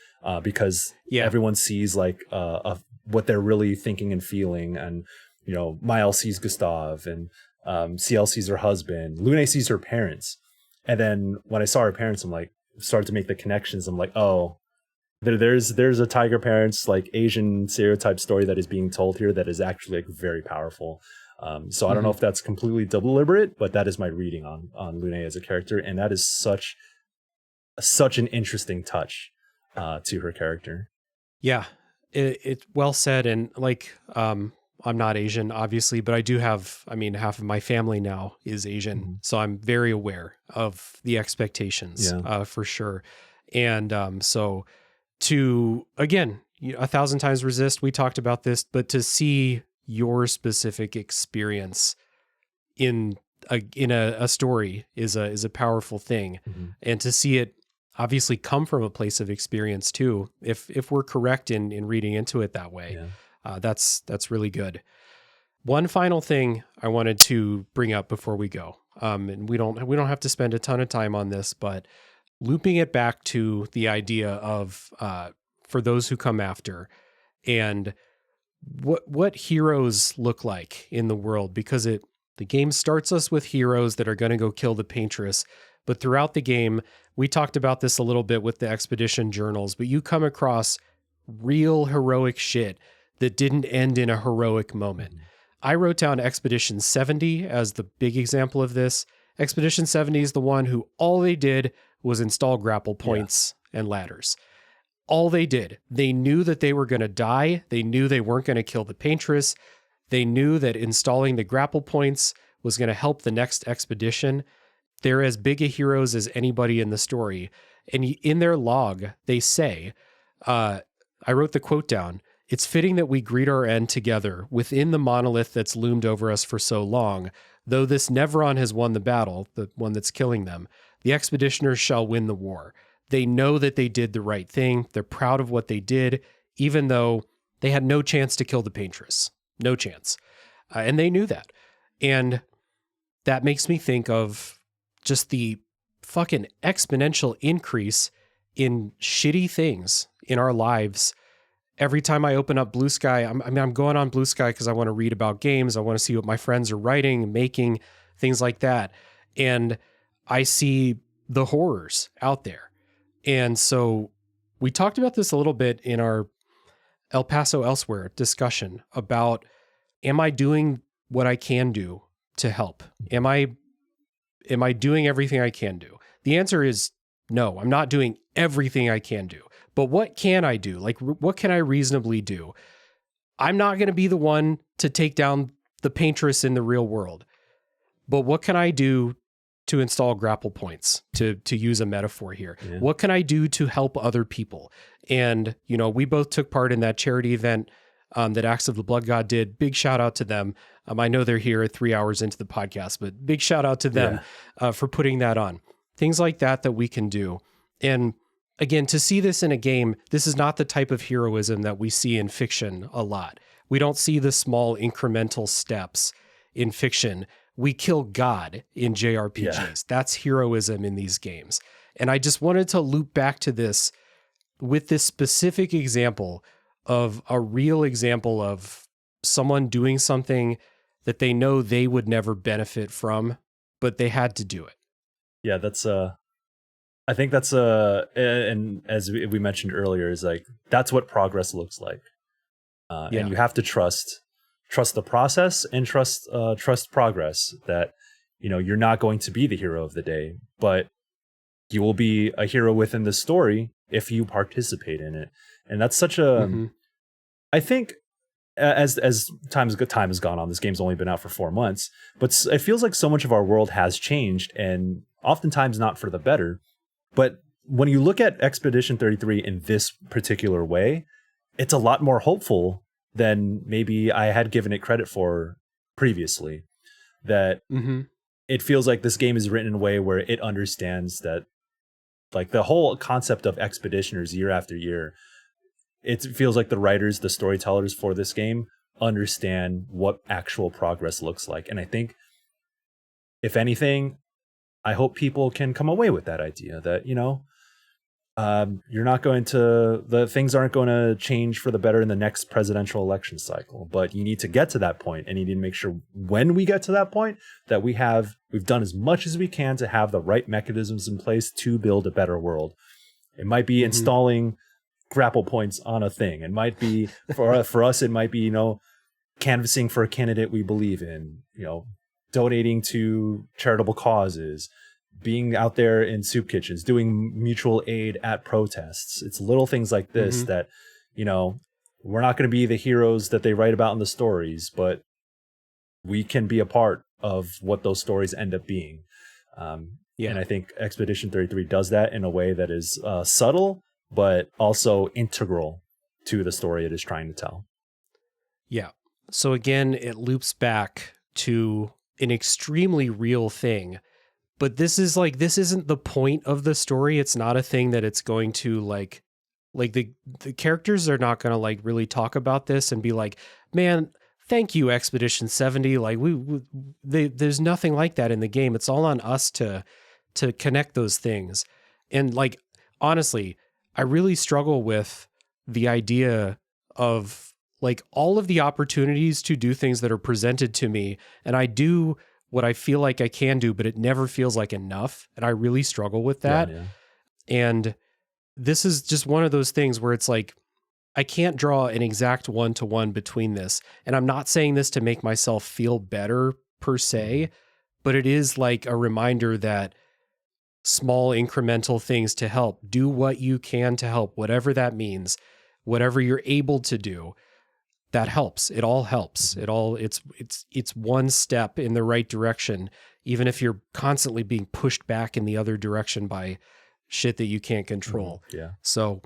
because everyone sees like what they're really thinking and feeling. And you know, Mael sees Gustav, and CL sees her husband, Lune sees her parents. And then when I saw her parents, I'm like, started to make the connections. I'm like, oh, there's a tiger parents, like Asian stereotype story that is being told here that is actually like very powerful. So I don't know if that's completely deliberate, but that is my reading on Lune as a character. And that is such an interesting touch to her character. Yeah, it's well said. And like, I'm not Asian, obviously, but I do have, half of my family now is Asian. So I'm very aware of the expectations, for sure. And so to, again, 1,000 times resist, we talked about this, but to see your specific experience in a story is a powerful thing. And to see it obviously come from a place of experience too, if we're correct in reading into it that way. That's really good. One final thing I wanted to bring up before we go, and we don't have to spend a ton of time on this, but looping it back to the idea of for those who come after, and what heroes look like in the world, because the game starts us with heroes that are going to go kill the paintress, but throughout the game, we talked about this a little bit with the expedition journals, but you come across real heroic shit that didn't end in a heroic moment. I wrote down Expedition 70 as the big example of this. Expedition 70 is the one who all they did was install grapple points and ladders. All they did. They knew that they were going to die. They knew they weren't going to kill the paintress. They knew that installing the grapple points was going to help the next expedition. They're as big a heroes as anybody in the story. And in their log, they say, I wrote the quote down, "It's fitting that we greet our end together within the monolith that's loomed over us for so long. Though this Nevron has won the battle, the one that's killing them, the expeditioners shall win the war. They know that they did the right thing. They're proud of what they did, even though they had no chance to kill the paintress. No chance." And they knew that. And that makes me think of just the fucking exponential increase in shitty things in our lives. Every time I open up Blue Sky, I'm going on Blue Sky because I want to read about games. I want to see what my friends are writing, making, things like that. And I see the horrors out there. And so we talked about this a little bit in our El Paso Elsewhere discussion about, am I doing what I can do to help? Am I doing everything I can do? The answer is no, I'm not doing everything I can do. But what can I do? Like, what can I reasonably do? I'm not going to be the one to take down the paintress in the real world. But what can I do to install grapple points, to use a metaphor here? Yeah. What can I do to help other people? And, we both took part in that charity event that Acts of the Blood God did. Big shout out to them. I know they're here at 3 hours into the podcast, but big shout out to them for putting that on. Things like that we can do. And again, to see this in a game, this is not the type of heroism that we see in fiction a lot. We don't see the small incremental steps in fiction. We kill God in JRPGs. Yeah. That's heroism in these games. And I just wanted to loop back to this with this specific example of a real example of someone doing something that they know they would never benefit from, but they had to do it. Yeah, I think that's and as we mentioned earlier, is like, that's what progress looks like. And you have to trust the process and trust progress, that you're not going to be the hero of the day, but you will be a hero within the story if you participate in it. And that's such a I think as time has gone on, this game's only been out for 4 months, but it feels like so much of our world has changed, and oftentimes not for the better. But when you look at Expedition 33 in this particular way, it's a lot more hopeful than maybe I had given it credit for previously. That it feels like this game is written in a way where it understands that, like, the whole concept of expeditioners year after year, it feels like the writers, the storytellers for this game understand what actual progress looks like. And I think, if anything, I hope people can come away with that idea that, things aren't going to change for the better in the next presidential election cycle, but you need to get to that point, and you need to make sure when we get to that point that we've done as much as we can to have the right mechanisms in place to build a better world. It might be installing grapple points on a thing. It might be for us, it might be, canvassing for a candidate we believe in, donating to charitable causes, being out there in soup kitchens, doing mutual aid at protests. It's little things like this that, we're not going to be the heroes that they write about in the stories, but we can be a part of what those stories end up being. And I think Expedition 33 does that in a way that is subtle, but also integral to the story it is trying to tell. Yeah. So again, it loops back to an extremely real thing. But this isn't the point of the story. It's not a thing that it's going to like the characters are not going to really talk about this and be like, man, thank you, Expedition 70. There's nothing like that in the game. It's all on us to connect those things. And honestly, I really struggle with the idea of all of the opportunities to do things that are presented to me, and I do what I feel like I can do, but it never feels like enough. And I really struggle with that. Yeah. And this is just one of those things where it's I can't draw an exact one-to-one between this. And I'm not saying this to make myself feel better per se, but it is a reminder that small incremental things to help, do what you can to help, whatever that means, whatever you're able to do, that helps. It all helps. It's one step in the right direction, even if you're constantly being pushed back in the other direction by shit that you can't control. Yeah. So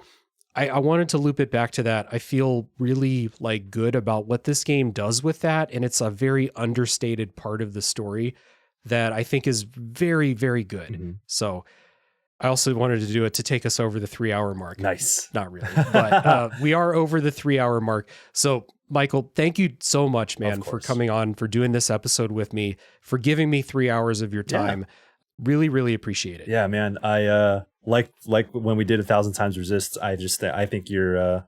I wanted to loop it back to that. I feel really good about what this game does with that. And it's a very understated part of the story that I think is very, very good. So I also wanted to do it to take us over the 3-hour mark. Nice. Not really, but we are over the 3-hour mark. So Michael, thank you so much, man, for coming on, for doing this episode with me, for giving me 3 hours of your time. Yeah. Really, really appreciate it. Yeah, man. I like when we did 1,000 Times Resist. I think you're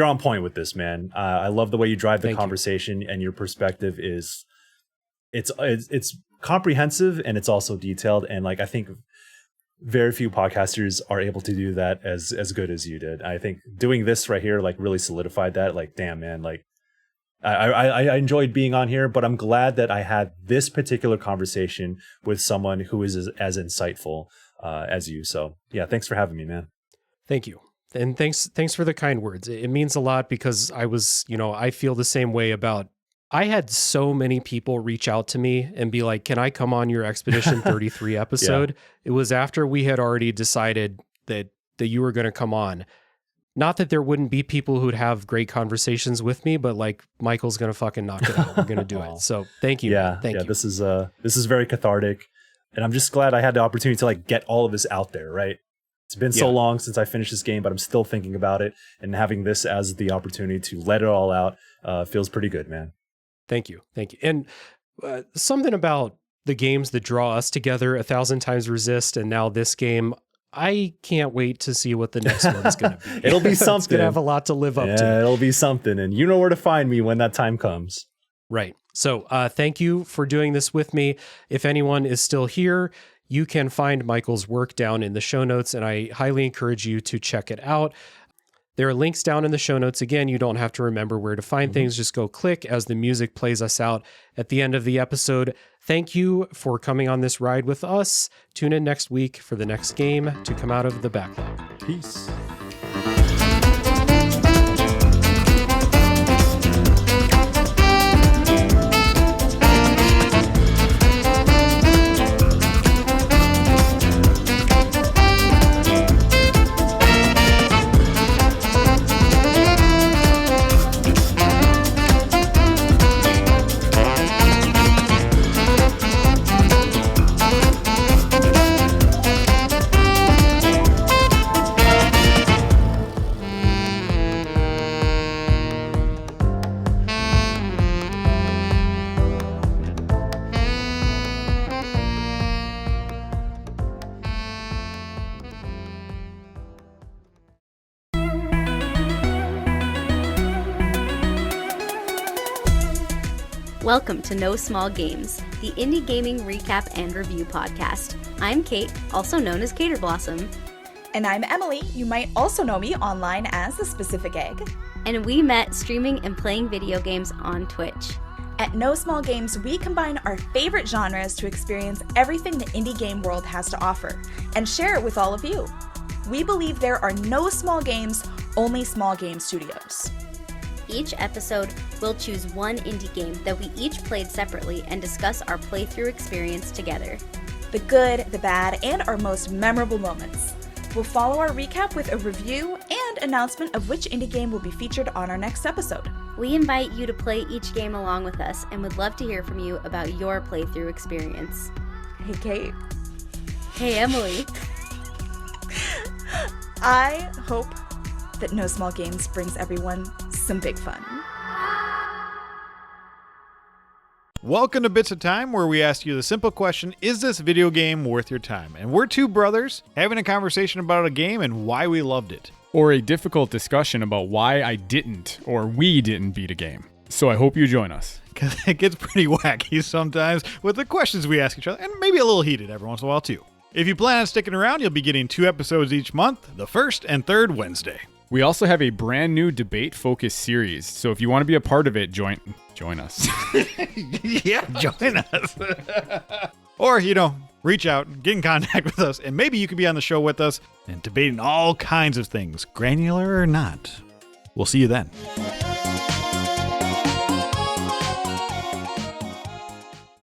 on point with this, man. I love the way you drive the conversation, and your perspective is it's comprehensive, and it's also detailed. And I think very few podcasters are able to do that as good as you did. I think doing this right here really solidified that. Damn, man, I enjoyed being on here, but I'm glad that I had this particular conversation with someone who is as insightful as you. So yeah, thanks for having me, man. Thank you. And thanks for the kind words. It means a lot, because I feel the same way about, I had so many people reach out to me and be like, can I come on your Expedition 33 episode? Yeah. It was after we had already decided that you were going to come on. Not that there wouldn't be people who'd have great conversations with me, but Michael's going to fucking knock it out. We're going to do it. So thank you. Yeah. Thank you. This is very cathartic, and I'm just glad I had the opportunity to get all of this out there. Right. It's been so long since I finished this game, but I'm still thinking about it, and having this as the opportunity to let it all out feels pretty good, man. Thank you. And something about the games that draw us together, 1,000 Times Resist, and now this game, I can't wait to see what the next one's going to be. It'll be something. It's going to have a lot to live up to. Yeah, it'll be something, and you know where to find me when that time comes. Right. So thank you for doing this with me. If anyone is still here, you can find Michael's work down in the show notes, and I highly encourage you to check it out. There are links down in the show notes. Again, you don't have to remember where to find things. Just go click as the music plays us out at the end of the episode. Thank you for coming on this ride with us. Tune in next week for the next game to come out of the backlog. Peace. Welcome to No Small Games, the indie gaming recap and review podcast. I'm Kate, also known as Cater Blossom. And I'm Emily. You might also know me online as The Specific Egg. And we met streaming and playing video games on Twitch. At No Small Games, we combine our favorite genres to experience everything the indie game world has to offer and share it with all of you. We believe there are no small games, only small game studios. Each episode, we'll choose one indie game that we each played separately and discuss our playthrough experience together. The good, the bad, and our most memorable moments. We'll follow our recap with a review and announcement of which indie game will be featured on our next episode. We invite you to play each game along with us and would love to hear from you about your playthrough experience. Hey, Kate. Hey, Emily. I hope that No Small Games brings everyone some big fun. Welcome to Bits of Time, where we ask you the simple question, is this video game worth your time? And we're two brothers having a conversation about a game and why we loved it. Or a difficult discussion about why I didn't or we didn't beat a game. So I hope you join us. Because it gets pretty wacky sometimes with the questions we ask each other, and maybe a little heated every once in a while too. If you plan on sticking around, you'll be getting 2 episodes each month, the first and third Wednesday. We also have a brand new debate-focused series, so if you want to be a part of it, join us. Yeah, join us. Or, reach out, get in contact with us, and maybe you could be on the show with us and debating all kinds of things, granular or not. We'll see you then.